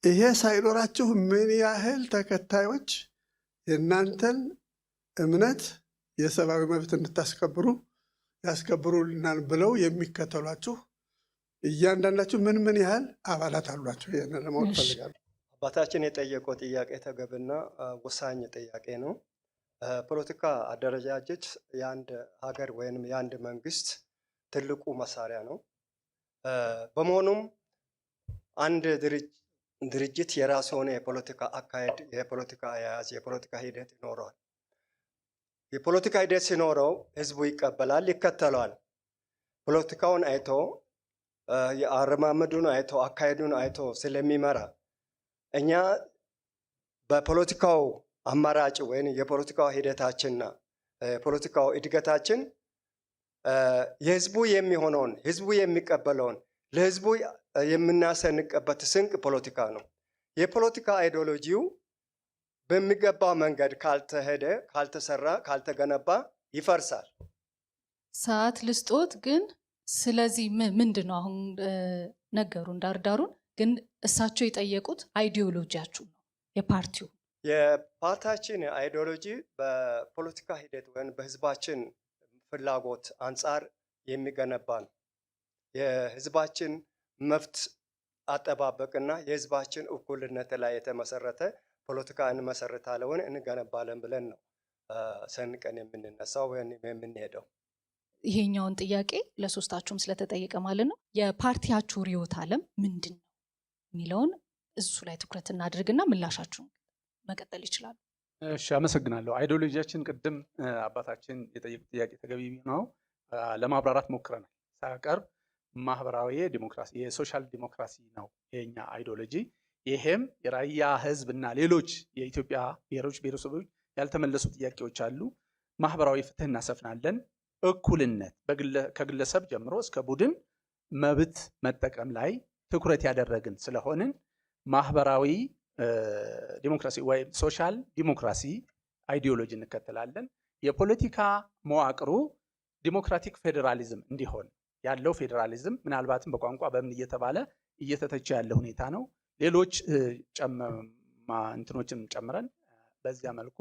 ይሄ ሳይኖራችሁ ምን ያህል ተከታዮች የእናንተን እምነት የሰብአዊ መብት እንድታስከብሩ ያስከብሩልናል ብለው የሚከተሏችሁ እያንዳንዳችሁ ምን ያህል አባላት አሏቸው? ይሄን ለማወቅ ፈልጋለሁ። አባታችን የጠየቀው ጥያቄ ተገቢና ወሳኝ ጥያቄ ነው። ፖለቲካ አደረጃጀት የአንድ ሀገር ወይም የአንድ መንግስት ትልቁ መሳሪያ ነው። በመሆኑም አንድ ድርጅት የራሱ የሆነ የፖለቲካ አካሄድ፣ የፖለቲካ አያያዝ፣ የፖለቲካ ሂደት ይኖረዋል። የፖለቲካ ሂደት ሲኖረው ህዝቡ ይቀበላል፣ ይከተለዋል። ፖለቲካውን አይቶ የአረማመዱን አይቶ አካሄዱን አይቶ ስለሚመራ እኛ በፖለቲካው አማራጭ ወይም የፖለቲካው ሂደታችንና የፖለቲካው እድገታችን የህዝቡ የሚሆነውን ህዝቡ የሚቀበለውን ለህዝቡ የምናሰንቅበት ስንቅ ፖለቲካ ነው። የፖለቲካ አይዲዮሎጂው በሚገባ መንገድ ካልተሄደ፣ ካልተሰራ፣ ካልተገነባ ይፈርሳል። ሰዓት ልስጦት ግን ስለዚህ ምንድን ነው አሁን ነገሩን ዳርዳሩን ግን እሳቸው የጠየቁት አይዲዮሎጂያችሁ ነው የፓርቲው የፓርቲያችን አይዲዮሎጂ በፖለቲካ ሂደት ወይም በህዝባችን ፍላጎት አንጻር የሚገነባ ነው። የህዝባችን መብት አጠባበቅና የህዝባችን እኩልነት ላይ የተመሰረተ ፖለቲካ እንመሰርታለን እንገነባለን ብለን ነው ሰንቀን የምንነሳው ወይም የምንሄደው። ይሄኛውን ጥያቄ ለሶስታችሁም ስለተጠየቀ ማለት ነው የፓርቲያችሁ ርዕዮተ ዓለም ምንድን ነው የሚለውን እሱ ላይ ትኩረት እናድርግና ምላሻችሁን መቀጠል ይችላሉ። እሺ፣ አመሰግናለሁ። አይዲዮሎጂያችን ቅድም አባታችን የጠየቁት ጥያቄ ተገቢ ነው፣ ለማብራራት ሞክረናል። ሳቀርብ ማህበራዊ ዲሞክራሲ የሶሻል ዲሞክራሲ ነው የኛ አይዲዮሎጂ። ይሄም የራያ ህዝብ እና ሌሎች የኢትዮጵያ ብሔሮች ብሔረሰቦች ያልተመለሱ ጥያቄዎች አሉ። ማህበራዊ ፍትህ እናሰፍናለን። እኩልነት ከግለሰብ ጀምሮ እስከ ቡድን መብት መጠቀም ላይ ትኩረት ያደረግን ስለሆንን ማህበራዊ ዲሞክራሲ ወይም ሶሻል ዲሞክራሲ አይዲዮሎጂ እንከተላለን። የፖለቲካ መዋቅሩ ዲሞክራቲክ ፌዴራሊዝም እንዲሆን ያለው ፌዴራሊዝም ምናልባትም በቋንቋ በምን እየተባለ እየተተቸ ያለ ሁኔታ ነው። ሌሎች እንትኖችን ጨምረን በዚያ መልኩ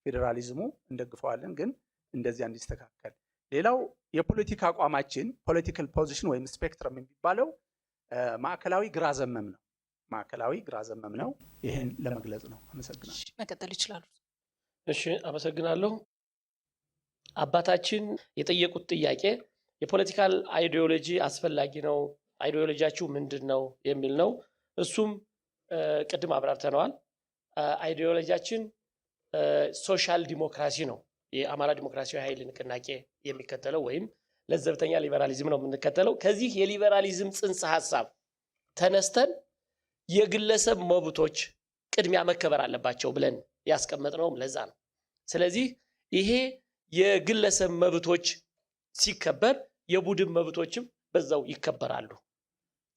ፌዴራሊዝሙ እንደግፈዋለን፣ ግን እንደዚያ እንዲስተካከል። ሌላው የፖለቲካ አቋማችን ፖለቲካል ፖዚሽን ወይም ስፔክትረም የሚባለው ማዕከላዊ ግራ ዘመም ነው። ማዕከላዊ ግራ ዘመም ነው። ይህን ለመግለጽ ነው። አመሰግናለሁ። መቀጠል ይችላሉ። እሺ፣ አመሰግናለሁ። አባታችን የጠየቁት ጥያቄ የፖለቲካል አይዲዮሎጂ አስፈላጊ ነው፣ አይዲዮሎጂያችሁ ምንድን ነው የሚል ነው። እሱም ቅድም አብራርተነዋል። አይዲዮሎጂያችን ሶሻል ዲሞክራሲ ነው። የአማራ ዲሞክራሲያዊ ኃይል ንቅናቄ የሚከተለው ወይም ለዘብተኛ ሊበራሊዝም ነው የምንከተለው። ከዚህ የሊበራሊዝም ጽንሰ ሀሳብ ተነስተን የግለሰብ መብቶች ቅድሚያ መከበር አለባቸው ብለን ያስቀመጥነውም ለዛ ነው። ስለዚህ ይሄ የግለሰብ መብቶች ሲከበር የቡድን መብቶችም በዛው ይከበራሉ።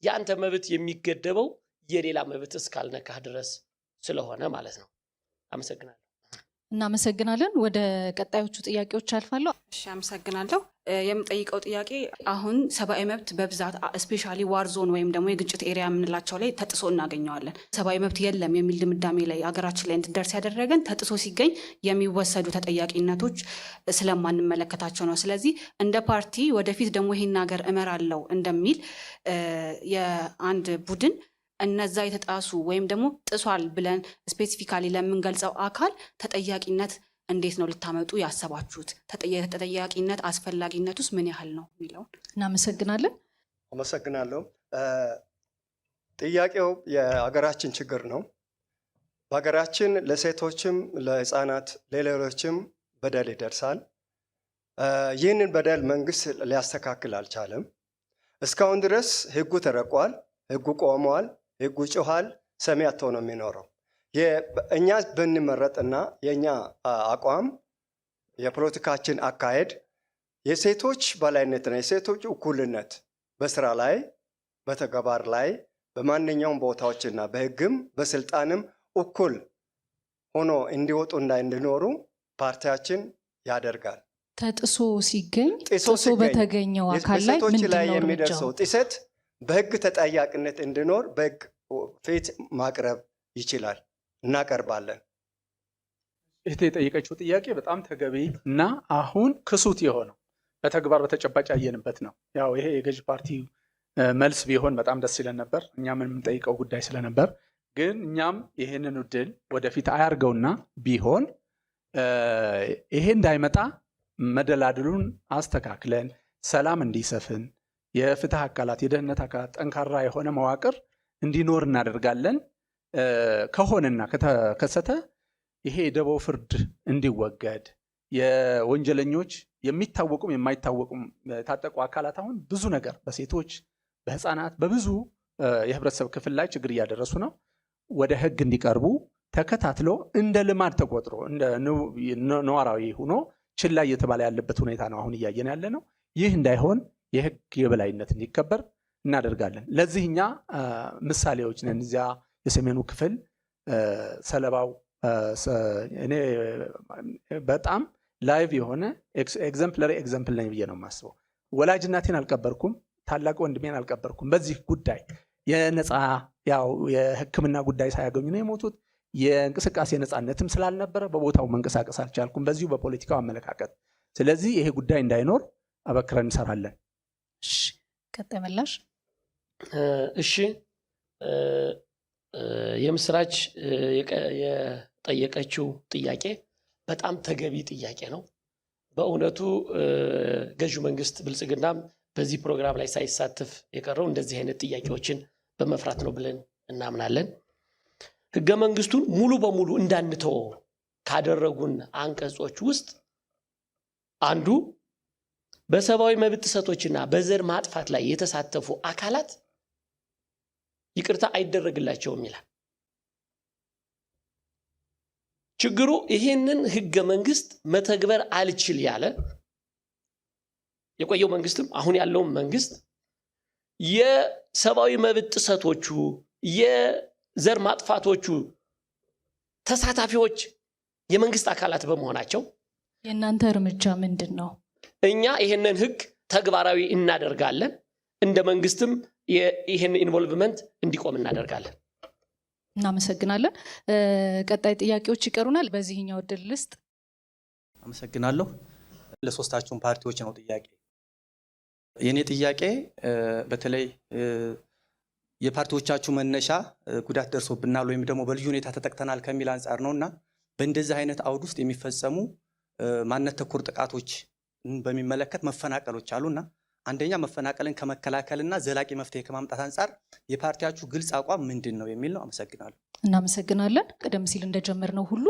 የአንተ መብት የሚገደበው የሌላ መብት እስካልነካህ ድረስ ስለሆነ ማለት ነው። አመሰግናለሁ። እናመሰግናለን። ወደ ቀጣዮቹ ጥያቄዎች አልፋለሁ። እሺ፣ አመሰግናለሁ። የምጠይቀው ጥያቄ አሁን ሰብአዊ መብት በብዛት ስፔሻሊ ዋር ዞን ወይም ደግሞ የግጭት ኤሪያ የምንላቸው ላይ ተጥሶ እናገኘዋለን። ሰብአዊ መብት የለም የሚል ድምዳሜ ላይ ሀገራችን ላይ እንድንደርስ ያደረገን ተጥሶ ሲገኝ የሚወሰዱ ተጠያቂነቶች ስለማንመለከታቸው ነው። ስለዚህ እንደ ፓርቲ ወደፊት ደግሞ ይሄን ሀገር እመራለሁ እንደሚል የአንድ ቡድን እነዛ የተጣሱ ወይም ደግሞ ጥሷል ብለን ስፔሲፊካሊ ለምንገልጸው አካል ተጠያቂነት እንዴት ነው ልታመጡ ያሰባችሁት? ተጠያቂነት አስፈላጊነቱስ ምን ያህል ነው የሚለውን እናመሰግናለን። አመሰግናለሁ። ጥያቄው የሀገራችን ችግር ነው። በሀገራችን ለሴቶችም፣ ለህፃናት፣ ለሌሎችም በደል ይደርሳል። ይህንን በደል መንግስት ሊያስተካክል አልቻለም። እስካሁን ድረስ ህጉ ተረቋል፣ ህጉ ቆመዋል፣ ህጉ ጮኋል፣ ሰሚ አጥቶ ነው የሚኖረው። እኛ ብንመረጥና የእኛ አቋም የፖለቲካችን አካሄድ የሴቶች በላይነትና የሴቶች እኩልነት በስራ ላይ በተግባር ላይ በማንኛውም ቦታዎችና በህግም በስልጣንም እኩል ሆኖ እንዲወጡና እንዲኖሩ ፓርቲያችን ያደርጋል። ተጥሶ ሲገኝ ጥሶ በተገኘው አካል ላይ በሴቶች ላይ ምንድነው የሚደርሰው ጥሰት በህግ ተጠያቂነት እንዲኖር በህግ ፊት ማቅረብ ይችላል፣ እናቀርባለን። እህቴ የጠየቀችው ጥያቄ በጣም ተገቢ እና አሁን ክሱት የሆነው በተግባር በተጨባጭ ያየንበት ነው። ያው ይሄ የገዥ ፓርቲ መልስ ቢሆን በጣም ደስ ይለን ነበር፣ እኛም የምንጠይቀው ጉዳይ ስለነበር፣ ግን እኛም ይህንን እድል ወደፊት አያርገውና ቢሆን ይሄ እንዳይመጣ መደላድሉን አስተካክለን ሰላም እንዲሰፍን የፍትህ አካላት የደህንነት አካላት ጠንካራ የሆነ መዋቅር እንዲኖር እናደርጋለን። ከሆነና ከተከሰተ ይሄ የደቦ ፍርድ እንዲወገድ የወንጀለኞች የሚታወቁም የማይታወቁም የታጠቁ አካላት አሁን ብዙ ነገር በሴቶች በህፃናት በብዙ የህብረተሰብ ክፍል ላይ ችግር እያደረሱ ነው። ወደ ህግ እንዲቀርቡ ተከታትሎ እንደ ልማድ ተቆጥሮ እንደ ነዋራዊ ሆኖ ችላ እየተባለ ያለበት ሁኔታ ነው አሁን እያየን ያለ ነው። ይህ እንዳይሆን የህግ የበላይነት እንዲከበር እናደርጋለን። ለዚህ እኛ ምሳሌዎች ነን። እዚያ የሰሜኑ ክፍል ሰለባው እኔ በጣም ላይቭ የሆነ ኤግዘምፕለሪ ኤግዘምፕል ነኝ ብዬ ነው የማስበው። ወላጅ እናቴን አልቀበርኩም፣ ታላቅ ወንድሜን አልቀበርኩም። በዚህ ጉዳይ የነፃ ያው የህክምና ጉዳይ ሳያገኙ ነው የሞቱት። የእንቅስቃሴ ነፃነትም ስላልነበረ በቦታው መንቀሳቀስ አልቻልኩም፣ በዚሁ በፖለቲካው አመለካከት። ስለዚህ ይሄ ጉዳይ እንዳይኖር አበክረን እንሰራለን። ቀጣይ ምላሽ። እሺ፣ የምስራች የጠየቀችው ጥያቄ በጣም ተገቢ ጥያቄ ነው። በእውነቱ ገዢው መንግስት ብልጽግናም በዚህ ፕሮግራም ላይ ሳይሳተፍ የቀረው እንደዚህ አይነት ጥያቄዎችን በመፍራት ነው ብለን እናምናለን። ህገ መንግስቱን ሙሉ በሙሉ እንዳንተው ካደረጉን አንቀጾች ውስጥ አንዱ በሰብአዊ መብት ጥሰቶችና በዘር ማጥፋት ላይ የተሳተፉ አካላት ይቅርታ አይደረግላቸውም ይላል። ችግሩ ይህንን ህገ መንግስት መተግበር አልችል ያለ የቆየው መንግስትም አሁን ያለውን መንግስት የሰብአዊ መብት ጥሰቶቹ የዘር ማጥፋቶቹ ተሳታፊዎች የመንግስት አካላት በመሆናቸው የእናንተ እርምጃ ምንድን ነው? እኛ ይህንን ህግ ተግባራዊ እናደርጋለን። እንደ መንግስትም ይህን ኢንቮልቭመንት እንዲቆም እናደርጋለን። እናመሰግናለን። ቀጣይ ጥያቄዎች ይቀሩናል። በዚህኛው እድል ልስጥ። አመሰግናለሁ። ለሶስታችሁም ፓርቲዎች ነው ጥያቄ። የኔ ጥያቄ በተለይ የፓርቲዎቻችሁ መነሻ ጉዳት ደርሶብናል ወይም ደግሞ በልዩ ሁኔታ ተጠቅተናል ከሚል አንጻር ነውና በእንደዚህ አይነት አውድ ውስጥ የሚፈጸሙ ማንነት ተኮር ጥቃቶች በሚመለከት መፈናቀሎች አሉና አንደኛ መፈናቀልን ከመከላከልና ዘላቂ መፍትሄ ከማምጣት አንጻር የፓርቲያችሁ ግልጽ አቋም ምንድን ነው የሚል ነው። አመሰግናለሁ። እናመሰግናለን። ቀደም ሲል እንደጀመርነው ሁሉ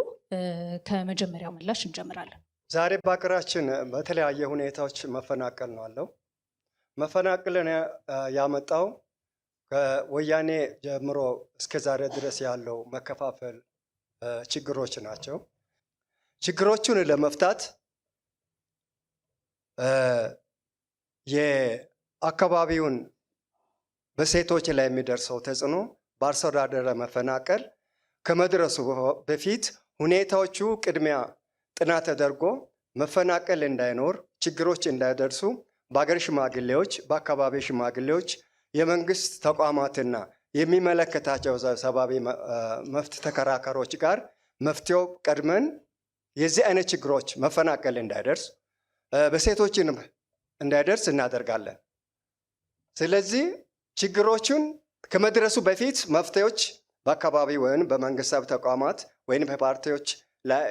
ከመጀመሪያው ምላሽ እንጀምራለን። ዛሬ በሀገራችን በተለያየ ሁኔታዎች መፈናቀል ነው አለው። መፈናቀልን ያመጣው ከወያኔ ጀምሮ እስከ ዛሬ ድረስ ያለው መከፋፈል ችግሮች ናቸው። ችግሮቹን ለመፍታት የአካባቢውን በሴቶች ላይ የሚደርሰው ተጽዕኖ በአርሶ አደር መፈናቀል ከመድረሱ በፊት ሁኔታዎቹ ቅድሚያ ጥናት ተደርጎ መፈናቀል እንዳይኖር፣ ችግሮች እንዳይደርሱ በአገር ሽማግሌዎች፣ በአካባቢ ሽማግሌዎች፣ የመንግስት ተቋማትና የሚመለከታቸው ሰብአዊ መብት ተከራካሪዎች ጋር መፍትሄው ቀድመን የዚህ አይነት ችግሮች መፈናቀል እንዳይደርስ በሴቶችን እንዳይደርስ እናደርጋለን። ስለዚህ ችግሮቹን ከመድረሱ በፊት መፍትሄዎች በአካባቢ ወይም በመንግስታዊ ተቋማት ወይም በፓርቲዎች ላይ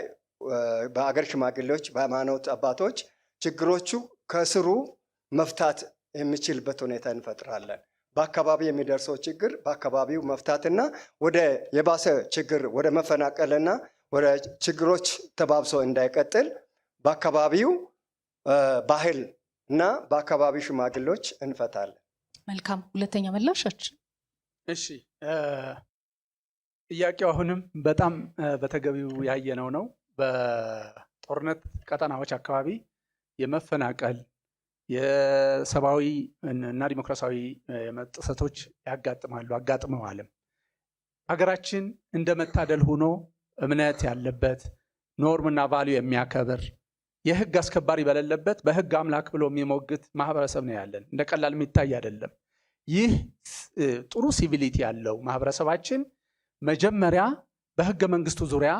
በአገር ሽማግሌዎች፣ በሃይማኖት አባቶች ችግሮቹ ከስሩ መፍታት የሚችልበት ሁኔታ እንፈጥራለን። በአካባቢ የሚደርሰው ችግር በአካባቢው መፍታትና ወደ የባሰ ችግር ወደ መፈናቀልና ወደ ችግሮች ተባብሶ እንዳይቀጥል በአካባቢው ባህል እና በአካባቢው ሽማግሌዎች እንፈታለን። መልካም። ሁለተኛ ምላሻችን። እሺ፣ ጥያቄው አሁንም በጣም በተገቢው ያየነው ነው። በጦርነት ቀጠናዎች አካባቢ የመፈናቀል የሰብአዊ እና ዲሞክራሲያዊ ጥሰቶች ያጋጥማሉ፣ አጋጥመዋልም። ሀገራችን እንደመታደል ሆኖ እምነት ያለበት ኖርምና ቫልዩ የሚያከብር የህግ አስከባሪ በሌለበት በህግ አምላክ ብሎ የሚሞግት ማህበረሰብ ነው ያለን። እንደ ቀላል የሚታይ አይደለም። ይህ ጥሩ ሲቪሊቲ ያለው ማህበረሰባችን መጀመሪያ በህገ መንግስቱ ዙሪያ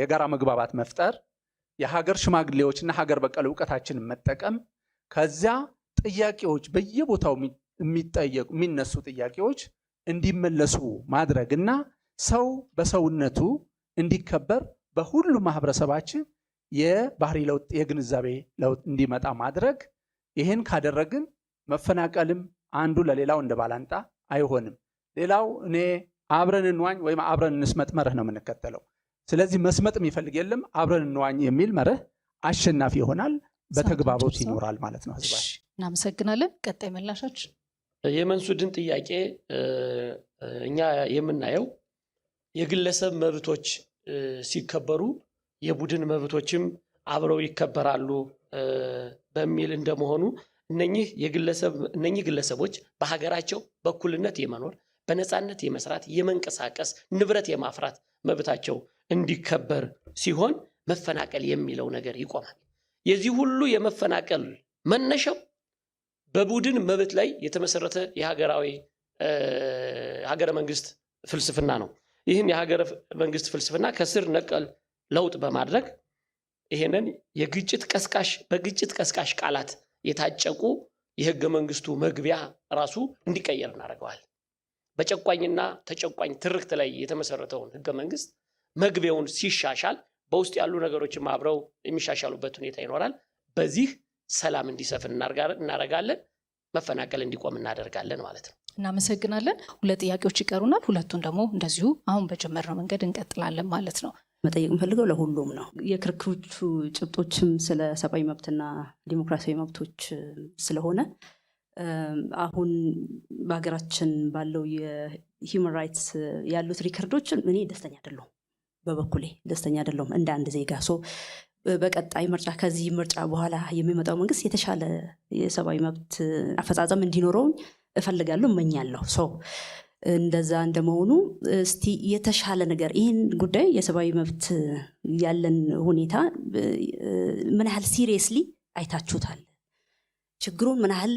የጋራ መግባባት መፍጠር፣ የሀገር ሽማግሌዎችና ሀገር በቀል እውቀታችንን መጠቀም፣ ከዚያ ጥያቄዎች በየቦታው የሚነሱ ጥያቄዎች እንዲመለሱ ማድረግ እና ሰው በሰውነቱ እንዲከበር በሁሉ ማህበረሰባችን የባህሪ ለውጥ የግንዛቤ ለውጥ እንዲመጣ ማድረግ። ይህን ካደረግን መፈናቀልም አንዱ ለሌላው እንደ ባላንጣ አይሆንም። ሌላው እኔ አብረን እንዋኝ ወይም አብረን እንስመጥ መርህ ነው የምንከተለው። ስለዚህ መስመጥ የሚፈልግ የለም፣ አብረን እንዋኝ የሚል መርህ አሸናፊ ይሆናል፣ በተግባቦት ይኖራል ማለት ነው። ህዝባችን እናመሰግናለን። ቀጣይ ምላሻችን። የመንሱድን ጥያቄ እኛ የምናየው የግለሰብ መብቶች ሲከበሩ የቡድን መብቶችም አብረው ይከበራሉ በሚል እንደመሆኑ እነኚህ ግለሰቦች በሀገራቸው በእኩልነት የመኖር በነፃነት የመስራት የመንቀሳቀስ ንብረት የማፍራት መብታቸው እንዲከበር ሲሆን መፈናቀል የሚለው ነገር ይቆማል። የዚህ ሁሉ የመፈናቀል መነሻው በቡድን መብት ላይ የተመሰረተ ሀገረ መንግስት ፍልስፍና ነው። ይህን የሀገረ መንግስት ፍልስፍና ከስር ነቀል ለውጥ በማድረግ ይሄንን በግጭት ቀስቃሽ ቃላት የታጨቁ የህገ መንግስቱ መግቢያ ራሱ እንዲቀየር እናደርገዋል። በጨቋኝና ተጨቋኝ ትርክት ላይ የተመሰረተውን ህገ መንግስት መግቢያውን ሲሻሻል በውስጥ ያሉ ነገሮችም አብረው የሚሻሻሉበት ሁኔታ ይኖራል። በዚህ ሰላም እንዲሰፍን እናደርጋለን፣ መፈናቀል እንዲቆም እናደርጋለን ማለት ነው። እናመሰግናለን። ሁለት ጥያቄዎች ይቀሩናል። ሁለቱን ደግሞ እንደዚሁ አሁን በጀመርነው መንገድ እንቀጥላለን ማለት ነው። መጠየቅ የምፈልገው ለሁሉም ነው። የክርክሮቹ ጭብጦችም ስለ ሰብአዊ መብትና ዲሞክራሲያዊ መብቶች ስለሆነ አሁን በሀገራችን ባለው የሂውማን ራይትስ ያሉት ሪከርዶችን እኔ ደስተኛ አይደለሁም፣ በበኩሌ ደስተኛ አይደለሁም እንደ አንድ ዜጋ። በቀጣይ ምርጫ ከዚህ ምርጫ በኋላ የሚመጣው መንግስት የተሻለ የሰብአዊ መብት አፈጻጸም እንዲኖረው እፈልጋለሁ፣ እመኛለሁ። እንደዛ እንደመሆኑ እስቲ የተሻለ ነገር ይህን ጉዳይ የሰብአዊ መብት ያለን ሁኔታ ምን ያህል ሲሪየስሊ አይታችሁታል? ችግሩን ምን ያህል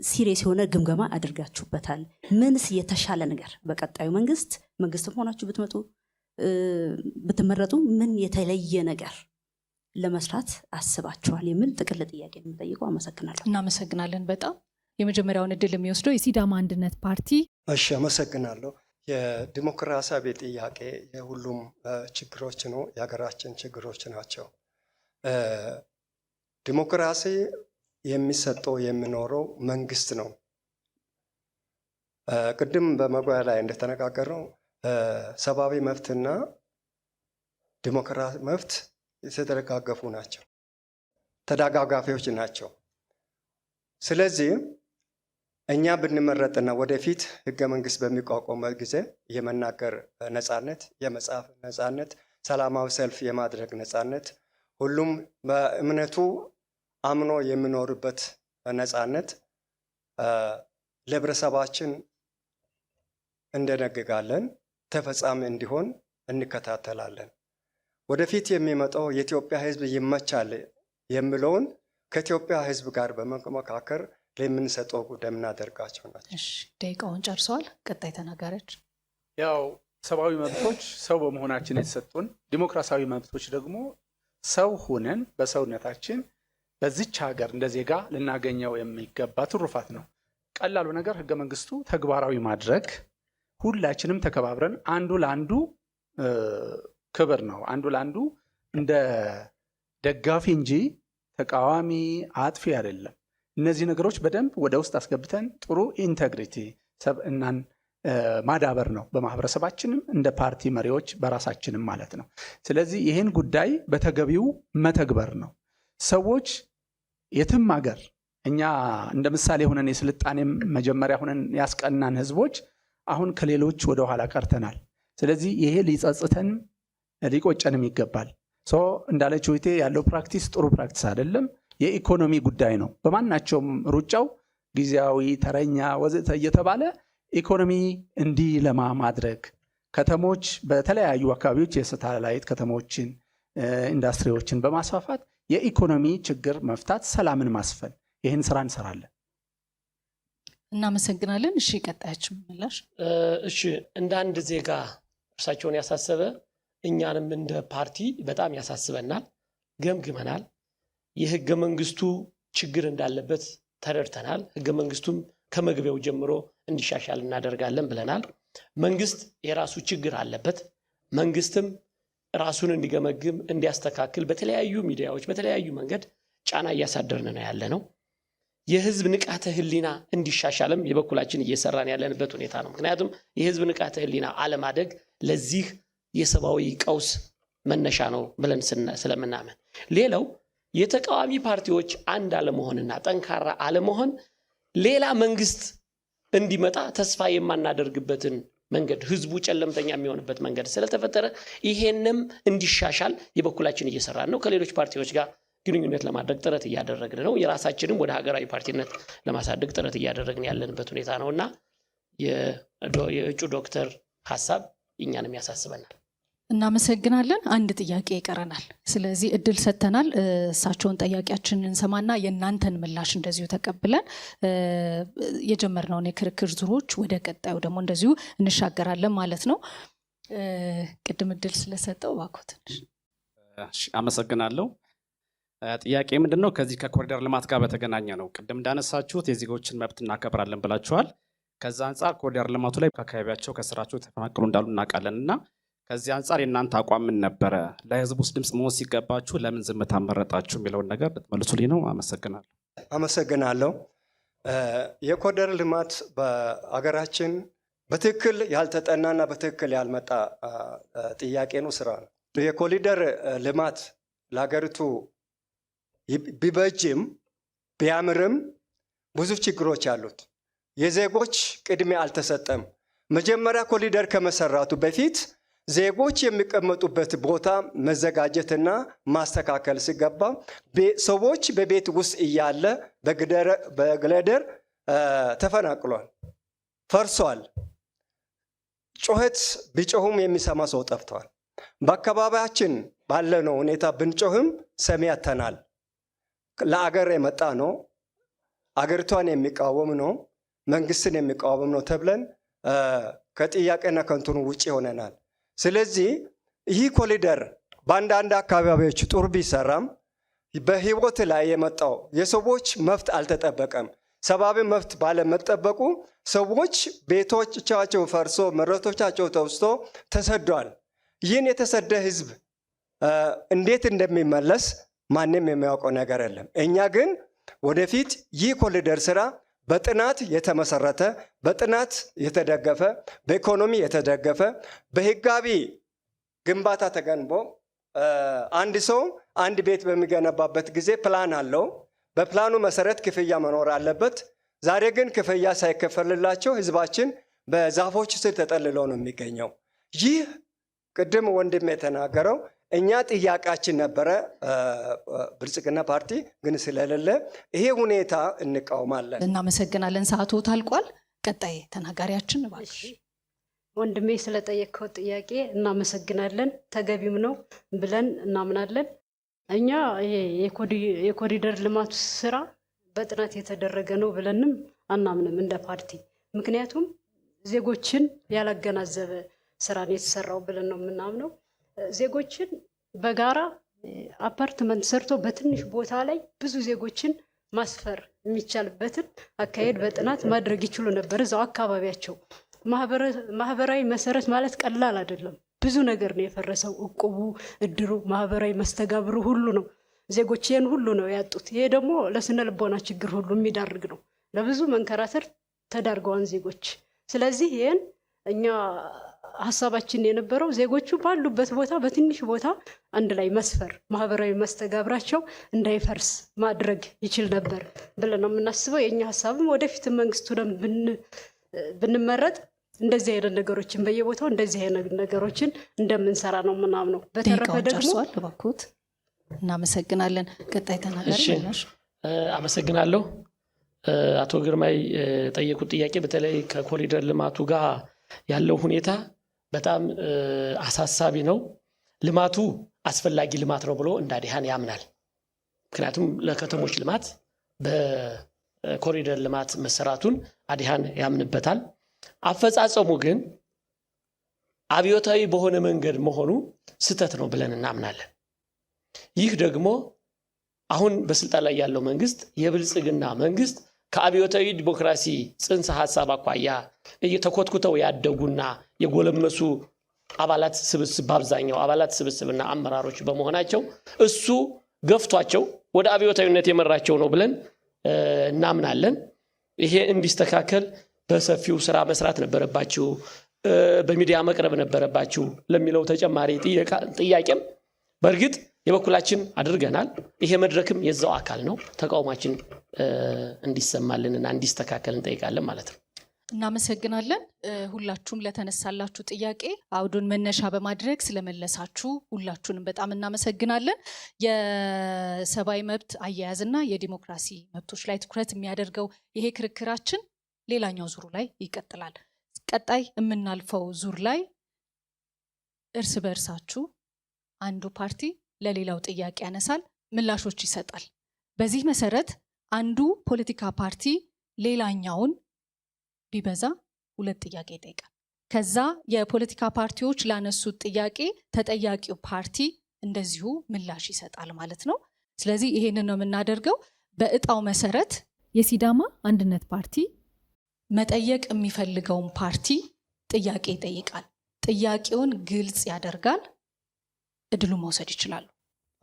ሲሪየስ የሆነ ግምገማ አድርጋችሁበታል? ምንስ የተሻለ ነገር በቀጣዩ መንግስትም ሆናችሁ ብትመረጡ ምን የተለየ ነገር ለመስራት አስባችኋል የሚል ጥቅል ጥያቄ የምጠይቀው። አመሰግናለሁ። እናመሰግናለን በጣም። የመጀመሪያውን እድል የሚወስደው የሲዳማ አንድነት ፓርቲ። እሺ፣ አመሰግናለሁ። የዲሞክራሲያዊ ጥያቄ የሁሉም ችግሮች ነው፣ የሀገራችን ችግሮች ናቸው። ዲሞክራሲ የሚሰጠው የሚኖረው መንግስት ነው። ቅድም በመግቢያ ላይ እንደተነጋገረው ሰብአዊ መብትና ዲሞክራሲ መብት የተደጋገፉ ናቸው፣ ተደጋጋፊዎች ናቸው። ስለዚህ እኛ ብንመረጥና ወደፊት ህገ መንግስት በሚቋቋመ ጊዜ የመናገር ነፃነት፣ የመጻፍ ነፃነት፣ ሰላማዊ ሰልፍ የማድረግ ነፃነት፣ ሁሉም በእምነቱ አምኖ የሚኖርበት ነፃነት ለህብረተሰባችን እንደነግጋለን፣ ተፈጻሚ እንዲሆን እንከታተላለን። ወደፊት የሚመጣው የኢትዮጵያ ህዝብ ይመቻል የሚለውን ከኢትዮጵያ ህዝብ ጋር በመመካከር ለምንሰጠው ጉዳይ የምናደርጋቸው ናቸው። እሺ ደቂቃውን ጨርሰዋል። ቀጣይ ተናጋሪዎች። ያው ሰብአዊ መብቶች ሰው በመሆናችን የተሰጡን፣ ዲሞክራሲያዊ መብቶች ደግሞ ሰው ሆነን በሰውነታችን በዚች ሀገር እንደ ዜጋ ልናገኘው የሚገባ ትሩፋት ነው። ቀላሉ ነገር ህገ መንግስቱ ተግባራዊ ማድረግ፣ ሁላችንም ተከባብረን አንዱ ለአንዱ ክብር ነው፣ አንዱ ለአንዱ እንደ ደጋፊ እንጂ ተቃዋሚ አጥፊ አይደለም። እነዚህ ነገሮች በደንብ ወደ ውስጥ አስገብተን ጥሩ ኢንቴግሪቲ ሰብእናን ማዳበር ነው፣ በማህበረሰባችንም እንደ ፓርቲ መሪዎች በራሳችንም ማለት ነው። ስለዚህ ይህን ጉዳይ በተገቢው መተግበር ነው። ሰዎች የትም ሀገር እኛ እንደ ምሳሌ ሆነን የስልጣኔም መጀመሪያ ሆነን ያስቀናን ህዝቦች አሁን ከሌሎች ወደ ኋላ ቀርተናል። ስለዚህ ይሄ ሊጸጽተን ሊቆጨንም ይገባል። እንዳለችው እህቴ ያለው ፕራክቲስ ጥሩ ፕራክቲስ አይደለም። የኢኮኖሚ ጉዳይ ነው። በማናቸውም ሩጫው ጊዜያዊ ተረኛ ወዘተ እየተባለ ኢኮኖሚ እንዲለማ ማድረግ፣ ከተሞች በተለያዩ አካባቢዎች የሳተላይት ከተሞችን ኢንዱስትሪዎችን በማስፋፋት የኢኮኖሚ ችግር መፍታት፣ ሰላምን ማስፈን፣ ይህን ስራ እንሰራለን። እናመሰግናለን። እሺ ቀጣያችን ምላሽ። እሺ እንደ አንድ ዜጋ እርሳቸውን ያሳሰበ እኛንም እንደ ፓርቲ በጣም ያሳስበናል፣ ገምግመናል። የህገ መንግስቱ ችግር እንዳለበት ተረድተናል። ህገ መንግስቱም ከመግቢያው ጀምሮ እንዲሻሻል እናደርጋለን ብለናል። መንግስት የራሱ ችግር አለበት። መንግስትም ራሱን እንዲገመግም እንዲያስተካክል በተለያዩ ሚዲያዎች በተለያዩ መንገድ ጫና እያሳደርን ነው ያለ ነው። የህዝብ ንቃተ ህሊና እንዲሻሻልም የበኩላችን እየሰራን ያለንበት ሁኔታ ነው። ምክንያቱም የህዝብ ንቃተ ህሊና አለማደግ ለዚህ የሰብአዊ ቀውስ መነሻ ነው ብለን ስለምናምን፣ ሌላው የተቃዋሚ ፓርቲዎች አንድ አለመሆንና ጠንካራ አለመሆን ሌላ መንግስት እንዲመጣ ተስፋ የማናደርግበትን መንገድ ህዝቡ ጨለምተኛ የሚሆንበት መንገድ ስለተፈጠረ ይሄንም እንዲሻሻል የበኩላችን እየሰራን ነው። ከሌሎች ፓርቲዎች ጋር ግንኙነት ለማድረግ ጥረት እያደረግን ነው። የራሳችንም ወደ ሀገራዊ ፓርቲነት ለማሳደግ ጥረት እያደረግን ያለንበት ሁኔታ ነውና የእጩ ዶክተር ሀሳብ እኛንም ያሳስበናል። እናመሰግናለን። አንድ ጥያቄ ይቀረናል። ስለዚህ እድል ሰጥተናል። እሳቸውን ጠያቂያችንን እንሰማና የእናንተን ምላሽ እንደዚሁ ተቀብለን የጀመርነውን የክርክር ዙሮች ወደ ቀጣዩ ደግሞ እንደዚሁ እንሻገራለን ማለት ነው። ቅድም እድል ስለሰጠው እባክዎ ትንሽ። አመሰግናለሁ። ጥያቄ ምንድን ነው? ከዚህ ከኮሪደር ልማት ጋር በተገናኘ ነው። ቅድም እንዳነሳችሁት የዜጎችን መብት እናከብራለን ብላችኋል። ከዛ አንጻር ኮሪደር ልማቱ ላይ ከአካባቢያቸው ከስራቸው ተፈናቅሉ እንዳሉ እናውቃለን እና ከዚህ አንጻር የእናንተ አቋም ምን ነበረ? ለህዝብ ውስጥ ድምፅ መሆን ሲገባችሁ ለምን ዝምታ መረጣችሁ የሚለውን ነገር ልትመልሱልኝ ነው። አመሰግናለሁ። አመሰግናለሁ። የኮሪደር ልማት በአገራችን በትክክል ያልተጠናና በትክክል ያልመጣ ጥያቄ ነው፣ ስራ ነው። የኮሪደር ልማት ለሀገሪቱ ቢበጅም ቢያምርም ብዙ ችግሮች አሉት። የዜጎች ቅድሚያ አልተሰጠም። መጀመሪያ ኮሪደር ከመሰራቱ በፊት ዜጎች የሚቀመጡበት ቦታ መዘጋጀትና ማስተካከል ሲገባ ሰዎች በቤት ውስጥ እያለ በግለደር ተፈናቅሏል፣ ፈርሷል። ጩኸት ቢጮሁም የሚሰማ ሰው ጠፍቷል። በአካባቢያችን ባለነው ሁኔታ ብንጮህም ሰሚ ያተናል። ለአገር የመጣ ነው፣ አገሪቷን የሚቃወም ነው፣ መንግስትን የሚቃወም ነው ተብለን ከጥያቄና ከንቱኑ ውጭ ሆነናል። ስለዚህ ይህ ኮሪደር በአንዳንድ አካባቢዎች ጥሩ ቢሰራም በህይወት ላይ የመጣው የሰዎች መብት አልተጠበቀም። ሰብአዊ መብት ባለመጠበቁ ሰዎች ቤቶቻቸው ፈርሶ መሬቶቻቸው ተወስዶ ተሰዷል። ይህን የተሰደ ህዝብ እንዴት እንደሚመለስ ማንም የሚያውቀው ነገር የለም። እኛ ግን ወደፊት ይህ ኮሪደር ስራ በጥናት የተመሰረተ በጥናት የተደገፈ በኢኮኖሚ የተደገፈ በህጋዊ ግንባታ ተገንቦ አንድ ሰው አንድ ቤት በሚገነባበት ጊዜ ፕላን አለው። በፕላኑ መሰረት ክፍያ መኖር አለበት። ዛሬ ግን ክፍያ ሳይከፈልላቸው ህዝባችን በዛፎች ስር ተጠልሎ ነው የሚገኘው። ይህ ቅድም ወንድም የተናገረው እኛ ጥያቄያችን ነበረ፣ ብልጽግና ፓርቲ ግን ስለሌለ ይሄ ሁኔታ እንቃወማለን። እናመሰግናለን። ሰዓቱ ታልቋል። ቀጣይ ተናጋሪያችን እባክሽ። ወንድሜ ስለጠየቀው ጥያቄ እናመሰግናለን። ተገቢም ነው ብለን እናምናለን። እኛ ይሄ የኮሪደር ልማቱ ስራ በጥናት የተደረገ ነው ብለንም አናምንም እንደ ፓርቲ። ምክንያቱም ዜጎችን ያላገናዘበ ስራ ነው የተሰራው ብለን ነው የምናምነው። ዜጎችን በጋራ አፓርትመንት ሰርቶ በትንሽ ቦታ ላይ ብዙ ዜጎችን ማስፈር የሚቻልበትን አካሄድ በጥናት ማድረግ ይችሉ ነበር እዛው አካባቢያቸው። ማህበራዊ መሰረት ማለት ቀላል አይደለም። ብዙ ነገር ነው የፈረሰው። እቁቡ፣ እድሩ፣ ማህበራዊ መስተጋብሩ ሁሉ ነው። ዜጎች ይህን ሁሉ ነው ያጡት። ይሄ ደግሞ ለስነ ልቦና ችግር ሁሉ የሚዳርግ ነው። ለብዙ መንከራተር ተዳርገዋን ዜጎች። ስለዚህ ይህን እኛ ሀሳባችን የነበረው ዜጎቹ ባሉበት ቦታ በትንሽ ቦታ አንድ ላይ መስፈር፣ ማህበራዊ መስተጋብራቸው እንዳይፈርስ ማድረግ ይችል ነበር ብለን ነው የምናስበው። የእኛ ሀሳብም ወደፊት መንግስቱ ብንመረጥ እንደዚህ አይነት ነገሮችን በየቦታው እንደዚህ አይነት ነገሮችን እንደምንሰራ ነው ምናምነው። በተረፈ ደግሞ እባክዎት እናመሰግናለን። ቀጣይ ተናጋሪ ነሽ። አመሰግናለሁ። አቶ ግርማይ ጠየቁት ጥያቄ በተለይ ከኮሪደር ልማቱ ጋር ያለው ሁኔታ በጣም አሳሳቢ ነው። ልማቱ አስፈላጊ ልማት ነው ብሎ እንደ አዲሃን ያምናል። ምክንያቱም ለከተሞች ልማት በኮሪደር ልማት መሰራቱን አዲሃን ያምንበታል። አፈጻጸሙ ግን አብዮታዊ በሆነ መንገድ መሆኑ ስህተት ነው ብለን እናምናለን። ይህ ደግሞ አሁን በስልጣን ላይ ያለው መንግስት የብልጽግና መንግስት ከአብዮታዊ ዲሞክራሲ ጽንሰ ሐሳብ አኳያ እየተኮትኩተው ያደጉና የጎለመሱ አባላት ስብስብ በአብዛኛው አባላት ስብስብና አመራሮች በመሆናቸው እሱ ገፍቷቸው ወደ አብዮታዊነት የመራቸው ነው ብለን እናምናለን። ይሄ እንዲስተካከል በሰፊው ስራ መስራት ነበረባችሁ፣ በሚዲያ መቅረብ ነበረባችሁ ለሚለው ተጨማሪ ጥያቄም በእርግጥ የበኩላችን አድርገናል። ይሄ መድረክም የዛው አካል ነው። ተቃውማችን እንዲሰማልንና እንዲስተካከል እንጠይቃለን ማለት ነው። እናመሰግናለን። ሁላችሁም ለተነሳላችሁ ጥያቄ አውዱን መነሻ በማድረግ ስለመለሳችሁ ሁላችሁንም በጣም እናመሰግናለን። የሰብአዊ መብት አያያዝና የዲሞክራሲ መብቶች ላይ ትኩረት የሚያደርገው ይሄ ክርክራችን ሌላኛው ዙሩ ላይ ይቀጥላል። ቀጣይ የምናልፈው ዙር ላይ እርስ በእርሳችሁ አንዱ ፓርቲ ለሌላው ጥያቄ ያነሳል፣ ምላሾች ይሰጣል። በዚህ መሰረት አንዱ ፖለቲካ ፓርቲ ሌላኛውን ቢበዛ 2 ጥያቄ ይጠይቃል። ከዛ የፖለቲካ ፓርቲዎች ላነሱት ጥያቄ ተጠያቂው ፓርቲ እንደዚሁ ምላሽ ይሰጣል ማለት ነው። ስለዚህ ይሄንን ነው የምናደርገው። በእጣው መሰረት የሲዳማ አንድነት ፓርቲ መጠየቅ የሚፈልገውን ፓርቲ ጥያቄ ይጠይቃል። ጥያቄውን ግልጽ ያደርጋል። እድሉ መውሰድ ይችላሉ።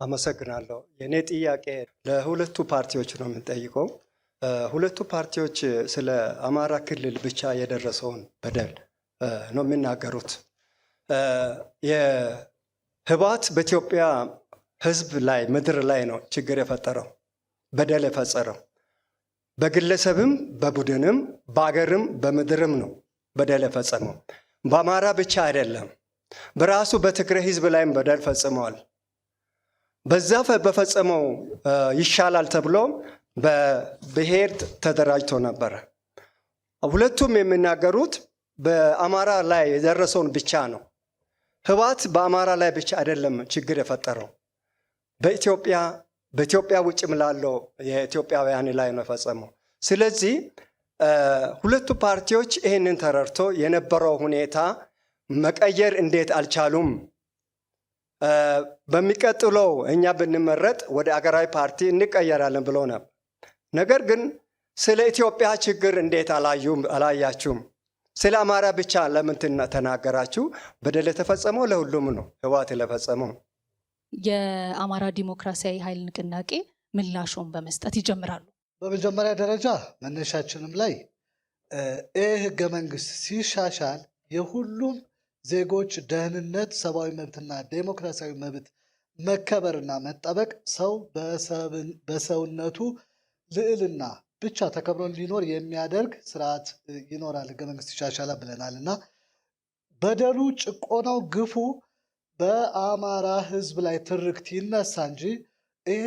አመሰግናለሁ። የኔ ጥያቄ ለሁለቱ ፓርቲዎች ነው የምንጠይቀው። ሁለቱ ፓርቲዎች ስለ አማራ ክልል ብቻ የደረሰውን በደል ነው የሚናገሩት። የህወሓት በኢትዮጵያ ህዝብ ላይ ምድር ላይ ነው ችግር የፈጠረው፣ በደል የፈጸረው። በግለሰብም በቡድንም በአገርም በምድርም ነው በደል የፈጸመው። በአማራ ብቻ አይደለም፣ በራሱ በትግራይ ህዝብ ላይም በደል ፈጽመዋል። በዛ በፈጸመው ይሻላል ተብሎ በብሔር ተደራጅቶ ነበረ። ሁለቱም የሚናገሩት በአማራ ላይ የደረሰውን ብቻ ነው። ህወሓት በአማራ ላይ ብቻ አይደለም ችግር የፈጠረው፣ በኢትዮጵያ ውጭም ላለው የኢትዮጵያውያን ላይ ነው የፈጸመው። ስለዚህ ሁለቱ ፓርቲዎች ይህንን ተረድቶ የነበረው ሁኔታ መቀየር እንዴት አልቻሉም? በሚቀጥለው እኛ ብንመረጥ ወደ አገራዊ ፓርቲ እንቀየራለን ብሎ ነበር። ነገር ግን ስለ ኢትዮጵያ ችግር እንዴት አላያችሁም? ስለ አማራ ብቻ ለምን ተናገራችሁ? በደል የተፈጸመው ለሁሉም ነው፣ ህወሓት ለፈጸመው። የአማራ ዲሞክራሲያዊ ኃይል ንቅናቄ ምላሹን በመስጠት ይጀምራሉ። በመጀመሪያ ደረጃ መነሻችንም ላይ ይህ ህገ መንግስት ሲሻሻል የሁሉም ዜጎች ደህንነት፣ ሰብአዊ መብትና ዴሞክራሲያዊ መብት መከበርና መጠበቅ፣ ሰው በሰውነቱ ልዕልና ብቻ ተከብሮ እንዲኖር የሚያደርግ ስርዓት ይኖራል፣ ህገ መንግስት ይሻሻላል ብለናል እና በደሉ፣ ጭቆናው፣ ግፉ በአማራ ህዝብ ላይ ትርክት ይነሳ እንጂ ይህ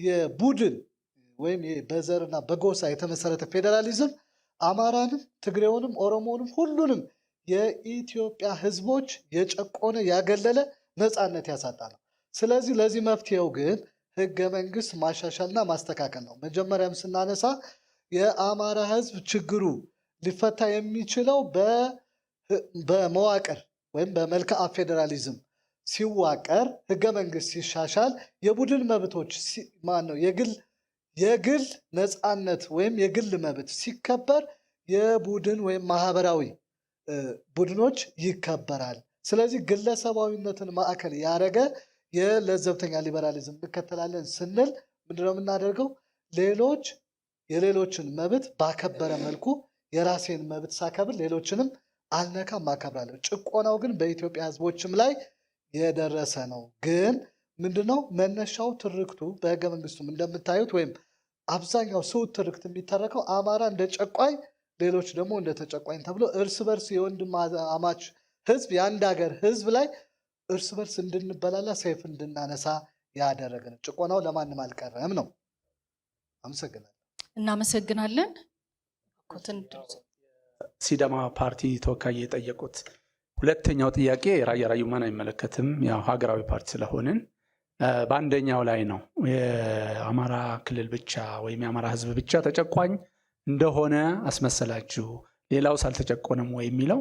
የቡድን ወይም በዘርና በጎሳ የተመሰረተ ፌዴራሊዝም አማራንም፣ ትግሬውንም፣ ኦሮሞንም ሁሉንም የኢትዮጵያ ህዝቦች የጨቆነ ያገለለ ነፃነት ያሳጣ ነው። ስለዚህ ለዚህ መፍትሄው ግን ህገ መንግስት ማሻሻልና ማስተካከል ነው። መጀመሪያም ስናነሳ የአማራ ህዝብ ችግሩ ሊፈታ የሚችለው በመዋቅር ወይም በመልክዓ ፌዴራሊዝም ሲዋቀር፣ ህገ መንግስት ሲሻሻል፣ የቡድን መብቶች የግል ነፃነት ወይም የግል መብት ሲከበር የቡድን ወይም ማህበራዊ ቡድኖች ይከበራል። ስለዚህ ግለሰባዊነትን ማዕከል ያደረገ የለዘብተኛ ሊበራሊዝም እንከተላለን ስንል ምንድነው የምናደርገው? የሌሎችን መብት ባከበረ መልኩ የራሴን መብት ሳከብር ሌሎችንም አልነካም ማከብራለሁ። ጭቆናው ግን በኢትዮጵያ ህዝቦችም ላይ የደረሰ ነው። ግን ምንድነው መነሻው? ትርክቱ በህገ መንግስቱም እንደምታዩት ወይም አብዛኛው ስውት ትርክት የሚተረከው አማራ እንደ ጨቋኝ፣ ሌሎች ደግሞ እንደ ተጨቋኝ ተብሎ እርስ በርስ የወንድማማች ህዝብ የአንድ ሀገር ህዝብ ላይ እርስ በርስ እንድንበላላ ሰይፍ እንድናነሳ ያደረገ ነው። ጭቆናው ለማንም አልቀረም ነው። አመሰግናለሁ። እናመሰግናለን። ሲዳማ ፓርቲ ተወካይ የጠየቁት ሁለተኛው ጥያቄ ራያ ራዩማን አይመለከትም። ያው ሀገራዊ ፓርቲ ስለሆንን በአንደኛው ላይ ነው የአማራ ክልል ብቻ ወይም የአማራ ህዝብ ብቻ ተጨቋኝ እንደሆነ አስመሰላችሁ፣ ሌላውስ አልተጨቆነም ወይ የሚለው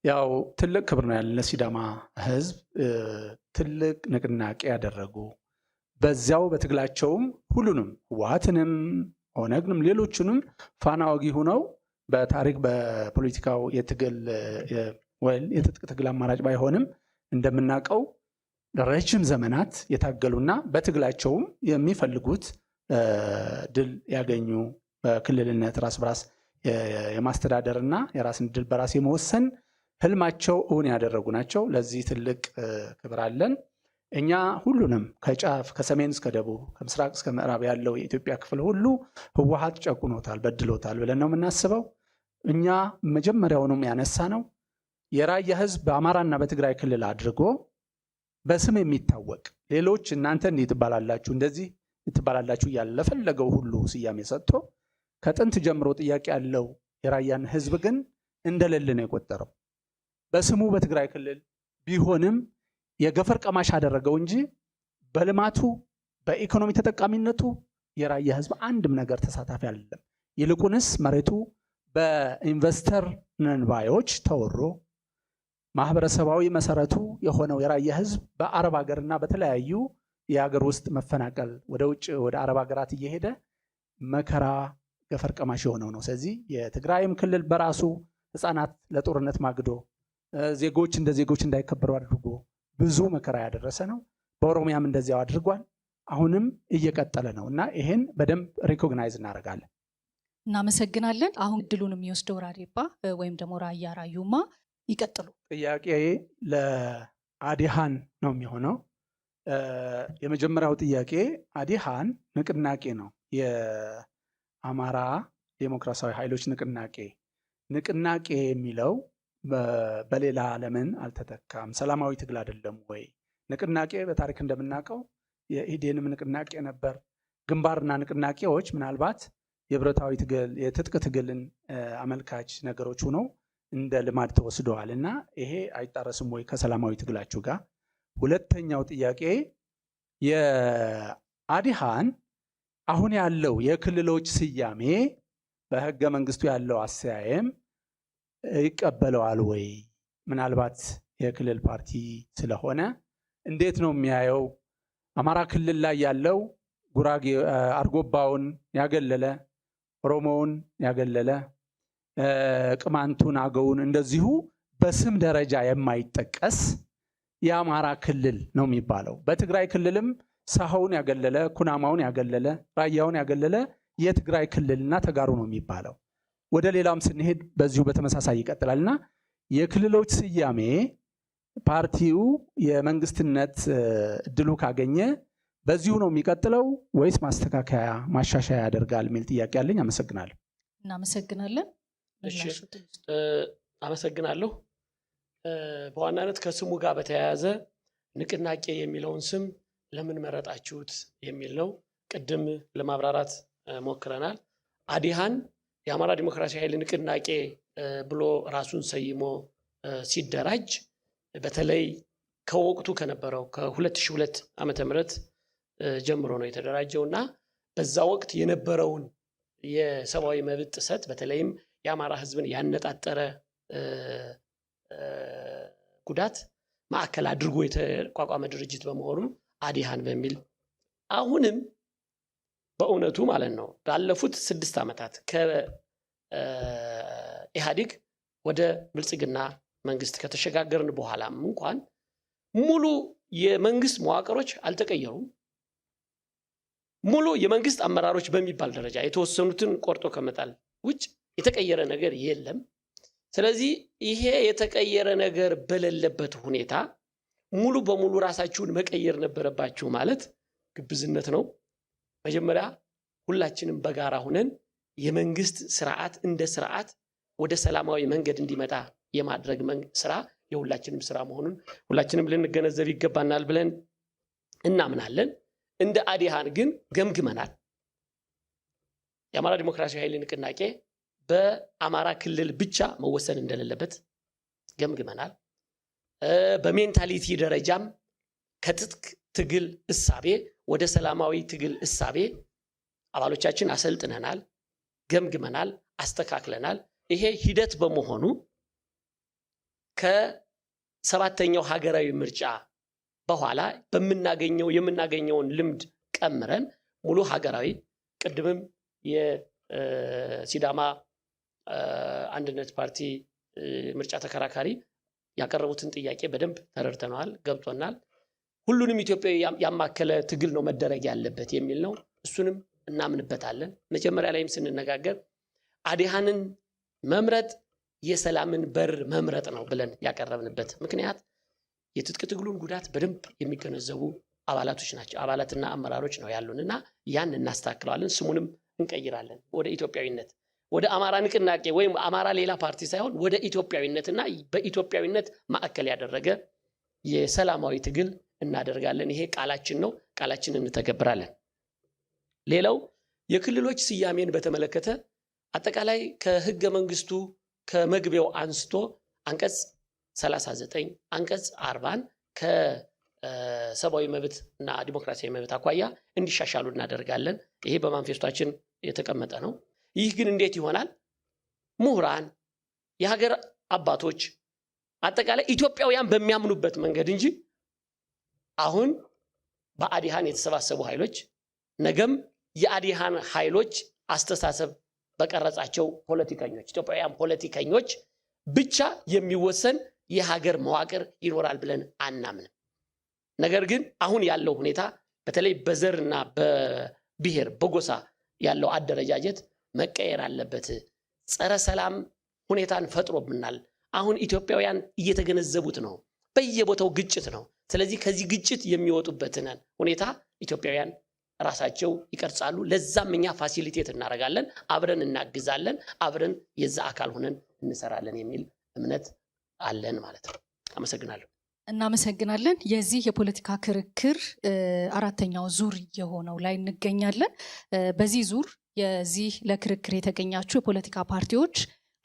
ያው ትልቅ ክብር ነው ያለን ለሲዳማ ህዝብ። ትልቅ ንቅናቄ ያደረጉ በዚያው በትግላቸውም ሁሉንም ህወሓትንም ኦነግንም ሌሎችንም ፋና ወጊ ሆነው በታሪክ በፖለቲካው የትጥቅ ትግል አማራጭ ባይሆንም እንደምናውቀው ረጅም ዘመናት የታገሉና በትግላቸውም የሚፈልጉት ድል ያገኙ በክልልነት ራስ በራስ የማስተዳደርና የራስን ድል በራስ የመወሰን ህልማቸው እውን ያደረጉ ናቸው። ለዚህ ትልቅ ክብር አለን። እኛ ሁሉንም ከጫፍ ከሰሜን እስከ ደቡብ ከምስራቅ እስከ ምዕራብ ያለው የኢትዮጵያ ክፍል ሁሉ ህወሓት ጨቁኖታል፣ በድሎታል ብለን ነው የምናስበው። እኛ መጀመሪያውንም ያነሳ ነው የራያ ህዝብ በአማራና በትግራይ ክልል አድርጎ በስም የሚታወቅ ሌሎች እናንተ እንዲህ ትባላላችሁ እንደዚህ ትባላላችሁ እያለ ለፈለገው ሁሉ ስያሜ ሰጥቶ ከጥንት ጀምሮ ጥያቄ ያለው የራያን ህዝብ ግን እንደሌለ ነው የቆጠረው። በስሙ በትግራይ ክልል ቢሆንም የገፈር ቀማሽ አደረገው እንጂ በልማቱ በኢኮኖሚ ተጠቃሚነቱ የራያ ህዝብ አንድም ነገር ተሳታፊ አይደለም። ይልቁንስ መሬቱ በኢንቨስተር ነንባዮች ተወሮ ማህበረሰባዊ መሰረቱ የሆነው የራያ ህዝብ በአረብ ሀገርና በተለያዩ የሀገር ውስጥ መፈናቀል ወደ ውጭ ወደ አረብ ሀገራት እየሄደ መከራ ገፈር ቀማሽ የሆነው ነው። ስለዚህ የትግራይም ክልል በራሱ ህፃናት ለጦርነት ማግዶ ዜጎች እንደ ዜጎች እንዳይከበሩ አድርጎ ብዙ መከራ ያደረሰ ነው። በኦሮሚያም እንደዚያው አድርጓል። አሁንም እየቀጠለ ነው እና ይሄን በደንብ ሪኮግናይዝ እናደርጋለን። እናመሰግናለን። አሁን እድሉን የሚወስደው ራዴፓ ወይም ደግሞ ራያ ራዩማ ይቀጥሉ። ጥያቄ ለአዲሃን ነው የሚሆነው። የመጀመሪያው ጥያቄ አዲሃን ንቅናቄ ነው፣ የአማራ ዴሞክራሲያዊ ኃይሎች ንቅናቄ የሚለው በሌላ ለምን አልተተካም? ሰላማዊ ትግል አይደለም ወይ? ንቅናቄ በታሪክ እንደምናውቀው የኢዴንም ንቅናቄ ነበር። ግንባርና ንቅናቄዎች ምናልባት የብረታዊ ትግል የትጥቅ ትግልን አመልካች ነገሮች ሆነው እንደ ልማድ ተወስደዋል እና ይሄ አይጣረስም ወይ ከሰላማዊ ትግላችሁ ጋር? ሁለተኛው ጥያቄ የአዲሃን አሁን ያለው የክልሎች ስያሜ በህገ መንግስቱ ያለው አሰያየም ይቀበለዋል ወይ? ምናልባት የክልል ፓርቲ ስለሆነ እንዴት ነው የሚያየው? አማራ ክልል ላይ ያለው ጉራጌ አርጎባውን ያገለለ፣ ኦሮሞውን ያገለለ፣ ቅማንቱን አገውን እንደዚሁ በስም ደረጃ የማይጠቀስ የአማራ ክልል ነው የሚባለው። በትግራይ ክልልም ሳሆውን ያገለለ፣ ኩናማውን ያገለለ፣ ራያውን ያገለለ የትግራይ ክልልና ተጋሩ ነው የሚባለው። ወደ ሌላም ስንሄድ በዚሁ በተመሳሳይ ይቀጥላልና የክልሎች ስያሜ ፓርቲው የመንግስትነት እድሉ ካገኘ በዚሁ ነው የሚቀጥለው ወይስ ማስተካከያ ማሻሻያ ያደርጋል የሚል ጥያቄ አለኝ። አመሰግናለሁ። እናመሰግናለን። አመሰግናለሁ። በዋናነት ከስሙ ጋር በተያያዘ ንቅናቄ የሚለውን ስም ለምን መረጣችሁት የሚል ነው። ቅድም ለማብራራት ሞክረናል። አዲሃን የአማራ ዲሞክራሲያዊ ኃይል ንቅናቄ ብሎ ራሱን ሰይሞ ሲደራጅ በተለይ ከወቅቱ ከነበረው ከ2002 ዓመተ ምህረት ጀምሮ ነው የተደራጀው እና በዛ ወቅት የነበረውን የሰብአዊ መብት ጥሰት በተለይም የአማራ ህዝብን ያነጣጠረ ጉዳት ማዕከል አድርጎ የተቋቋመ ድርጅት በመሆኑ አዲሃን በሚል አሁንም በእውነቱ ማለት ነው ባለፉት 6 ዓመታት ከኢህአዴግ ወደ ብልጽግና መንግስት ከተሸጋገርን በኋላም እንኳን ሙሉ የመንግስት መዋቅሮች አልተቀየሩም። ሙሉ የመንግስት አመራሮች በሚባል ደረጃ የተወሰኑትን ቆርጦ ከመጣል ውጭ የተቀየረ ነገር የለም። ስለዚህ ይሄ የተቀየረ ነገር በሌለበት ሁኔታ ሙሉ በሙሉ ራሳችሁን መቀየር ነበረባችሁ ማለት ግብዝነት ነው። መጀመሪያ ሁላችንም በጋራ ሆነን የመንግስት ስርዓት እንደ ስርዓት ወደ ሰላማዊ መንገድ እንዲመጣ የማድረግ ስራ የሁላችንም ስራ መሆኑን ሁላችንም ልንገነዘብ ይገባናል ብለን እናምናለን። እንደ አዲሃን ግን ገምግመናል። የአማራ ዲሞክራሲያዊ ኃይል ንቅናቄ በአማራ ክልል ብቻ መወሰን እንደሌለበት ገምግመናል። በሜንታሊቲ ደረጃም ከትጥቅ ትግል እሳቤ ወደ ሰላማዊ ትግል እሳቤ አባሎቻችን አሰልጥነናል፣ ገምግመናል፣ አስተካክለናል። ይሄ ሂደት በመሆኑ ከሰባተኛው ሀገራዊ ምርጫ በኋላ የምናገኘውን ልምድ ቀምረን ሙሉ ሀገራዊ ቅድምም የሲዳማ አንድነት ፓርቲ ምርጫ ተከራካሪ ያቀረቡትን ጥያቄ በደንብ ተረድተናል፣ ገብቶናል። ሁሉንም ኢትዮጵያዊ ያማከለ ትግል ነው መደረግ ያለበት የሚል ነው። እሱንም እናምንበታለን። መጀመሪያ ላይም ስንነጋገር አዲሃንን መምረጥ የሰላምን በር መምረጥ ነው ብለን ያቀረብንበት ምክንያት የትጥቅ ትግሉን ጉዳት በደንብ የሚገነዘቡ አባላቶች ናቸው፣ አባላትና አመራሮች ነው ያሉንና ያን እናስተካክለዋለን። ስሙንም እንቀይራለን ወደ ኢትዮጵያዊነት፣ ወደ አማራ ንቅናቄ ወይም አማራ ሌላ ፓርቲ ሳይሆን ወደ ኢትዮጵያዊነትና በኢትዮጵያዊነት ማዕከል ያደረገ የሰላማዊ ትግል እናደርጋለን። ይሄ ቃላችን ነው፣ ቃላችንን እንተገብራለን። ሌላው የክልሎች ስያሜን በተመለከተ አጠቃላይ ከህገ መንግስቱ ከመግቢያው አንስቶ አንቀጽ 39 አንቀጽ 40 ከሰብአዊ መብት እና ዲሞክራሲያዊ መብት አኳያ እንዲሻሻሉ እናደርጋለን። ይሄ በማንፌስቷችን የተቀመጠ ነው። ይህ ግን እንዴት ይሆናል? ምሁራን፣ የሀገር አባቶች፣ አጠቃላይ ኢትዮጵያውያን በሚያምኑበት መንገድ እንጂ አሁን በአዲሃን የተሰባሰቡ ኃይሎች ነገም የአዲሃን ኃይሎች አስተሳሰብ በቀረጻቸው ፖለቲከኞች ኢትዮጵያውያን ፖለቲከኞች ብቻ የሚወሰን የሀገር መዋቅር ይኖራል ብለን አናምንም። ነገር ግን አሁን ያለው ሁኔታ በተለይ በዘርና በብሔር በጎሳ ያለው አደረጃጀት መቀየር አለበት። ጸረ ሰላም ሁኔታን ፈጥሮብናል። አሁን ኢትዮጵያውያን እየተገነዘቡት ነው። በየቦታው ግጭት ነው። ስለዚህ ከዚህ ግጭት የሚወጡበትን ሁኔታ ኢትዮጵያውያን ራሳቸው ይቀርጻሉ። ለዛም እኛ ፋሲሊቴት እናደርጋለን፣ አብረን እናግዛለን፣ አብረን የዛ አካል ሆነን እንሰራለን የሚል እምነት አለን ማለት ነው። አመሰግናለሁ። እናመሰግናለን። የዚህ የፖለቲካ ክርክር አራተኛው ዙር የሆነው ላይ እንገኛለን። በዚህ ዙር የዚህ ለክርክር የተገኛችሁ የፖለቲካ ፓርቲዎች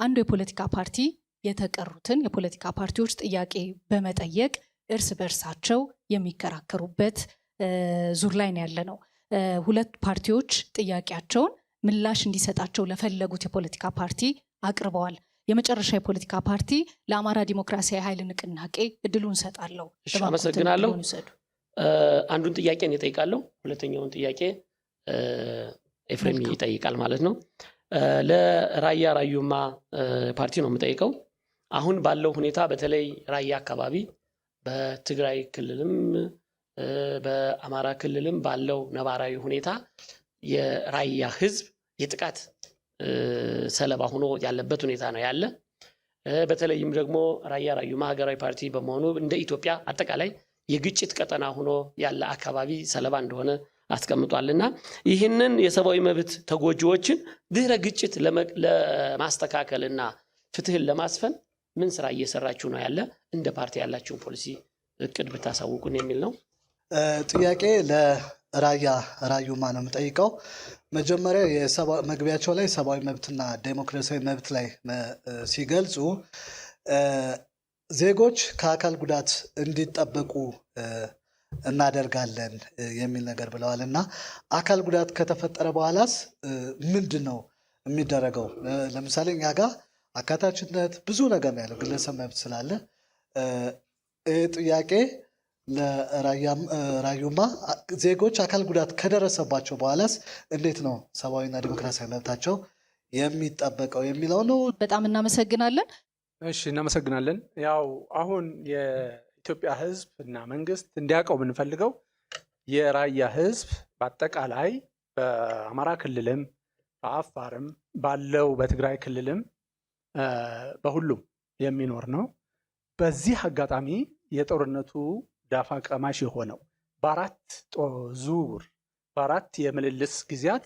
አንዱ የፖለቲካ ፓርቲ የተቀሩትን የፖለቲካ ፓርቲዎች ጥያቄ በመጠየቅ እርስ በርሳቸው የሚከራከሩበት ዙር ላይ ነው ያለ ነው። ሁለት ፓርቲዎች ጥያቄያቸውን ምላሽ እንዲሰጣቸው ለፈለጉት የፖለቲካ ፓርቲ አቅርበዋል። የመጨረሻ የፖለቲካ ፓርቲ ለአማራ ዲሞክራሲያዊ ኃይል ንቅናቄ እድሉን ሰጣለሁ። አመሰግናለሁ። አንዱን ጥያቄ እኔ እጠይቃለሁ፣ ሁለተኛውን ጥያቄ ኤፍሬም ይጠይቃል ማለት ነው። ለራያ ራዩማ ፓርቲ ነው የምጠይቀው። አሁን ባለው ሁኔታ በተለይ ራያ አካባቢ በትግራይ ክልልም በአማራ ክልልም ባለው ነባራዊ ሁኔታ የራያ ህዝብ የጥቃት ሰለባ ሆኖ ያለበት ሁኔታ ነው ያለ። በተለይም ደግሞ ራያ ራዩማ ሀገራዊ ፓርቲ በመሆኑ እንደ ኢትዮጵያ አጠቃላይ የግጭት ቀጠና ሆኖ ያለ አካባቢ ሰለባ እንደሆነ አስቀምጧልና ይህንን የሰብአዊ መብት ተጎጂዎችን ድህረ ግጭት ለማስተካከልና ፍትህን ለማስፈን ምን ስራ እየሰራችሁ ነው ያለ? እንደ ፓርቲ ያላችሁን ፖሊሲ እቅድ ብታሳውቁን የሚል ነው። ጥያቄ ለራያ ራዩማ ነው የምጠይቀው። መጀመሪያ መግቢያቸው ላይ ሰብአዊ መብትና ዴሞክራሲያዊ መብት ላይ ሲገልጹ ዜጎች ከአካል ጉዳት እንዲጠበቁ እናደርጋለን የሚል ነገር ብለዋል እና አካል ጉዳት ከተፈጠረ በኋላስ ምንድን ነው የሚደረገው? ለምሳሌ እኛ ጋር አካታችነት ብዙ ነገር ነው ያለው፣ ግለሰብ መብት ስላለ ይህ ጥያቄ ለራዩማ ዜጎች አካል ጉዳት ከደረሰባቸው በኋላስ እንዴት ነው ሰብአዊና ዲሞክራሲያዊ መብታቸው የሚጠበቀው የሚለው ነው። በጣም እናመሰግናለን። እሺ እናመሰግናለን። ያው አሁን የኢትዮጵያ ሕዝብ እና መንግስት እንዲያውቀው የምንፈልገው የራያ ሕዝብ በአጠቃላይ በአማራ ክልልም በአፋርም ባለው በትግራይ ክልልም በሁሉም የሚኖር ነው። በዚህ አጋጣሚ የጦርነቱ ዳፋ ቀማሽ የሆነው በአራት ዙር በአራት የምልልስ ጊዜያት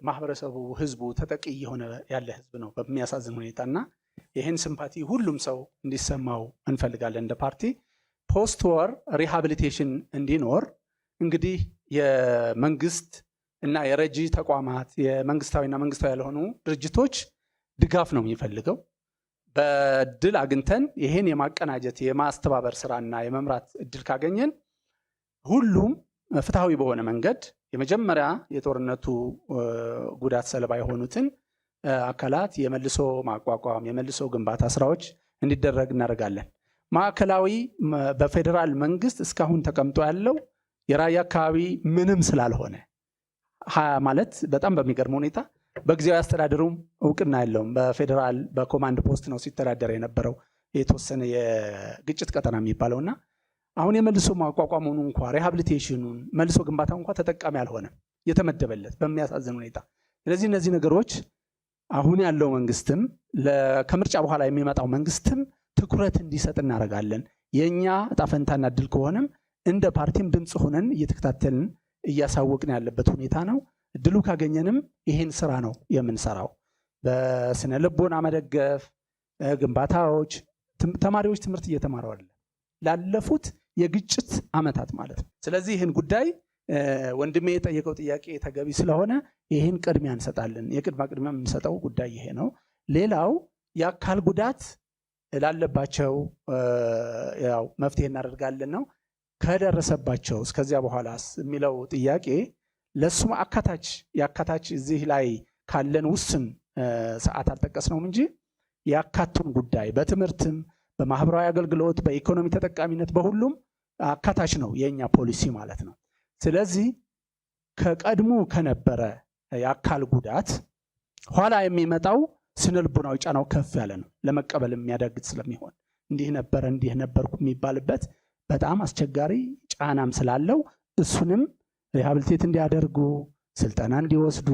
ማህበረሰቡ ህዝቡ ተጠቂ የሆነ ያለ ህዝብ ነው በሚያሳዝን ሁኔታ እና ይህን ሲምፓቲ ሁሉም ሰው እንዲሰማው እንፈልጋለን። እንደ ፓርቲ ፖስት ወር ሪሃቢሊቴሽን እንዲኖር እንግዲህ የመንግስት እና የረጂ ተቋማት የመንግስታዊና መንግስታዊ ያልሆኑ ድርጅቶች ድጋፍ ነው የሚፈልገው። በድል አግኝተን ይሄን የማቀናጀት የማስተባበር ስራና የመምራት እድል ካገኘን ሁሉም ፍትሃዊ በሆነ መንገድ የመጀመሪያ የጦርነቱ ጉዳት ሰለባ የሆኑትን አካላት የመልሶ ማቋቋም የመልሶ ግንባታ ስራዎች እንዲደረግ እናደርጋለን። ማዕከላዊ በፌዴራል መንግስት እስካሁን ተቀምጦ ያለው የራያ አካባቢ ምንም ስላልሆነ ማለት በጣም በሚገርም ሁኔታ በጊዜያዊ አስተዳደሩም እውቅና የለውም። በፌዴራል በኮማንድ ፖስት ነው ሲተዳደር የነበረው የተወሰነ የግጭት ቀጠና የሚባለውና አሁን የመልሶ ማቋቋሙን እንኳ ሪሃቢሊቴሽኑን መልሶ ግንባታው እንኳ ተጠቃሚ አልሆነም የተመደበለት በሚያሳዝን ሁኔታ። ስለዚህ እነዚህ ነገሮች አሁን ያለው መንግስትም ከምርጫ በኋላ የሚመጣው መንግስትም ትኩረት እንዲሰጥ እናደርጋለን። የኛ ዕጣ ፈንታና እድል ከሆነም እንደ ፓርቲም ድምፅ ሆነን እየተከታተልን እያሳወቅን ያለበት ሁኔታ ነው። እድሉ ካገኘንም ይህን ስራ ነው የምንሰራው። በስነ ልቦና መደገፍ፣ ግንባታዎች፣ ተማሪዎች ትምህርት እየተማሩ አይደለም ላለፉት የግጭት አመታት ማለት ነው። ስለዚህ ይህን ጉዳይ ወንድሜ የጠየቀው ጥያቄ ተገቢ ስለሆነ ይህን ቅድሚያ እንሰጣለን። ቅድሚያ የምንሰጠው ጉዳይ ይሄ ነው። ሌላው የአካል ጉዳት ላለባቸው ያው መፍትሄ እናደርጋለን ነው። ከደረሰባቸው እስከዚያ በኋላስ የሚለው ጥያቄ ለሱም ያካታች እዚህ ላይ ካለን ውስን ሰዓት አልጠቀስነውም እንጂ ያካቱን ጉዳይ በትምህርትም በማህበራዊ አገልግሎት በኢኮኖሚ ተጠቃሚነት በሁሉም አካታች ነው የኛ ፖሊሲ ማለት ነው። ስለዚህ ከቀድሞ ከነበረ የአካል ጉዳት ኋላ የሚመጣው ስነልቦናዊ ጫናው ከፍ ያለ ነው። ለመቀበል የሚያዳግት ስለሚሆን እንዲህ ነበርኩ የሚባልበት በጣም አስቸጋሪ ጫናም ስላለው እሱንም ሪሃቢሊቴት እንዲያደርጉ ስልጠና እንዲወስዱ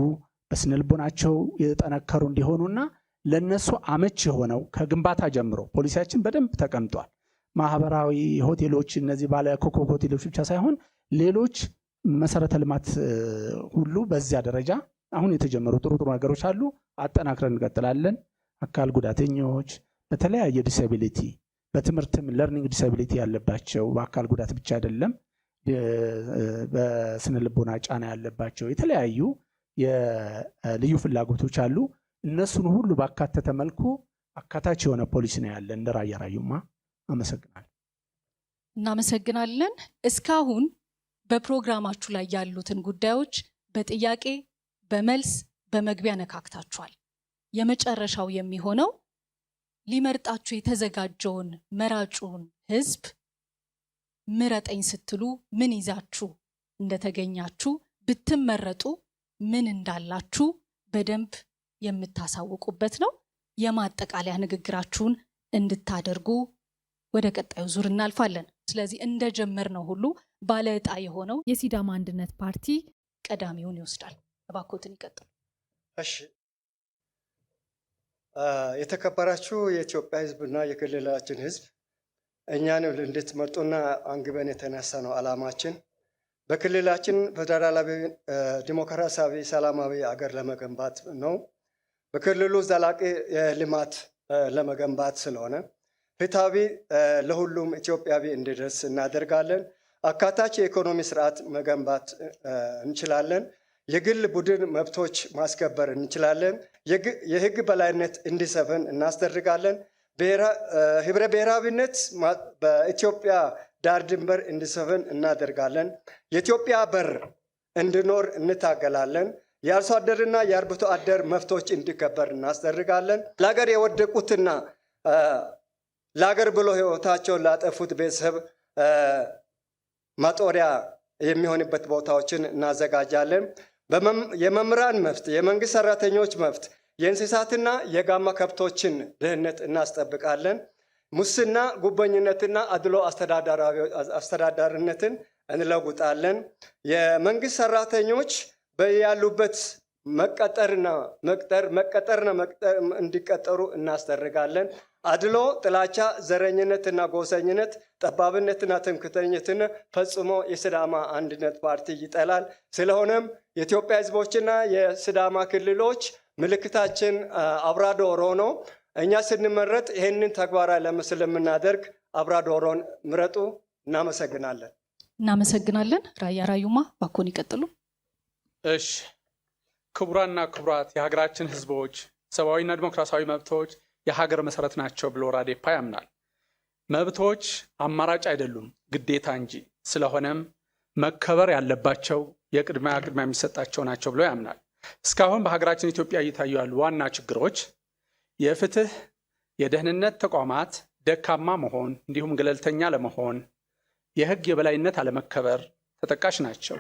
በስነልቦናቸው የጠነከሩ እንዲሆኑና ለነሱ አመች የሆነው ከግንባታ ጀምሮ ፖሊሲያችን በደንብ ተቀምጧል። ማህበራዊ ሆቴሎች እነዚህ ባለ ኮከብ ሆቴሎች ብቻ ሳይሆን ሌሎች መሰረተ ልማት ሁሉ በዚያ ደረጃ አሁን የተጀመሩ ጥሩ ነገሮች አሉ። አጠናክረን እንቀጥላለን። አካል ጉዳተኞች በተለያየ ዲሳቢሊቲ በትምህርትም ለርኒንግ ዲሳቢሊቲ ያለባቸው በአካል ጉዳት ብቻ አይደለም በስነ ልቦና ጫና ያለባቸው የተለያዩ የልዩ ፍላጎቶች አሉ። እነሱን ሁሉ ባካተተ መልኩ አካታች የሆነ ፖሊሲ ነው ያለ እንደ ራያ ራዩማ። አመሰግናለሁ። እናመሰግናለን። እስካሁን በፕሮግራማችሁ ላይ ያሉትን ጉዳዮች በጥያቄ በመልስ በመግቢያ ነካክታችኋል። የመጨረሻው የሚሆነው ሊመርጣችሁ የተዘጋጀውን መራጩን ህዝብ ምረጠኝ ስትሉ ምን ይዛችሁ እንደተገኛችሁ ብትመረጡ ምን እንዳላችሁ በደንብ የምታሳውቁበት ነው። የማጠቃለያ ንግግራችሁን እንድታደርጉ ወደ ቀጣዩ ዙር እናልፋለን። ስለዚህ እንደጀመርነው ሁሉ ባለ ዕጣ የሆነው የሲዳማ አንድነት ፓርቲ ቀዳሚውን ይወስዳል። እባክዎትን ይቀጥሉ። እሺ፣ የተከበራችሁ የኢትዮጵያ ህዝብና የክልላችን ህዝብ እኛን እንድትመርጡና አንግበን የተነሳ ነው ዓላማችን። በክልላችን ፌዴራላዊ ዲሞክራሲያዊ ሰላማዊ አገር ለመገንባት ነው። በክልሉ ዘላቂ ልማት ለመገንባት ስለሆነ ፍትሃዊ ለሁሉም ኢትዮጵያዊ እንዲደርስ እናደርጋለን። አካታች የኢኮኖሚ ስርዓት መገንባት እንችላለን። የግል ቡድን መብቶች ማስከበር እንችላለን። የህግ በላይነት እንዲሰፍን እናስደርጋለን። ህብረ ብሔራዊነት በኢትዮጵያ ዳር ድንበር እንዲሰፍን እናደርጋለን። የኢትዮጵያ በር እንዲኖር እንታገላለን። የአርሶ አደርና የአርብቶ አደር መብቶች እንዲከበር እናስደርጋለን። ለሀገር የወደቁትና ለሀገር ብሎ ህይወታቸውን ላጠፉት ቤተሰብ ማጦሪያ የሚሆንበት ቦታዎችን እናዘጋጃለን። የመምህራን መብት፣ የመንግስት ሰራተኞች መብት፣ የእንስሳትና የጋማ ከብቶችን ደህንነት እናስጠብቃለን። ሙስና፣ ጉቦኝነትና አድሎ አስተዳዳሪነትን እንለውጣለን። የመንግስት ሰራተኞች በያሉበት መቀጠርና መቅጠር እንዲቀጠሩ እናስደርጋለን። አድሎ፣ ጥላቻ፣ ዘረኝነትና ጎሰኝነት፣ ጠባብነትና ትምክህተኝነትን ፈጽሞ የሲዳማ አንድነት ፓርቲ ይጠላል። ስለሆነም የኢትዮጵያ ህዝቦችና የሲዳማ ክልሎች ምልክታችን አብራ ዶሮ ነው። እኛ ስንመረጥ ይህንን ተግባራዊ ስለምናደርግ አብራ ዶሮን ምረጡ። እናመሰግናለን። እናመሰግናለን። ራያ ራዩማ ባኮን ይቀጥሉ። እሺ፣ ክቡራና ክቡራት የሀገራችን ህዝቦች ሰብአዊና ዲሞክራሲያዊ መብቶች የሀገር መሰረት ናቸው ብሎ ራዴፓ ያምናል። መብቶች አማራጭ አይደሉም፣ ግዴታ እንጂ። ስለሆነም መከበር ያለባቸው የቅድሚያ የሚሰጣቸው ናቸው ብሎ ያምናል። እስካሁን በሀገራችን ኢትዮጵያ እየታዩ ያሉ ዋና ችግሮች የፍትህ፣ የደህንነት ተቋማት ደካማ መሆን እንዲሁም ገለልተኛ ለመሆን የህግ የበላይነት አለመከበር ተጠቃሽ ናቸው።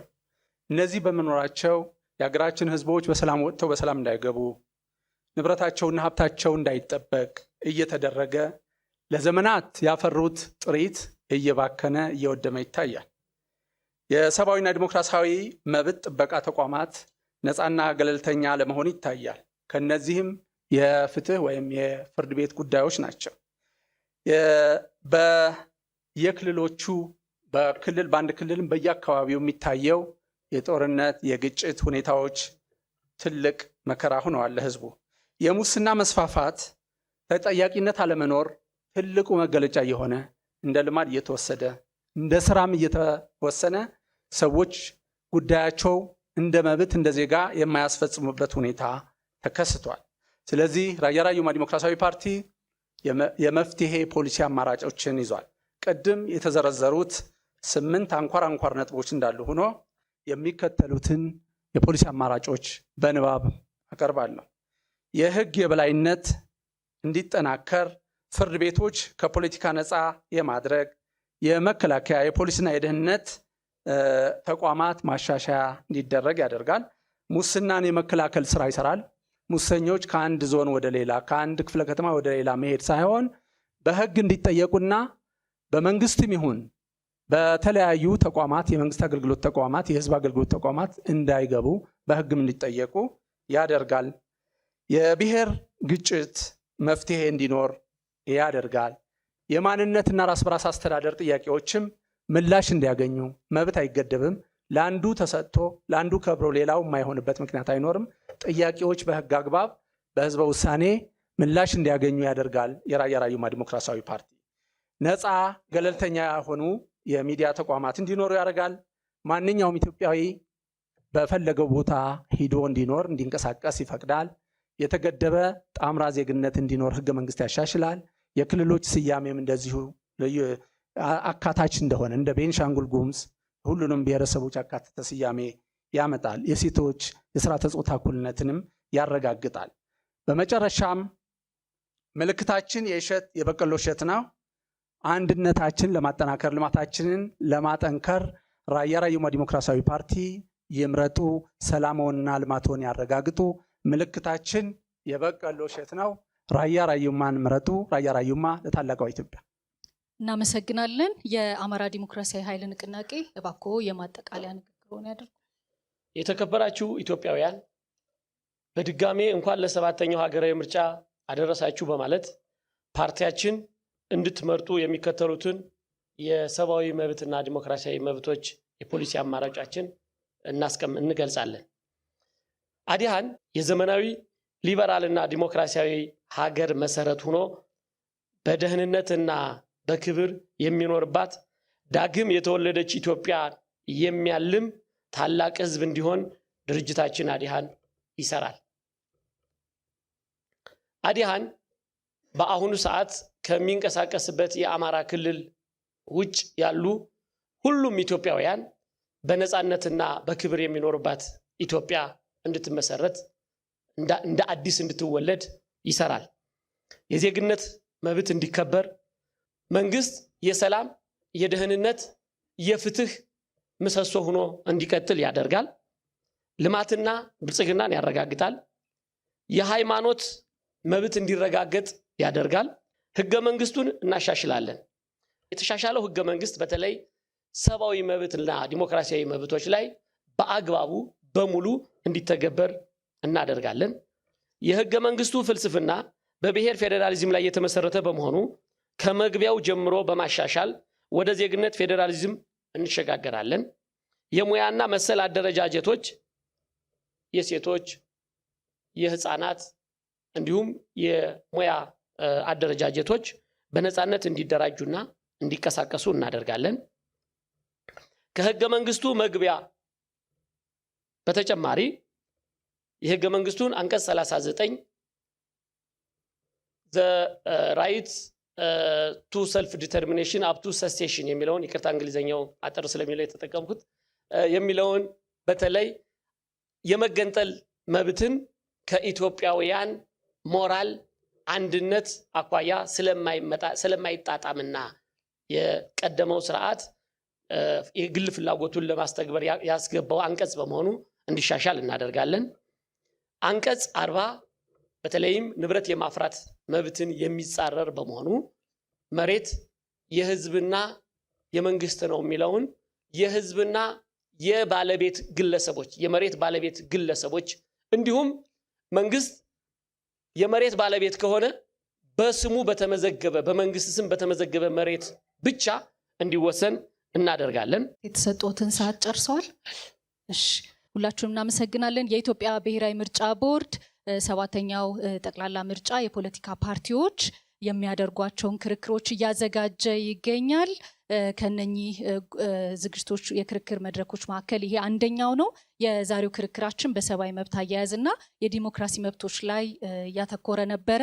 እነዚህ በመኖራቸው የሀገራችን ህዝቦች በሰላም ወጥተው በሰላም እንዳይገቡ፣ ንብረታቸውና ሀብታቸው እንዳይጠበቅ እየተደረገ ለዘመናት ያፈሩት ጥሪት እየባከነ እየወደመ ይታያል። የሰብአዊና ዲሞክራሲያዊ መብት ጥበቃ ተቋማት ነፃና ገለልተኛ ለመሆን ይታያል። ከነዚህም የፍትህ ወይም የፍርድ ቤት ጉዳዮች ናቸው። በየክልሎቹ በአንድ ክልልም በየአካባቢው የሚታየው የጦርነት የግጭት ሁኔታዎች ትልቅ መከራ ሆነዋል ለህዝቡ። የሙስና መስፋፋት፣ ተጠያቂነት አለመኖር ትልቁ መገለጫ የሆነ እንደ ልማድ እየተወሰደ እንደ ስራም እየተወሰነ ሰዎች ጉዳያቸው እንደ መብት እንደ ዜጋ የማያስፈጽሙበት ሁኔታ ተከስቷል። ስለዚህ ራያ ራዩማ ዲሞክራሲያዊ ፓርቲ የመፍትሄ ፖሊሲ አማራጮችን ይዟል። ቅድም የተዘረዘሩት 8 አንኳር ነጥቦች እንዳሉ ሆኖ የሚከተሉትን የፖሊሲ አማራጮች በንባብ አቀርባለሁ። የህግ የበላይነት እንዲጠናከር ፍርድ ቤቶች ከፖለቲካ ነፃ የማድረግ የመከላከያ የፖሊስና የደህንነት ተቋማት ማሻሻያ እንዲደረግ ያደርጋል። ሙስናን የመከላከል ስራ ይሰራል። ሙሰኞች ከአንድ ዞን ወደ ሌላ ከአንድ ክፍለ ከተማ ወደ ሌላ መሄድ ሳይሆን በህግ እንዲጠየቁና በመንግስትም ይሁን በተለያዩ ተቋማት የመንግስት አገልግሎት ተቋማት የህዝብ አገልግሎት ተቋማት እንዳይገቡ በህግም እንዲጠየቁ ያደርጋል። የብሔር ግጭት መፍትሄ እንዲኖር ያደርጋል። የማንነትና ራስ በራስ አስተዳደር ጥያቄዎችም ምላሽ እንዲያገኙ፣ መብት አይገደብም። ለአንዱ ተሰጥቶ ለአንዱ ከብሮ ሌላው የማይሆንበት ምክንያት አይኖርም። ጥያቄዎች በህግ አግባብ በህዝበ ውሳኔ ምላሽ እንዲያገኙ ያደርጋል። የራያ ራዩማ ዲሞክራሲያዊ ፓርቲ ነፃ ገለልተኛ የሆኑ የሚዲያ ተቋማት እንዲኖሩ ያደርጋል። ማንኛውም ኢትዮጵያዊ በፈለገው ቦታ ሂዶ እንዲኖር እንዲንቀሳቀስ ይፈቅዳል። የተገደበ ጣምራ ዜግነት እንዲኖር ህገ መንግስት ያሻሽላል። የክልሎች ስያሜም እንደዚሁ አካታች እንደሆነ እንደ ቤንሻንጉል ጉሙዝ ሁሉንም ብሔረሰቦች አካተተ ስያሜ ያመጣል። የሴቶች የስርዓተ ጾታ እኩልነትንም ያረጋግጣል። በመጨረሻም ምልክታችን የበቀሎ እሸት ነው። አንድነታችን ለማጠናከር ልማታችንን ለማጠንከር ራያ ራዩማ ዲሞክራሲያዊ ፓርቲ ይምረጡ፣ ሰላምዎንና ልማትዎን ያረጋግጡ። ምልክታችን የበቀሎ እሸት ነው። ራያ ራዩማን ምረጡ። ራያ ራዩማ ለታላቋ ኢትዮጵያ። እናመሰግናለን። የአማራ ዲሞክራሲያዊ ኃይል ንቅናቄ እባክዎ የማጠቃለያ ንግግሮን ያድርጉ። የተከበራችሁ ኢትዮጵያውያን በድጋሜ እንኳን ለ7ኛው ሀገራዊ ምርጫ አደረሳችሁ በማለት ፓርቲያችን እንድትመርጡ የሚከተሉትን የሰብአዊ መብትና ዲሞክራሲያዊ መብቶች የፖሊሲ አማራጫችን እንገልጻለን። አዲሃን የዘመናዊ ሊበራልና ዲሞክራሲያዊ ሀገር መሰረት ሆኖ በደህንነትና በክብር የሚኖርባት ዳግም የተወለደች ኢትዮጵያ የሚያልም ታላቅ ህዝብ እንዲሆን ድርጅታችን አዲሃን ይሰራል። አዲሃን በአሁኑ ሰዓት ከሚንቀሳቀስበት የአማራ ክልል ውጭ ያሉ ሁሉም ኢትዮጵያውያን በነፃነትና በክብር የሚኖርባት ኢትዮጵያ እንድትመሰረት እንደ አዲስ እንድትወለድ ይሰራል። የዜግነት መብት እንዲከበር መንግስት የሰላም፣ የደህንነት፣ የፍትህ ምሰሶ ሆኖ እንዲቀጥል ያደርጋል። ልማትና ብልጽግናን ያረጋግጣል። የሃይማኖት መብት እንዲረጋገጥ ያደርጋል። ህገ መንግስቱን እናሻሽላለን። የተሻሻለው ህገ መንግስት በተለይ ሰብአዊ መብትና ዲሞክራሲያዊ መብቶች ላይ በአግባቡ በሙሉ እንዲተገበር እናደርጋለን። የህገ መንግስቱ ፍልስፍና በብሔር ፌዴራሊዝም ላይ የተመሰረተ በመሆኑ ከመግቢያው ጀምሮ በማሻሻል ወደ ዜግነት ፌዴራሊዝም እንሸጋገራለን። የሙያና መሰል አደረጃጀቶች የሴቶች፣ የህፃናት እንዲሁም የሙያ አደረጃጀቶች በነፃነት እንዲደራጁና እንዲቀሳቀሱ እናደርጋለን። ከህገ መንግስቱ መግቢያ በተጨማሪ የህገ መንግስቱን አንቀጽ 39 the right to self determination up to secession የሚለውን ይቅርታ እንግሊዘኛው አጠር ስለሚለው የተጠቀምኩት የሚለውን በተለይ የመገንጠል መብትን ከኢትዮጵያውያን ሞራል አንድነት አኳያ ስለማይጣጣምና የቀደመው ስርዓት የግል ፍላጎቱን ለማስተግበር ያስገባው አንቀጽ በመሆኑ እንዲሻሻል እናደርጋለን። አንቀጽ 40 በተለይም ንብረት የማፍራት መብትን የሚጻረር በመሆኑ መሬት የህዝብና የመንግስት ነው የሚለውን የህዝብና የባለቤት ግለሰቦች የመሬት ባለቤት ግለሰቦች እንዲሁም መንግስት የመሬት ባለቤት ከሆነ በስሙ በተመዘገበ በመንግስት ስም በተመዘገበ መሬት ብቻ እንዲወሰን እናደርጋለን። የተሰጡትን ሰዓት ጨርሰዋል። እሺ ሁላችሁም እናመሰግናለን። የኢትዮጵያ ብሔራዊ ምርጫ ቦርድ ሰባተኛው ጠቅላላ ምርጫ የፖለቲካ ፓርቲዎች የሚያደርጓቸውን ክርክሮች እያዘጋጀ ይገኛል። ከነኚህ ዝግጅቶች የክርክር መድረኮች መካከል ይሄ አንደኛው ነው። የዛሬው ክርክራችን በሰብአዊ መብት አያያዝና የዲሞክራሲ መብቶች ላይ ያተኮረ ነበረ።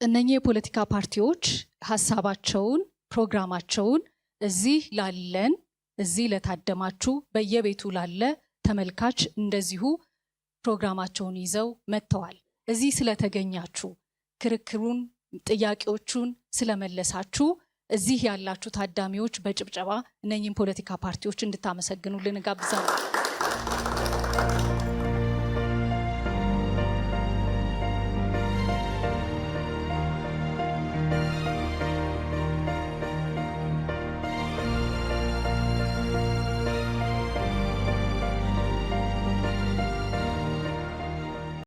እነኚህ የፖለቲካ ፓርቲዎች ሀሳባቸውን፣ ፕሮግራማቸውን እዚህ ለታደማችሁ በየቤቱ ላለ ተመልካች እንደዚሁ ፕሮግራማቸውን ይዘው መጥተዋል። እዚህ ስለተገኛችሁ ክርክሩን፣ ጥያቄዎቹን ስለመለሳችሁ እዚህ ያላችሁ ታዳሚዎች በጭብጨባ እነኚህን ፖለቲካ ፓርቲዎች እንድታመሰግኑልን ጋብዛለሁ።